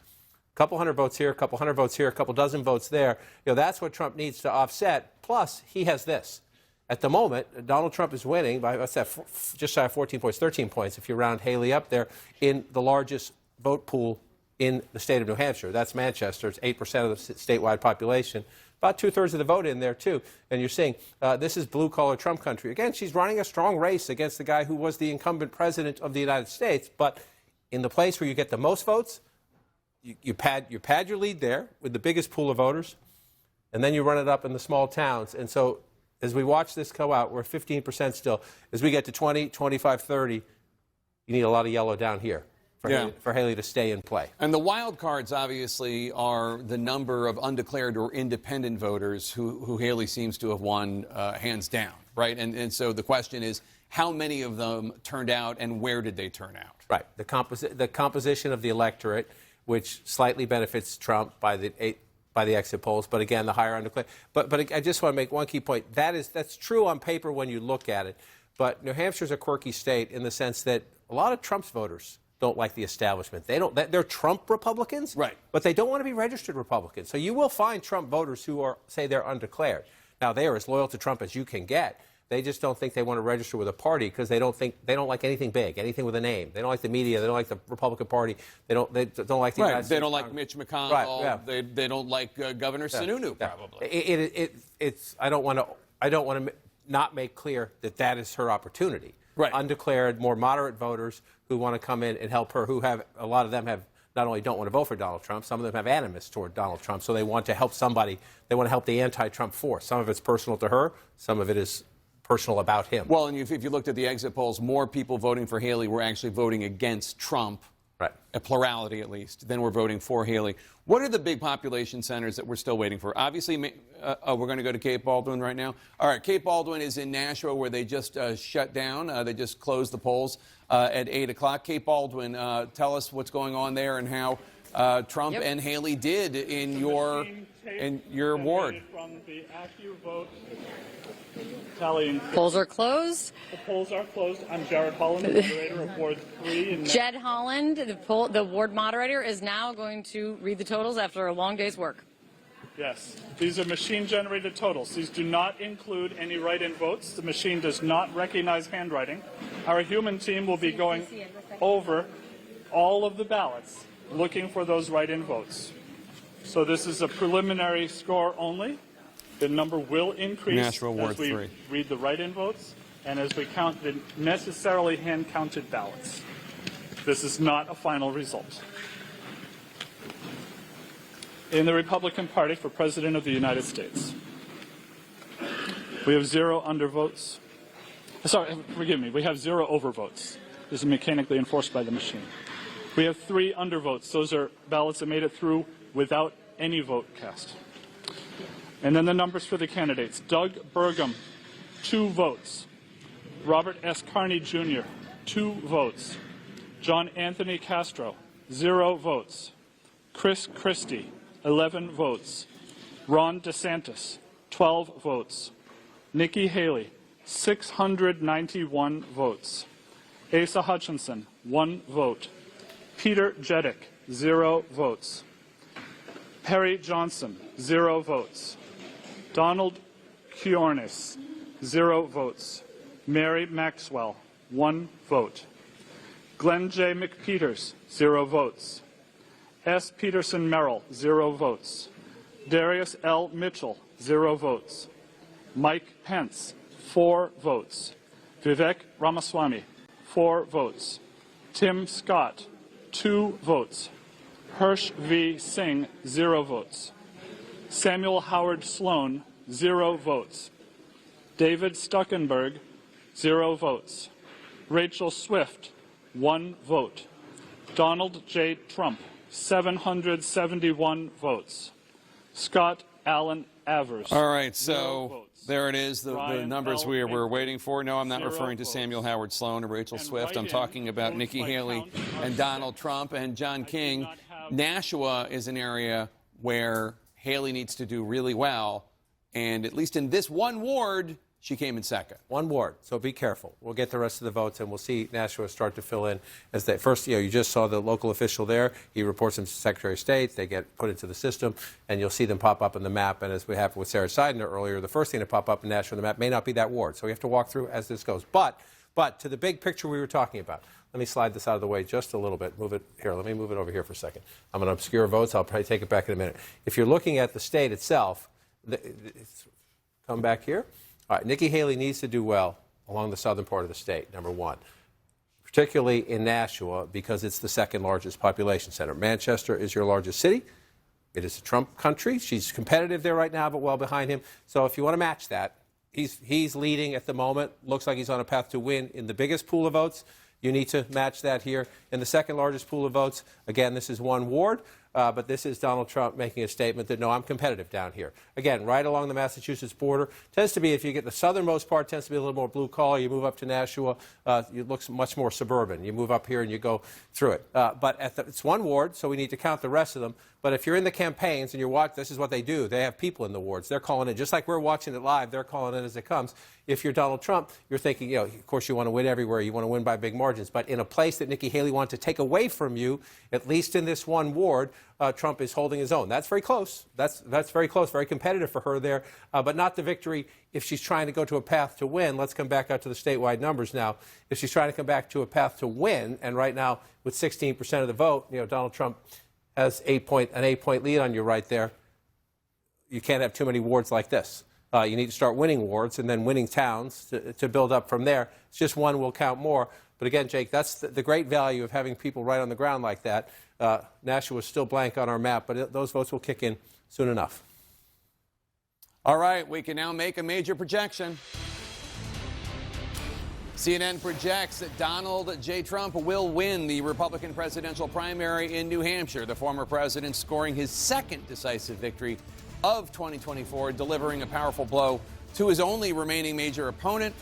a couple hundred votes here, a couple hundred votes here, a couple dozen votes there, that's what Trump needs to offset. Plus, he has this. At the moment, Donald Trump is winning by, what's that, just shy of 14 points, 13 points, if you round Haley up there, in the largest vote pool in the state of New Hampshire. That's Manchester. It's 8% of the statewide population. About two-thirds of the vote in there, too. And you're seeing this is blue-collar Trump country. Again, she's running a strong race against the guy who was the incumbent president of the United States. But in the place where you get the most votes, you pad your lead there with the biggest pool of voters, and then you run it up in the small towns. And so as we watch this go out, we're 15% still. As we get to 20, 25, 30, you need a lot of yellow down here for Haley to stay in play. And the wild cards, obviously, are the number of undeclared or independent voters who Haley seems to have won hands down, right? And so the question is, how many of them turned out and where did they turn out? Right. The composition of the electorate, which slightly benefits Trump by the exit polls, but again, the higher undeclared. But I just want to make one key point. That's true on paper when you look at it, but New Hampshire's a quirky state in the sense that a lot of Trump's voters don't like the establishment. They're Trump Republicans, right? But they don't want to be registered Republicans. So you will find Trump voters who say they're undeclared. Now they are as loyal to Trump as you can get. They just don't think they want to register with a party because they don't like anything big, anything with a name. They don't like the media. They don't like the Republican Party. They don't like the United States. They don't like Mitch McConnell. Right, yeah. They don't like Governor Sununu, probably. I don't want to not make clear that is her opportunity. Right. Undeclared, more moderate voters who want to come in and help her. A lot of them have not only don't want to vote for Donald Trump, some of them have animus toward Donald Trump. So they want to help somebody. They want to help the anti-Trump force. Some of it's personal to her. Some of it is personal about him. Well, and if you looked at the exit polls, more people voting for Haley were actually voting against Trump, right? A plurality at least, than were voting for Haley. What are the big population centers that we're still waiting for? Obviously, we're going to go to Cape Baldwin right now. All right, Cape Baldwin is in Nashua, where they just shut down. They just closed the polls at 8 o'clock. Cape Baldwin, tell us what's going on there and how Trump and Haley did in your ward. From the AccuVote tallying. Polls are closed. The polls are closed. I'm Jared Holland, the moderator of Ward 3. Jed Holland, the ward moderator, is now going to read the totals after a long day's work. Yes. These are machine-generated totals. These do not include any write-in votes. The machine does not recognize handwriting. Our human team will be going over all of the ballots, looking for those write-in votes. So this is a preliminary score only. The number will increase as we read the write-in votes and as we count the necessarily hand-counted ballots. This is not a final result. In the Republican Party for President of the United States, we have 0 undervotes. Sorry, forgive me. We have 0 overvotes. This is mechanically enforced by the machine. We have 3 undervotes. Those are ballots that made it through without any vote cast. And then the numbers for the candidates. Doug Burgum, 2 votes. Robert S. Carney, Jr., 2 votes. John Anthony Castro, 0 votes. Chris Christie, 11 votes. Ron DeSantis, 12 votes. Nikki Haley, 691 votes. Asa Hutchinson, 1 vote. Peter Jeddick, 0 votes. Perry Johnson, 0 votes. Donald Kiornis, 0 votes. Mary Maxwell, 1 vote. Glenn J. McPeters, 0 votes. S. Peterson Merrill, 0 votes. Darius L. Mitchell, 0 votes. Mike Pence, 4 votes. Vivek Ramaswamy, 4 votes. Tim Scott, 2 votes. Hirsch V. Singh, 0 votes. Samuel Howard Sloan, 0 votes. David Stuckenberg, 0 votes. Rachel Swift, 1 vote. Donald J. Trump, 771 votes. Scott Allen Avers. All right, so there it is, the numbers we were waiting for. No, I'm not referring to Samuel Howard Sloan or Rachel Swift. I'm talking about Nikki Haley and Donald Trump and John King. Nashua is an area where Haley needs to do really well, and at least in this one ward, she came in second. One ward, so be careful. We'll get the rest of the votes, and we'll see Nashua start to fill in as they first. You just saw the local official there. He reports them to Secretary of State. They get put into the system, and you'll see them pop up in the map. And as we have with Sarah Seidner earlier, the first thing to pop up in Nashua on the map may not be that ward. So we have to walk through as this goes. But to the big picture we were talking about. Let me slide this out of the way just a little bit. Move it here. Let me move it over here for a second. I'm going to obscure votes. I'll probably take it back in a minute. If you're looking at the state itself, come back here. All right, Nikki Haley needs to do well along the southern part of the state, number one, particularly in Nashua because it's the second largest population center. Manchester is your largest city. It is a Trump country. She's competitive there right now, but well behind him. So if you want to match that, he's leading at the moment. Looks like he's on a path to win in the biggest pool of votes. You need to match that here. In the second largest pool of votes, again, this is one ward. But this is Donald Trump making a statement that, no, I'm competitive down here. Again, right along the Massachusetts border. Tends to be, if you get the southernmost part, tends to be a little more blue collar. You move up to Nashua, it looks much more suburban. You move up here and you go through it. But it's one ward, so we need to count the rest of them. But if you're in the campaigns and you're watching, this is what they do. They have people in the wards. They're calling in, just like we're watching it live, they're calling in as it comes. If you're Donald Trump, you're thinking, of course you want to win everywhere. You want to win by big margins. But in a place that Nikki Haley wants to take away from you, at least in this one ward, Trump is holding his own. That's very close. That's very close, very competitive for her there, but not the victory if she's trying to go to a path to win. Let's come back out to the statewide numbers now. If she's trying to come back to a path to win, and right now with 16% of the vote, Donald Trump has an 8-point lead on you right there. You can't have too many wards like this. You need to start winning wards and then winning towns to build up from there. It's just one will count more. But again, Jake, that's the great value of having people right on the ground like that. Nashua is still blank on our map, but those votes will kick in soon enough. All right, we can now make a major projection. CNN projects that Donald J. Trump will win the Republican presidential primary in New Hampshire. The former president scoring his second decisive victory of 2024, delivering a powerful blow to his only remaining major opponent,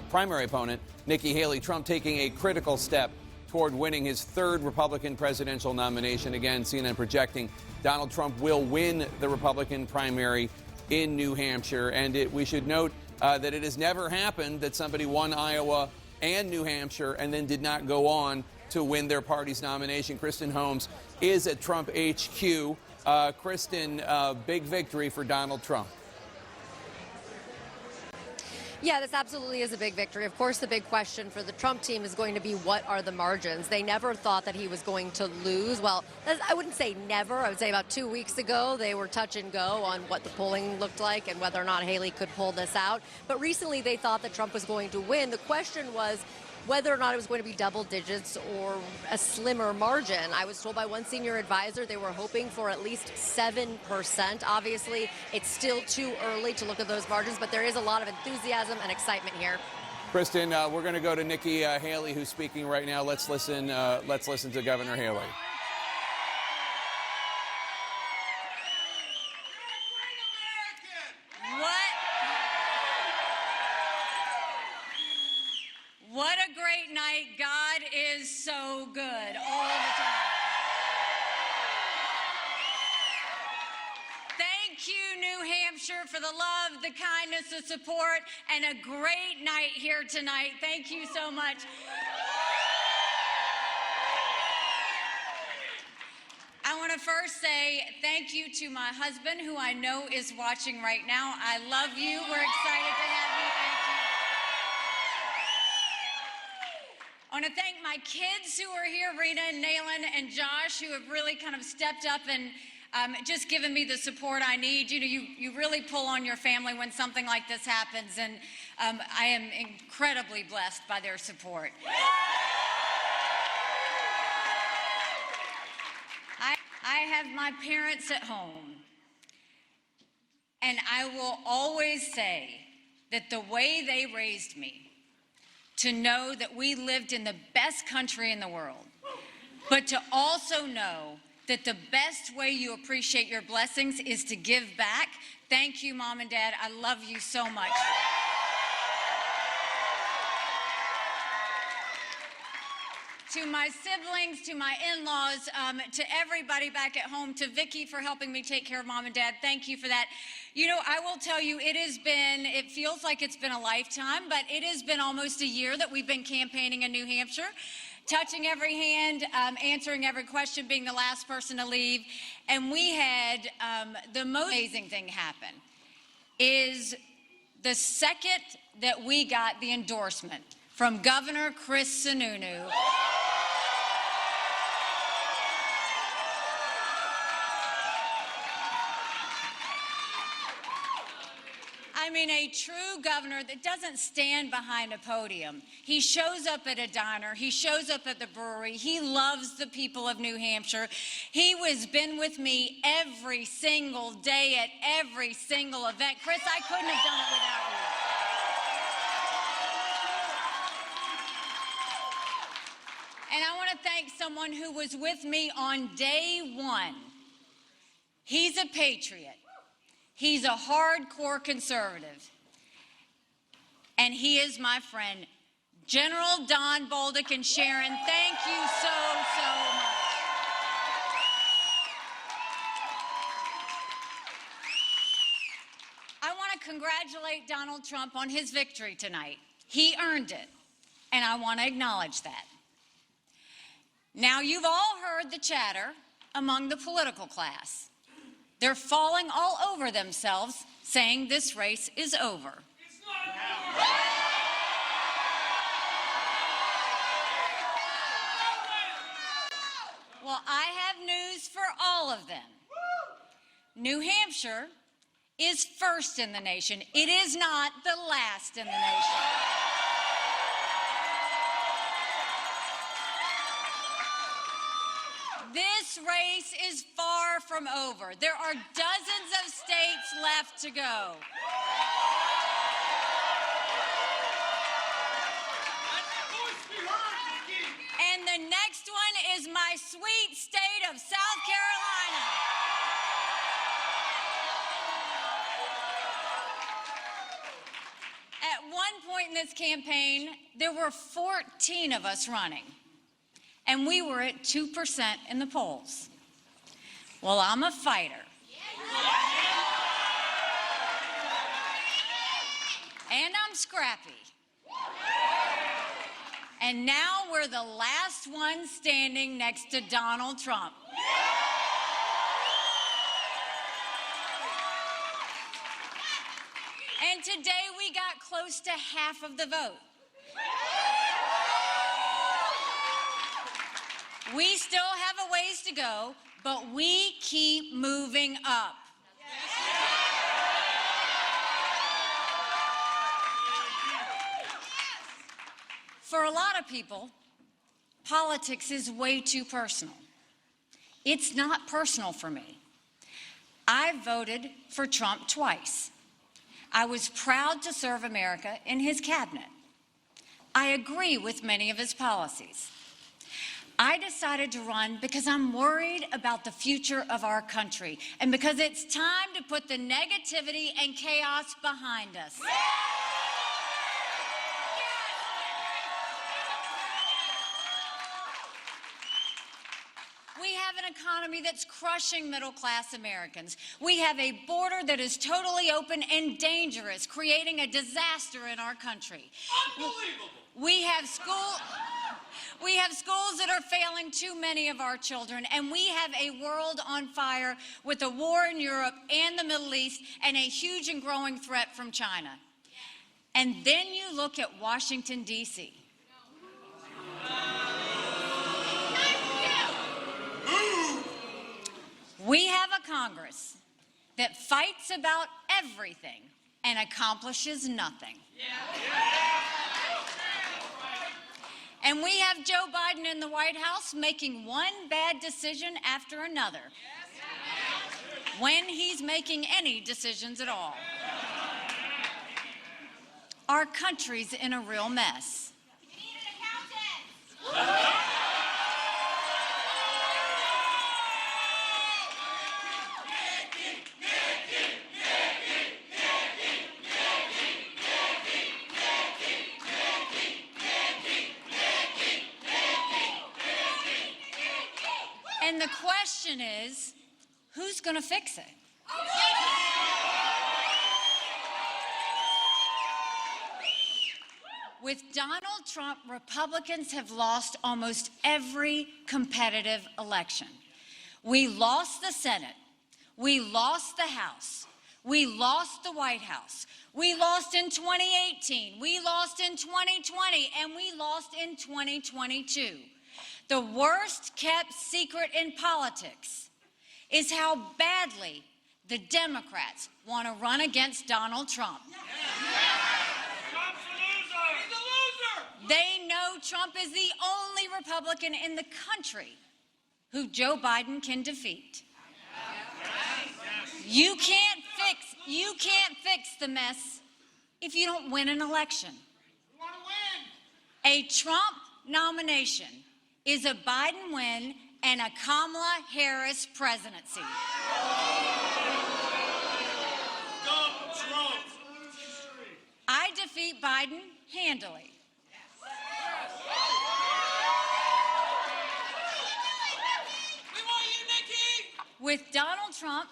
primary opponent, Nikki Haley. Trump taking a critical step toward winning his third Republican presidential nomination. Again, CNN projecting Donald Trump will win the Republican primary in New Hampshire. And we should note that it has never happened that somebody won Iowa and New Hampshire and then did not go on to win their party's nomination. Kristen Holmes is at Trump HQ. Kristen, big victory for Donald Trump. Yeah, this absolutely is a big victory. Of course, the big question for the Trump team is going to be, what are the margins? They never thought that he was going to lose. Well, I wouldn't say never. I would say about 2 weeks ago, they were touch and go on what the polling looked like and whether or not Haley could pull this out. But recently, they thought that Trump was going to win. The question was whether or not it was going to be double digits or a slimmer margin. I was told by one senior advisor they were hoping for at least 7%. Obviously, it's still too early to look at those margins, but there is a lot of enthusiasm and excitement here. Kristen, we're going to go to Nikki Haley, who's speaking right now. Let's listen to Governor Haley. What a great night. God is so good all the time. Thank you, New Hampshire, for the love, the kindness, the support, and a great night here tonight. Thank you so much. I want to first say thank you to my husband, who I know is watching right now. I love you. We're excited to have you. Thank you. I want to thank my kids who are here, Rena and Naylan and Josh, who have really kind of stepped up and just given me the support I need. You know, you really pull on your family when something like this happens, and I am incredibly blessed by their support. I have my parents at home, and I will always say that the way they raised me, to know that we lived in the best country in the world, but to also know that the best way you appreciate your blessings is to give back. Thank you, Mom and Dad. I love you so much. To my siblings, to my in-laws, to everybody back at home, to Vicki for helping me take care of Mom and Dad. Thank you for that. You know, I will tell you, it feels like it's been a lifetime, but it has been almost a year that we've been campaigning in New Hampshire, touching every hand, answering every question, being the last person to leave. And we had the most amazing thing happen is the second that we got the endorsement from Governor Chris Sununu. I mean, a true governor that doesn't stand behind a podium. He shows up at a diner. He shows up at the brewery. He loves the people of New Hampshire. He has been with me every single day at every single event. Chris, I couldn't have done it without you. And I want to thank someone who was with me on day one. He's a patriot. He's a hardcore conservative. And he is my friend, General Don Bolduc. And Sharon, thank you so much. I want to congratulate Donald Trump on his victory tonight. He earned it, and I want to acknowledge that. Now, you've all heard the chatter among the political class. They're falling all over themselves, saying this race is over. Well, I have news for all of them. New Hampshire is first in the nation. It is not the last in the nation. This race is far from over. There are dozens of states left to go. And the next one is my sweet state of South Carolina. At one point in this campaign, there were 14 of us running. And we were at 2% in the polls. Well, I'm a fighter. And I'm scrappy. And now we're the last one standing next to Donald Trump. And today we got close to half of the vote. We still have a ways to go, but we keep moving up. For a lot of people, politics is way too personal. It's not personal for me. I voted for Trump twice. I was proud to serve America in his cabinet. I agree with many of his policies. I decided to run because I'm worried about the future of our country and because it's time to put the negativity and chaos behind us. We have an economy that's crushing middle-class Americans. We have a border that is totally open and dangerous, creating a disaster in our country. Unbelievable! We have We have schools that are failing too many of our children, and we have a world on fire with a war in Europe and the Middle East and a huge and growing threat from China. And then you look at Washington, D.C. We have a Congress that fights about everything and accomplishes nothing. And we have Joe Biden in the White House making one bad decision after another, when he's making any decisions at all. Our country's in a real mess. And the question is, who's going to fix it? With Donald Trump, Republicans have lost almost every competitive election. We lost the Senate. We lost the House. We lost the White House. We lost in 2018. We lost in 2020. And we lost in 2022. The worst kept secret in politics is how badly the Democrats want to run against Donald Trump. They know Trump is the only Republican in the country who Joe Biden can defeat. You can't fix the mess if you don't win an election. A Trump nomination is a Biden win and a Kamala Harris presidency. I defeat Biden handily. With Donald Trump,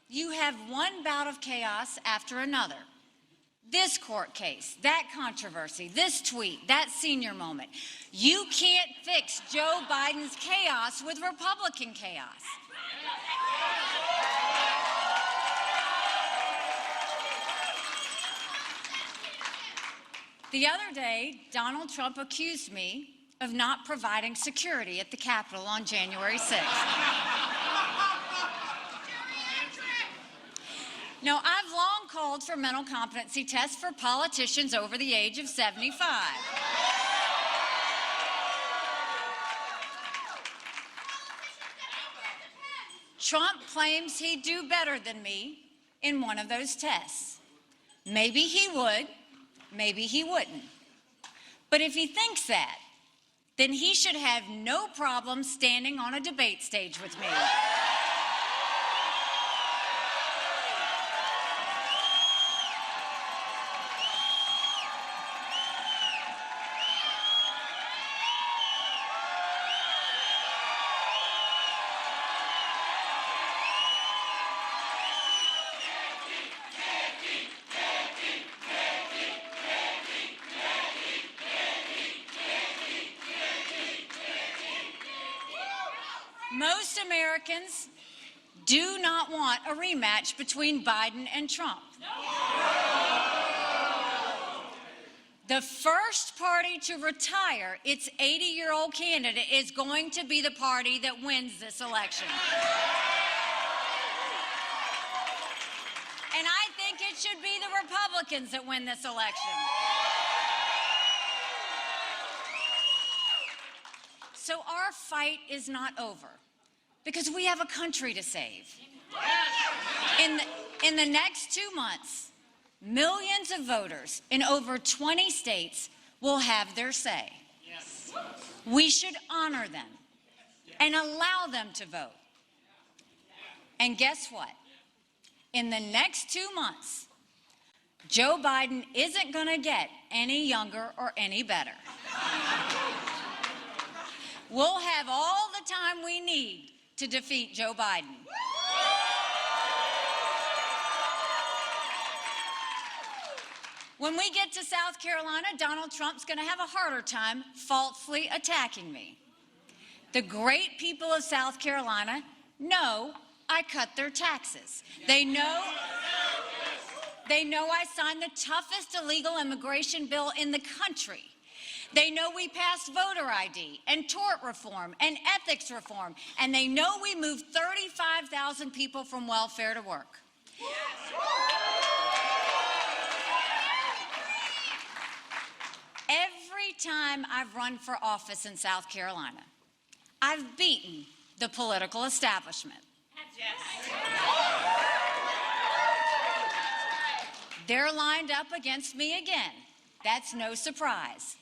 you have one bout of chaos after another. This court case, that controversy, this tweet, that senior moment. You can't fix Joe Biden's chaos with Republican chaos. The other day, Donald Trump accused me of not providing security at the Capitol on January 6th. Now, I've long called for mental competency tests for politicians over the age of 75. Trump claims he'd do better than me in one of those tests. Maybe he would, maybe he wouldn't. But if he thinks that, then he should have no problem standing on a debate stage with me. Most Americans do not want a rematch between Biden and Trump. The first party to retire its 80-year-old candidate is going to be the party that wins this election. And I think it should be the Republicans that win this election. So our fight is not over, because we have a country to save. In the next 2 months, millions of voters in over 20 states will have their say. We should honor them and allow them to vote. And guess what? In the next 2 months, Joe Biden isn't going to get any younger or any better. We'll have all the time we need to defeat Joe Biden. When we get to South Carolina, Donald Trump's going to have a harder time falsely attacking me. The great people of South Carolina know I cut their taxes. They know I signed the toughest illegal immigration bill in the country. They know we passed voter ID and tort reform and ethics reform. And they know we moved 35,000 people from welfare to work. Every time I've run for office in South Carolina, I've beaten the political establishment. They're lined up against me again. That's no surprise.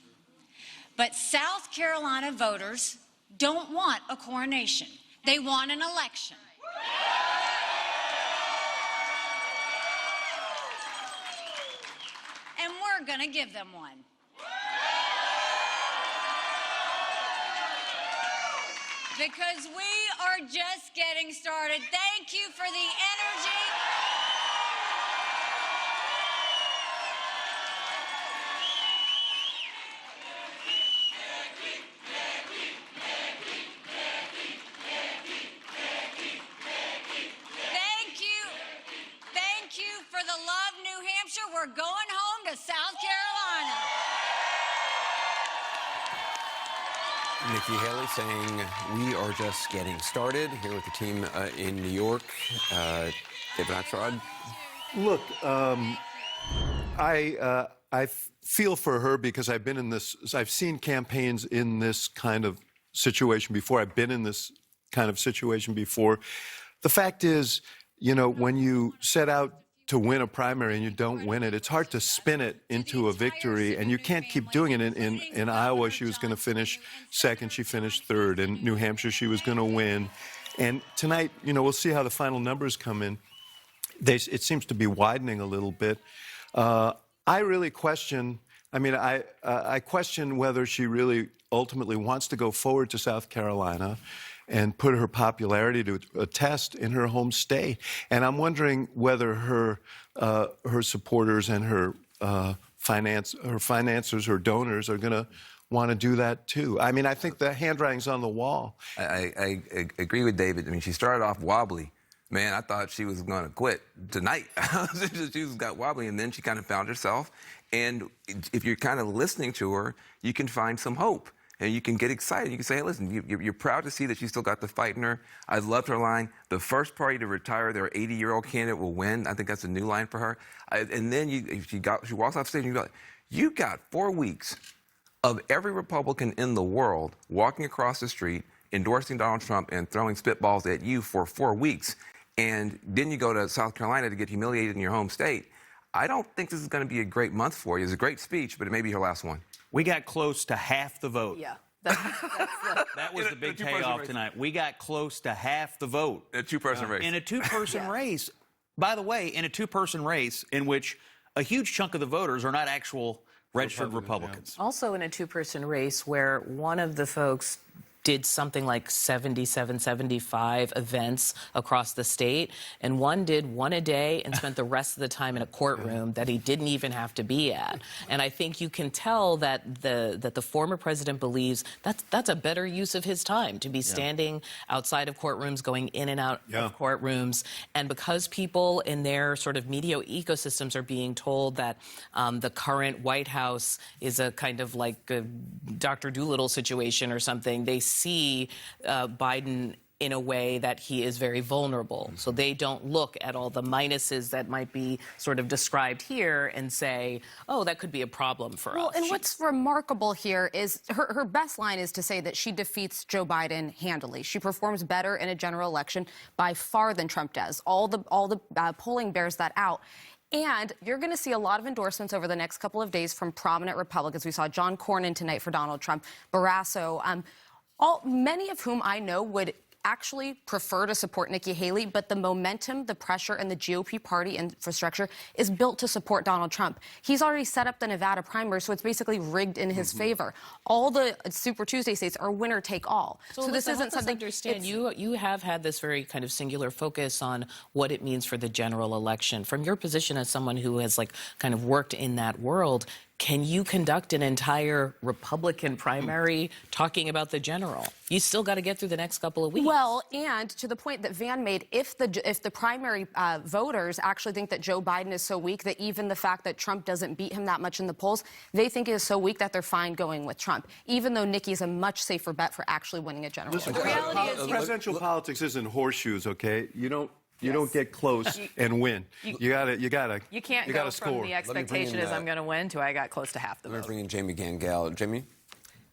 But South Carolina voters don't want a coronation. They want an election. And we're going to give them one. Because we are just getting started. Thank you for the energy. Thank you for the love, New Hampshire. We're going home to South Carolina. Nikki Haley saying, we are just getting started here with the team in New York. David Axelrod. Look, I feel for her because I've been in this, I've seen campaigns in this kind of situation before. I've been in this kind of situation before. The fact is, you know, when you set out to win a primary and you don't win it, it's hard to spin it into a victory, and you can't keep doing it. In Iowa, she was going to finish second. She finished third. In New Hampshire, she was going to win. And tonight, you know, we'll see how the final numbers come in. It seems to be widening a little bit. I really question, I question whether she really ultimately wants to go forward to South Carolina and put her popularity to a test in her home state. And I'm wondering whether her supporters and her financiers, her donors, are going to want to do that too. I mean, I think the handwriting's on the wall. I agree with David. I mean, she started off wobbly. Man, I thought she was going to quit tonight. She got wobbly, and then she kind of found herself. And if you're kind of listening to her, you can find some hope. And you can get excited. You can say, hey, listen, you're proud to see that she's still got the fight in her. I loved her line. The first party to retire their 80-year-old candidate will win. I think that's a new line for her. And then she walks off stage and you got 4 weeks of every Republican in the world walking across the street, endorsing Donald Trump and throwing spitballs at you for 4 weeks. And then you go to South Carolina to get humiliated in your home state. I don't think this is going to be a great month for you. It's a great speech, but it may be her last one. We got close to half the vote. Yeah. That was the big payoff tonight. We got close to half the vote. In a two-person race. In a two-person race. By the way, in a two-person race in which a huge chunk of the voters are not actual registered Republicans. Also in a two-person race where one of the folks did something like 77, 75 events across the state, and one did one a day and spent the rest of the time in a courtroom that he didn't even have to be at. And I think you can tell that the former president believes that's a better use of his time, to be standing outside of courtrooms, going in and out of courtrooms. And because people in their sort of media ecosystems are being told that the current White House is a kind of like a Dr. Doolittle situation or something, they see Biden in a way that he is very vulnerable. So they don't look at all the minuses that might be sort of described here and say, oh, that could be a problem for us. Well, and what's remarkable here is her best line is to say that she defeats Joe Biden handily. She performs better in a general election by far than Trump does. All the polling bears that out. And you're going to see a lot of endorsements over the next couple of days from prominent Republicans. We saw John Cornyn tonight for Donald Trump, Barrasso, many of whom I know would actually prefer to support Nikki Haley, but the momentum, the pressure, and the GOP party infrastructure is built to support Donald Trump. He's already set up the Nevada primary, so it's basically rigged in his favor. All the Super Tuesday states are winner take all. So this isn't something. Understand you have had this very kind of singular focus on what it means for the general election. From your position as someone who has kind of worked in that world, can you conduct an entire Republican primary talking about the general? You still got to get through the next couple of weeks. Well, and to the point that Van made, if the primary voters actually think that Joe Biden is so weak that even the fact that Trump doesn't beat him that much in the polls, they think it is so weak that they're fine going with Trump, even though Nikki's a much safer bet for actually winning a general election. The reality is presidential politics isn't horseshoes, okay? You don't get close and win. You gotta You can't go from the expectation is I'm going to win to I got close to half the vote. Let me bring in Jamie Gangel. Jamie?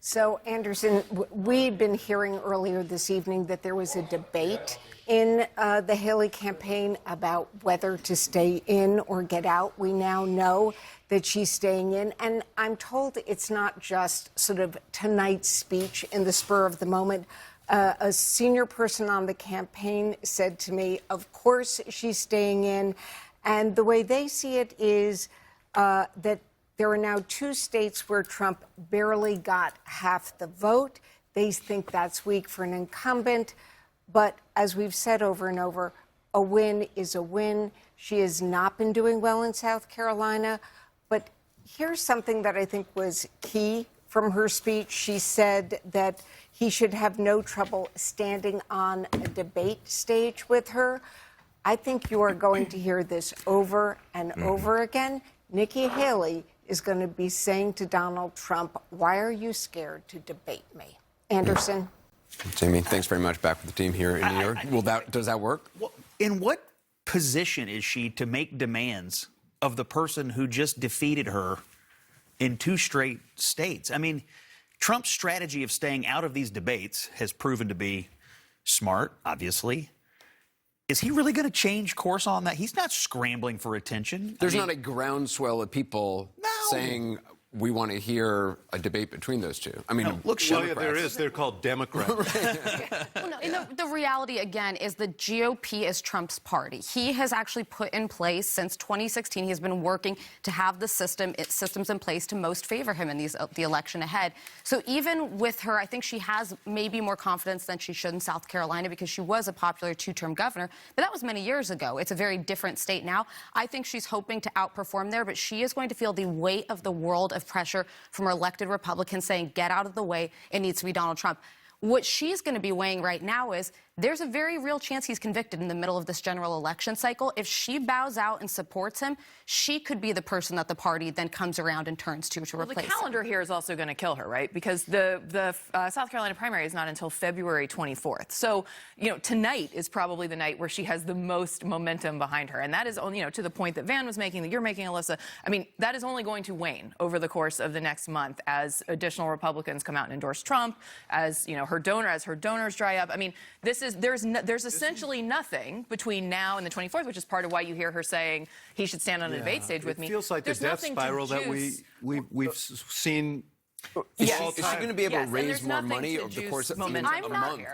So, Anderson, we'd been hearing earlier this evening that there was a debate in the Haley campaign about whether to stay in or get out. We now know that she's staying in. And I'm told it's not just sort of tonight's speech in the spur of the moment. A senior person on the campaign said to me, of course she's staying in. And the way they see it is that there are now 2 states where Trump barely got half the vote. They think that's weak for an incumbent. But as we've said over and over, a win is a win. She has not been doing well in South Carolina. But here's something that I think was key from her speech. She said that he should have no trouble standing on a debate stage with her. I think you are going to hear this over and over again. Nikki Haley is going to be saying to Donald Trump, why are you scared to debate me? Anderson? Jamie, thanks very much. Back with the team here in New York. Does that work? Well, in what position is she to make demands of the person who just defeated her in 2 straight states? I mean, Trump's strategy of staying out of these debates has proven to be smart, obviously. Is he really going to change course on that? He's not scrambling for attention. There's not a groundswell of people saying we want to hear a debate between those two. I mean, look, there is. They're called Democrats. The reality, again, is the GOP is Trump's party. He has actually put in place, since 2016, he has been working to have the systems in place to most favor him in the election ahead. So even with her, I think she has maybe more confidence than she should in South Carolina because she was a popular 2-term governor, but that was many years ago. It's a very different state now. I think she's hoping to outperform there, but she is going to feel the weight of the world of pressure from her elected Republicans saying, get out of the way, it needs to be Donald Trump. What she's going to be weighing right now is there's a very real chance he's convicted in the middle of this general election cycle. If she bows out and supports him, she could be the person that the party then comes around and turns to replace him. The calendar here is also going to kill her, right? Because the South Carolina primary is not until February 24th. So, tonight is probably the night where she has the most momentum behind her. And that is only, to the point that Van was making, that you're making, Alyssa. I mean, that is only going to wane over the course of the next month as additional Republicans come out and endorse Trump, as, her donors dry up. I mean, there's essentially nothing between now and the 24th, which is part of why you hear her saying he should stand on a debate stage with me. It feels like the death spiral that we've seen. Is she going to be able to raise more money over the course of a month?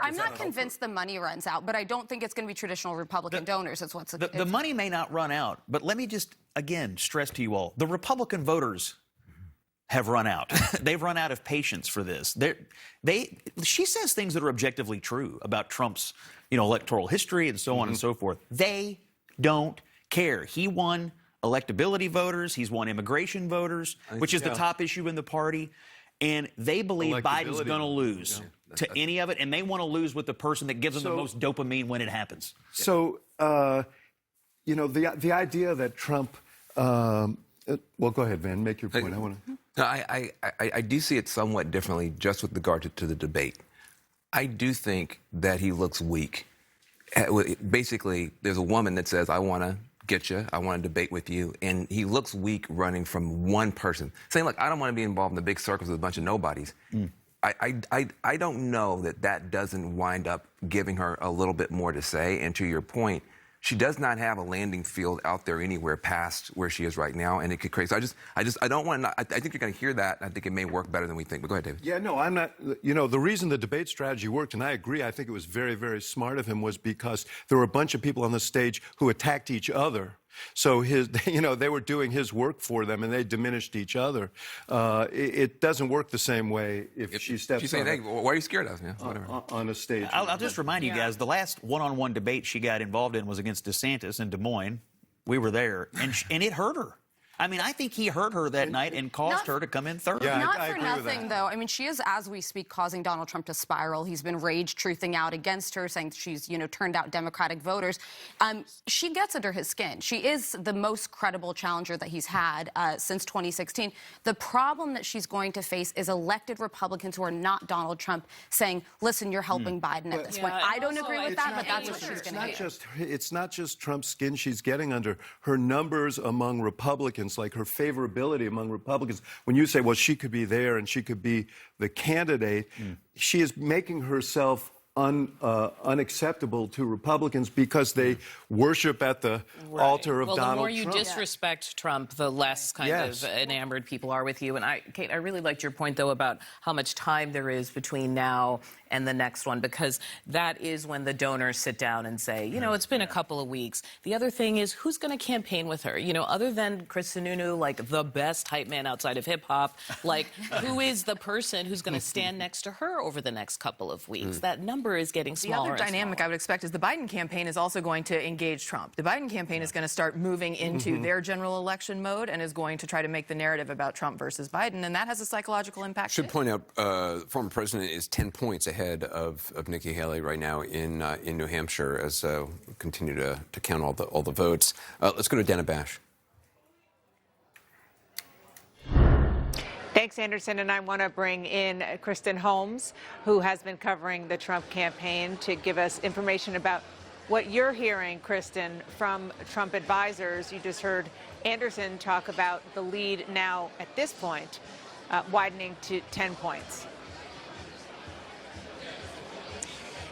I'm not convinced the money runs out, but I don't think it's going to be traditional Republican donors. It's the money may not run out, but let me just, again, stress to you all, the Republican voters have run out. They've run out of patience for this. She says things that are objectively true about Trump's, electoral history and so on and so forth. They don't care. He won electability voters. He's won immigration voters, which is the top issue in the party. And they believe Biden's going to lose to any of it, and they want to lose with the person that gives them the most dopamine when it happens. So, the idea that Trump. Well, go ahead, Van. Make your point. I want to. No, I do see it somewhat differently, just with regard to the debate. I do think that he looks weak. Basically, there's a woman that says, "I want to get you. I want to debate with you," and he looks weak running from one person, saying, "Look, I don't want to be involved in the big circles with a bunch of nobodies." I don't know that doesn't wind up giving her a little bit more to say. And to your point, she does not have a landing field out there anywhere past where she is right now, and it could create. So I don't want to. I think you're going to hear that. I think it may work better than we think. But go ahead, David. Yeah, no, I'm not. You know, the reason the debate strategy worked, and I agree, I think it was very, very smart of him, was because there were a bunch of people on the stage who attacked each other. So they were doing his work for them, and they diminished each other. It doesn't work the same way if she steps. She's saying, "Hey, why are you scared of me?" On a stage. I'll just remind you guys, the last one-on-one debate she got involved in was against DeSantis in Des Moines. We were there, and it hurt her. I mean, I think he hurt her that night and caused her to come in third. Yeah, not for nothing, though. I mean, she is, as we speak, causing Donald Trump to spiral. He's been rage-truthing out against her, saying she's, turned out Democratic voters. She gets under his skin. She is the most credible challenger that he's had since 2016. The problem that she's going to face is elected Republicans who are not Donald Trump saying, listen, you're helping Biden at this point. I don't agree with that, but that's what she's going to do. It's not just Trump's skin she's getting under. Her numbers among Republicans, like her favorability among Republicans, when you say, well, she could be there and she could be the candidate, she is making herself unacceptable to Republicans because they worship at the altar of Donald Trump. The more you disrespect Trump, the less kind of enamored people are with you. And Kate, I really liked your point, though, about how much time there is between now and the next one, because that is when the donors sit down and say, it's been a couple of weeks. The other thing is, who's going to campaign with her? Other than Chris Sununu, like the best hype man outside of hip-hop, like who is the person who's going to stand next to her over the next couple of weeks? That number is getting smaller. The other dynamic I would expect is the Biden campaign is also going to engage Trump. The Biden campaign is going to start moving into their general election mode and is going to try to make the narrative about Trump versus Biden, and that has a psychological impact. Should point out, the former president is 10 points ahead of Nikki Haley right now in New Hampshire as we continue to count all the votes. Let's go to Dana Bash. Thanks, Anderson. And I want to bring in Kristen Holmes, who has been covering the Trump campaign, to give us information about what you're hearing, Kristen, from Trump advisors. You just heard Anderson talk about the lead now at this point widening to 10 points.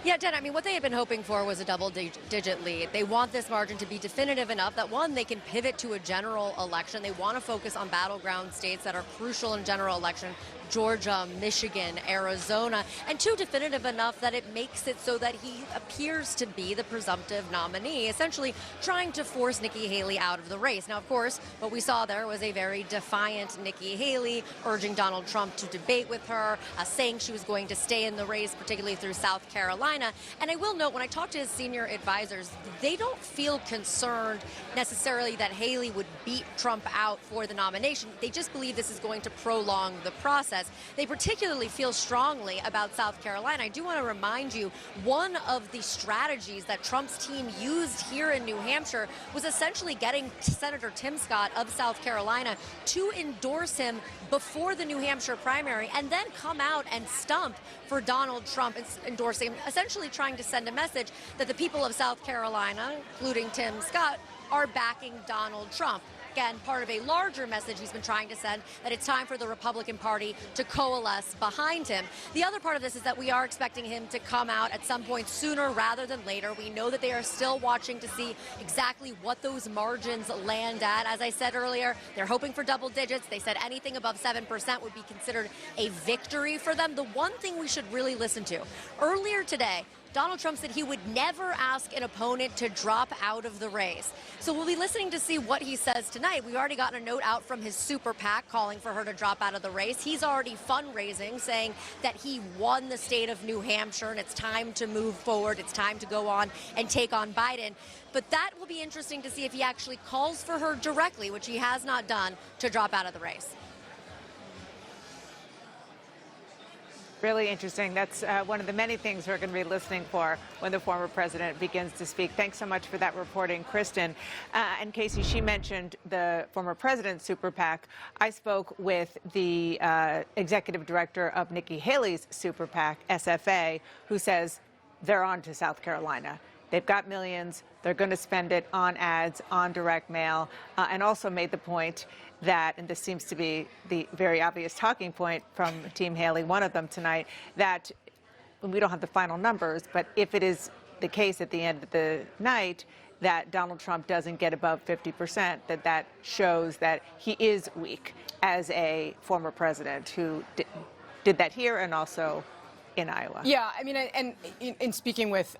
Yeah, Jen, I mean, what they had been hoping for was a double-digit lead. They want this margin to be definitive enough that, one, they can pivot to a general election. They want to focus on battleground states that are crucial in general election, Georgia, Michigan, Arizona, and two, definitive enough that it makes it so that he appears to be the presumptive nominee, essentially trying to force Nikki Haley out of the race. Now, of course, what we saw there was a very defiant Nikki Haley urging Donald Trump to debate with her, saying she was going to stay in the race, particularly through South Carolina. And I will note, when I talked to his senior advisors, they don't feel concerned necessarily that Haley would beat Trump out for the nomination. They just believe this is going to prolong the process. They particularly feel strongly about South Carolina. I do want to remind you, one of the strategies that Trump's team used here in New Hampshire was essentially getting Senator Tim Scott of South Carolina to endorse him before the New Hampshire primary and then come out and stump for Donald Trump, endorsing him, essentially trying to send a message that the people of South Carolina, including Tim Scott, are backing Donald Trump. Again, part of a larger message he's been trying to send, that it's time for the Republican Party to coalesce behind him. The other part of this is that we are expecting him to come out at some point sooner rather than later. We know that they are still watching to see exactly what those margins land at. As I said earlier, they're hoping for double digits. They said anything above 7% would be considered a victory for them. The one thing we should really listen to, earlier today, Donald Trump said he would never ask an opponent to drop out of the race. So we'll be listening to see what he says tonight. We've already gotten a note out from his super PAC calling for her to drop out of the race. He's already fundraising, saying that he won the state of New Hampshire and it's time to move forward. It's time to go on and take on Biden. But that will be interesting to see if he actually calls for her directly, which he has not done, to drop out of the race. Really interesting. That's one of the many things we're going to be listening for when the former president begins to speak. Thanks so much for that reporting, Kristen. And Casey, she mentioned the former president's super PAC. I spoke with the executive director of Nikki Haley's super PAC, SFA, who says they're on to South Carolina. They've got millions. They're going to spend it on ads, on direct mail, and also made the point that, and this seems to be the very obvious talking point from Team Haley, one of them tonight, that we don't have the final numbers, but if it is the case at the end of the night that Donald Trump doesn't get above 50%, that shows that he is weak as a former president who did that here and also in Iowa. Yeah, I mean, and in speaking with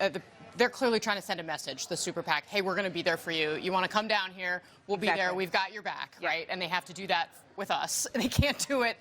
they're clearly trying to send a message, the super PAC, hey, we're going to be there for you. You want to come down here, we'll be there. We've got your back, right? And they have to do that with us. They can't do it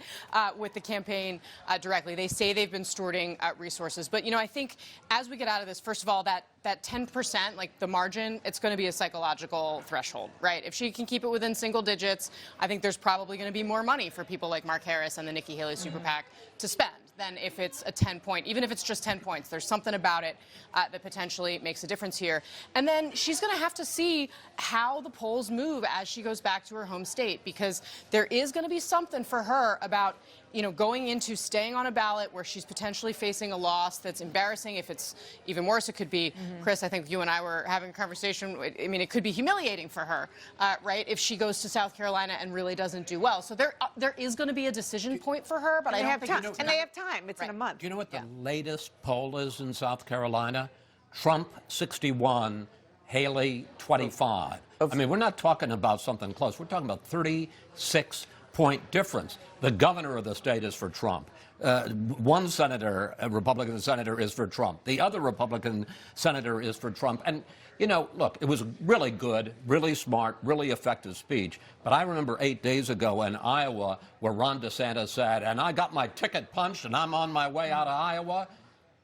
with the campaign directly. They say they've been stewarding resources. But, you know, I think as we get out of this, first of all, that 10%, like the margin, it's going to be a psychological threshold, right? If she can keep it within single digits, I think there's probably going to be more money for people like Mark Harris and the Nikki Haley super PAC to spend than if it's a 10-point. Even if it's just 10 points, there's something about it that potentially makes a difference here. And then she's going to have to see how the polls move as she goes back to her home state, because there is going to be something for her about, you know, going into staying on a ballot where she's potentially facing a loss that's embarrassing. If it's even worse, it could be, Chris, I think you and I were having a conversation. I mean, it could be humiliating for her, right, if she goes to South Carolina and really doesn't do well. So there is going to be a decision point for her, but I don't think it's and they have time. It's in a month. Do you know what the latest poll is in South Carolina? Trump 61, Haley 25. I mean, we're not talking about something close. We're talking about 36-point difference. The governor of the state is for Trump. One senator, a Republican senator, is for Trump. The other Republican senator is for Trump. And, you know, look, it was really good, really smart, really effective speech. But I remember 8 days ago in Iowa where Ron DeSantis said, and I got my ticket punched and I'm on my way out of Iowa.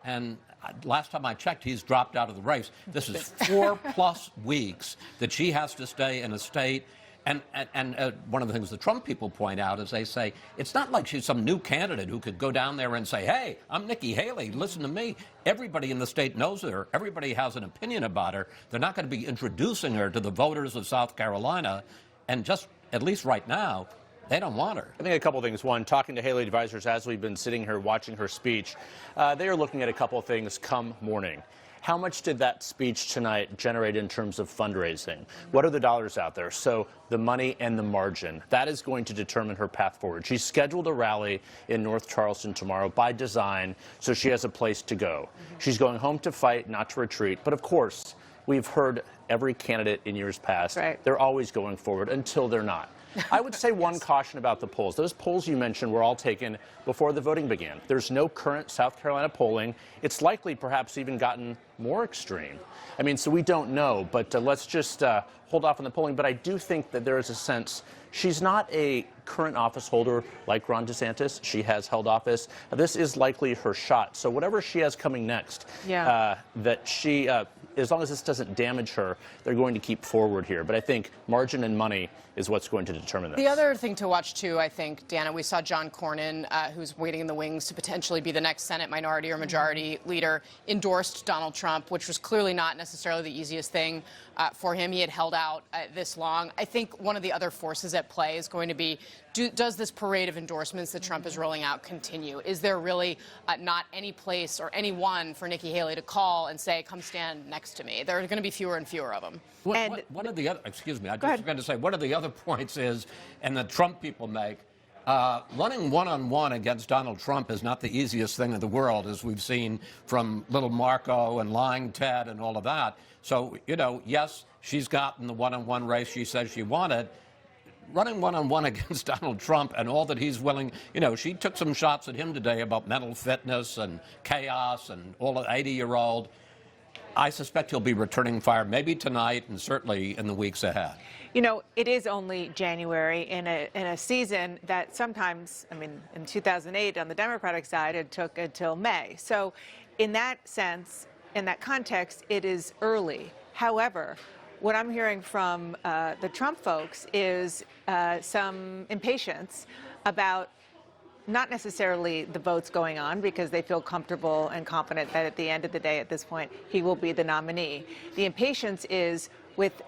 And last time I checked, he's dropped out of the race. This is 4+ weeks that she has to stay in a state. And one of the things the Trump people point out is they say, it's not like she's some new candidate who could go down there and say, hey, I'm Nikki Haley, listen to me. Everybody in the state knows her. Everybody has an opinion about her. They're not going to be introducing her to the voters of South Carolina. And just, at least right now, they don't want her. I think a couple things. One, talking to Haley advisors as we've been sitting here watching her speech, they are looking at a couple of things come morning. How much did that speech tonight generate in terms of fundraising? What are the dollars out there? So the money and the margin, that is going to determine her path forward. She's scheduled a rally in North Charleston tomorrow by design, so she has a place to go. She's going home to fight, not to retreat. But of course, we've heard every candidate in years past, they're always going forward until they're not. I would say one caution about the polls. Those polls you mentioned were all taken before the voting began. There's no current South Carolina polling. It's likely perhaps even gotten more extreme. I mean, so we don't know, but let's just hold off on the polling. But I do think that there is a sense she's not a current office holder like Ron DeSantis. She has held office. This is likely her shot. So whatever she has coming next, that she, as long as this doesn't damage her, they're going to keep forward here. But I think margin and money is what's going to determine this. The other thing to watch, too, I think, Dana, we saw John Cornyn, who's waiting in the wings to potentially be the next Senate minority or majority leader, endorsed Donald Trump, which was clearly not necessarily the easiest thing for him. He had held out this long. I think one of the other forces at play is going to be, does this parade of endorsements that Trump is rolling out continue? Is there really not any place or anyone for Nikki Haley to call and say, come stand next to me? There are going to be fewer and fewer of them. One of the other, excuse me, I just was going to say, one of the other points is, and the Trump people make, running one-on-one against Donald Trump is not the easiest thing in the world, as we've seen from little Marco and Lying Ted and all of that. So, you know, yes, she's gotten the one-on-one race she says she wanted. Running one-on-one against Donald Trump and all that he's willing, you know, she took some shots at him today about mental fitness and chaos and all the 80-year-old. I suspect he'll be returning fire maybe tonight and certainly in the weeks ahead. You know, it is only January in a season that sometimes, I mean, in 2008 on the Democratic side, it took until May. So in that sense, in that context, it is early. However, what I'm hearing from the Trump folks is some impatience about not necessarily the votes going on, because they feel comfortable and confident that at the end of the day, at this point, he will be the nominee. The impatience is with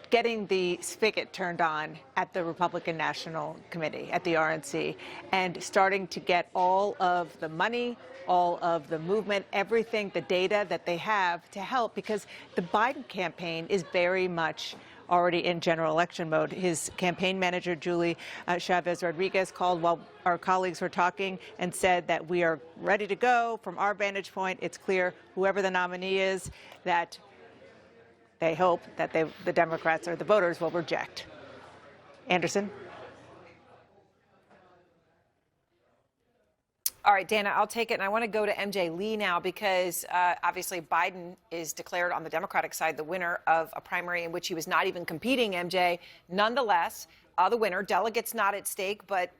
getting the spigot turned on at the Republican National Committee, at the RNC, and starting to get all of the money, all of the movement, everything, the data that they have to help, because the Biden campaign is very much already in general election mode. His campaign manager, Julie Chavez Rodriguez, called while our colleagues were talking and said that we are ready to go. From our vantage point, it's clear whoever the nominee is, that they hope that the Democrats or the voters will reject. Anderson? All right, Dana, I'll take it. And I want to go to MJ Lee now because obviously Biden is declared on the Democratic side the winner of a primary in which he was not even competing, MJ. Nonetheless, the winner, delegates not at stake, but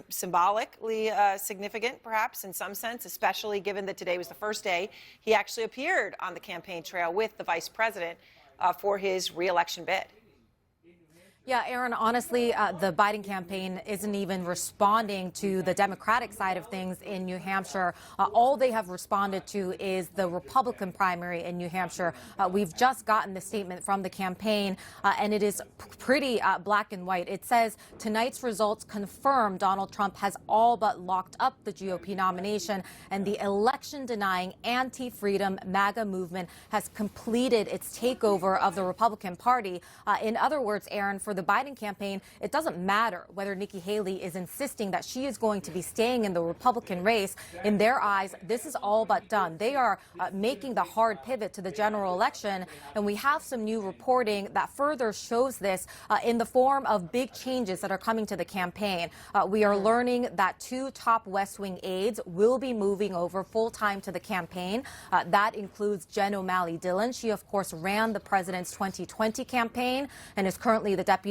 symbolically significant, perhaps, in some sense, especially given that today was the first day he actually appeared on the campaign trail with the vice president for his reelection bid. Yeah, Aaron, honestly, the Biden campaign isn't even responding to the Democratic side of things in New Hampshire. All they have responded to is the Republican primary in New Hampshire. We've just gotten the statement from the campaign, and it is pretty black and white. It says tonight's results confirm Donald Trump has all but locked up the GOP nomination, and the election-denying anti-freedom MAGA movement has completed its takeover of the Republican Party. In other words, Aaron, for the Biden campaign, it doesn't matter whether Nikki Haley is insisting that she is going to be staying in the Republican race. In their eyes, this is all but done. They are making the hard pivot to the general election, and we have some new reporting that further shows this in the form of big changes that are coming to the campaign. We are learning that 2 top West Wing aides will be moving over full-time to the campaign. That includes Jen O'Malley Dillon. She, of course, ran the president's 2020 campaign and is currently the deputy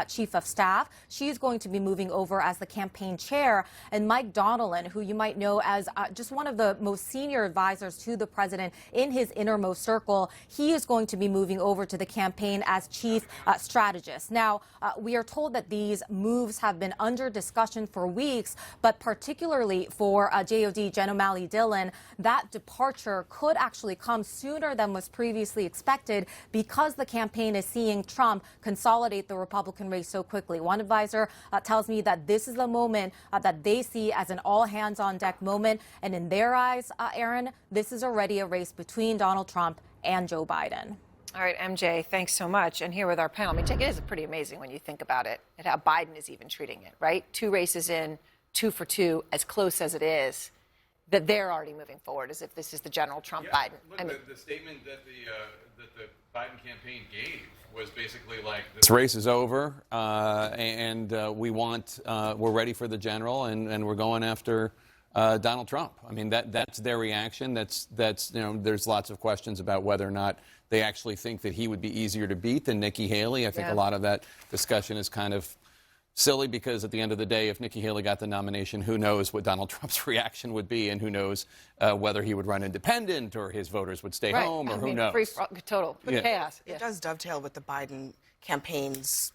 chief of staff. She's going to be moving over as the campaign chair. And Mike Donnellan, who you might know as just one of the most senior advisors to the president in his innermost circle, he is going to be moving over to the campaign as chief strategist. Now, we are told that these moves have been under discussion for weeks, but particularly for JOD, Jen O'Malley Dillon, that departure could actually come sooner than was previously expected because the campaign is seeing Trump consolidate the Republican race so quickly. One advisor tells me that this is the moment that they see as an all-hands-on-deck moment. And in their eyes, Aaron, this is already a race between Donald Trump and Joe Biden. All right, MJ, thanks so much. And here with our panel, I mean, it is pretty amazing when you think about it and how Biden is even treating it, right? 2 races in, 2 for 2, as close as it is, that they're already moving forward as if this is the general Trump-Biden. Look, the statement that the Biden campaign gave was basically like, this race is over, and we're ready for the general, and we're going after Donald Trump. I mean, that's their reaction. That's there's lots of questions about whether or not they actually think that he would be easier to beat than Nikki Haley. I think a lot of that discussion is kind of silly because at the end of the day, if Nikki Haley got the nomination, who knows what Donald Trump's reaction would be, and who knows whether he would run independent or his voters would stay home, or who knows. Total chaos. It does dovetail with the Biden campaign's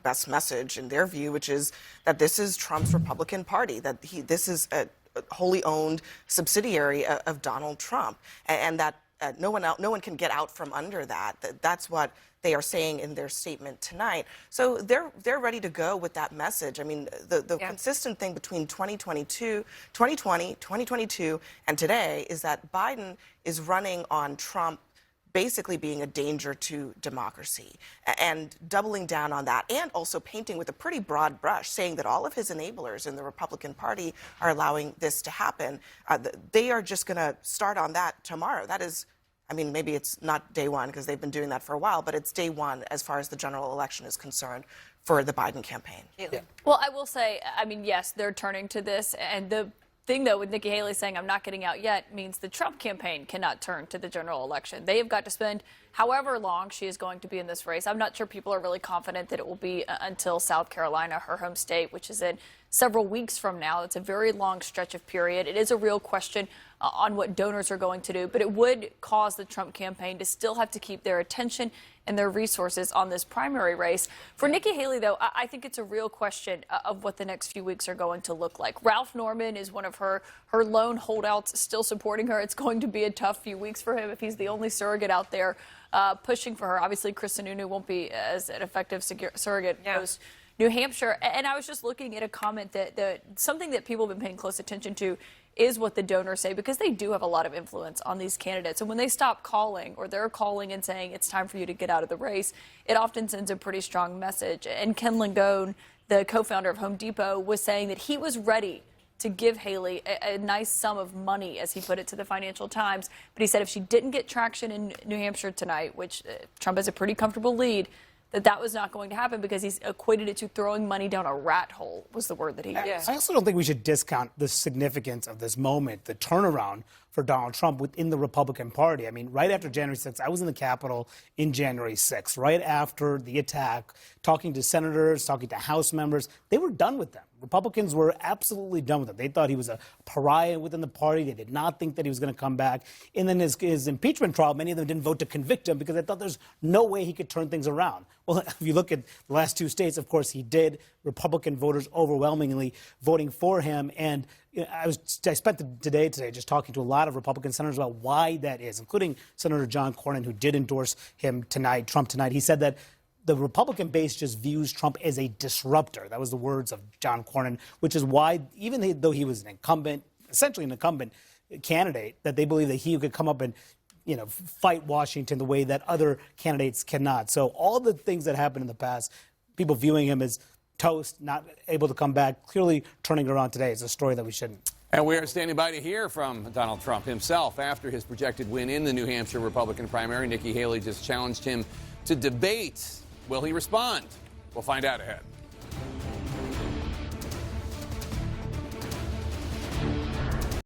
best message in their view, which is that this is Trump's Republican Party, that this is a wholly owned subsidiary of Donald Trump, and that no one can get out from under that. That's what they are saying in their statement tonight. So they're ready to go with that message. I mean, the consistent thing between 2020, 2022, and today is that Biden is running on Trump basically being a danger to democracy and doubling down on that, and also painting with a pretty broad brush, saying that all of his enablers in the Republican Party are allowing this to happen. They are just going to start on that tomorrow. That is, I mean, maybe it's not day one because they've been doing that for a while, but it's day one as far as the general election is concerned for the Biden campaign. Yeah. Well, I will say, I mean, yes, they're turning to this, and the thing, though, with Nikki Haley saying I'm not getting out yet means the Trump campaign cannot turn to the general election. They have got to spend however long she is going to be in this race. I'm not sure people are really confident that it will be until South Carolina, her home state, which is in several weeks from now. It's a very long stretch of period. It is a real question on what donors are going to do, but it would cause the Trump campaign to still have to keep their attention and their resources on this primary race. For Nikki Haley, though, I think it's a real question of what the next few weeks are going to look like. Ralph Norman is one of her lone holdouts still supporting her. It's going to be a tough few weeks for him if he's the only surrogate out there pushing for her. Obviously, Chris Sununu won't be as an effective surrogate post New Hampshire. And I was just looking at a comment that something that people have been paying close attention to is what the donors say, because they do have a lot of influence on these candidates. And when they stop calling, or they're calling and saying it's time for you to get out of the race, it often sends a pretty strong message. And Ken Langone, the co-founder of Home Depot, was saying that he was ready to give Haley a nice sum of money, as he put it to the Financial Times. But he said if she didn't get traction in New Hampshire tonight, which Trump has a pretty comfortable lead, that was not going to happen, because he's equated it to throwing money down a rat hole, was the word that he used. I also don't think we should discount the significance of this moment, the turnaround for Donald Trump within the Republican Party. I mean, right after January 6th, I was in the Capitol in January 6th, right after the attack, talking to senators, talking to House members. They were done with them. Republicans were absolutely done with him. They thought he was a pariah within the party. They did not think that he was going to come back. And then his impeachment trial, many of them didn't vote to convict him because they thought there's no way he could turn things around. Well, if you look at the last two states, of course, he did. Republican voters overwhelmingly voting for him. And I spent the day today just talking to a lot of Republican senators about why that is, including Senator John Cornyn, who did endorse Trump tonight. He said that the Republican base just views Trump as a disruptor. That was the words of John Cornyn, which is why, even though he was an incumbent, essentially an incumbent candidate, that they believe that he could come up and fight Washington the way that other candidates cannot. So all the things that happened in the past, people viewing him as toast, not able to come back, clearly turning around today is a story that we shouldn't. And we are standing by to hear from Donald Trump himself after his projected win in the New Hampshire Republican primary. Nikki Haley just challenged him to debate. Will he respond? We'll find out ahead.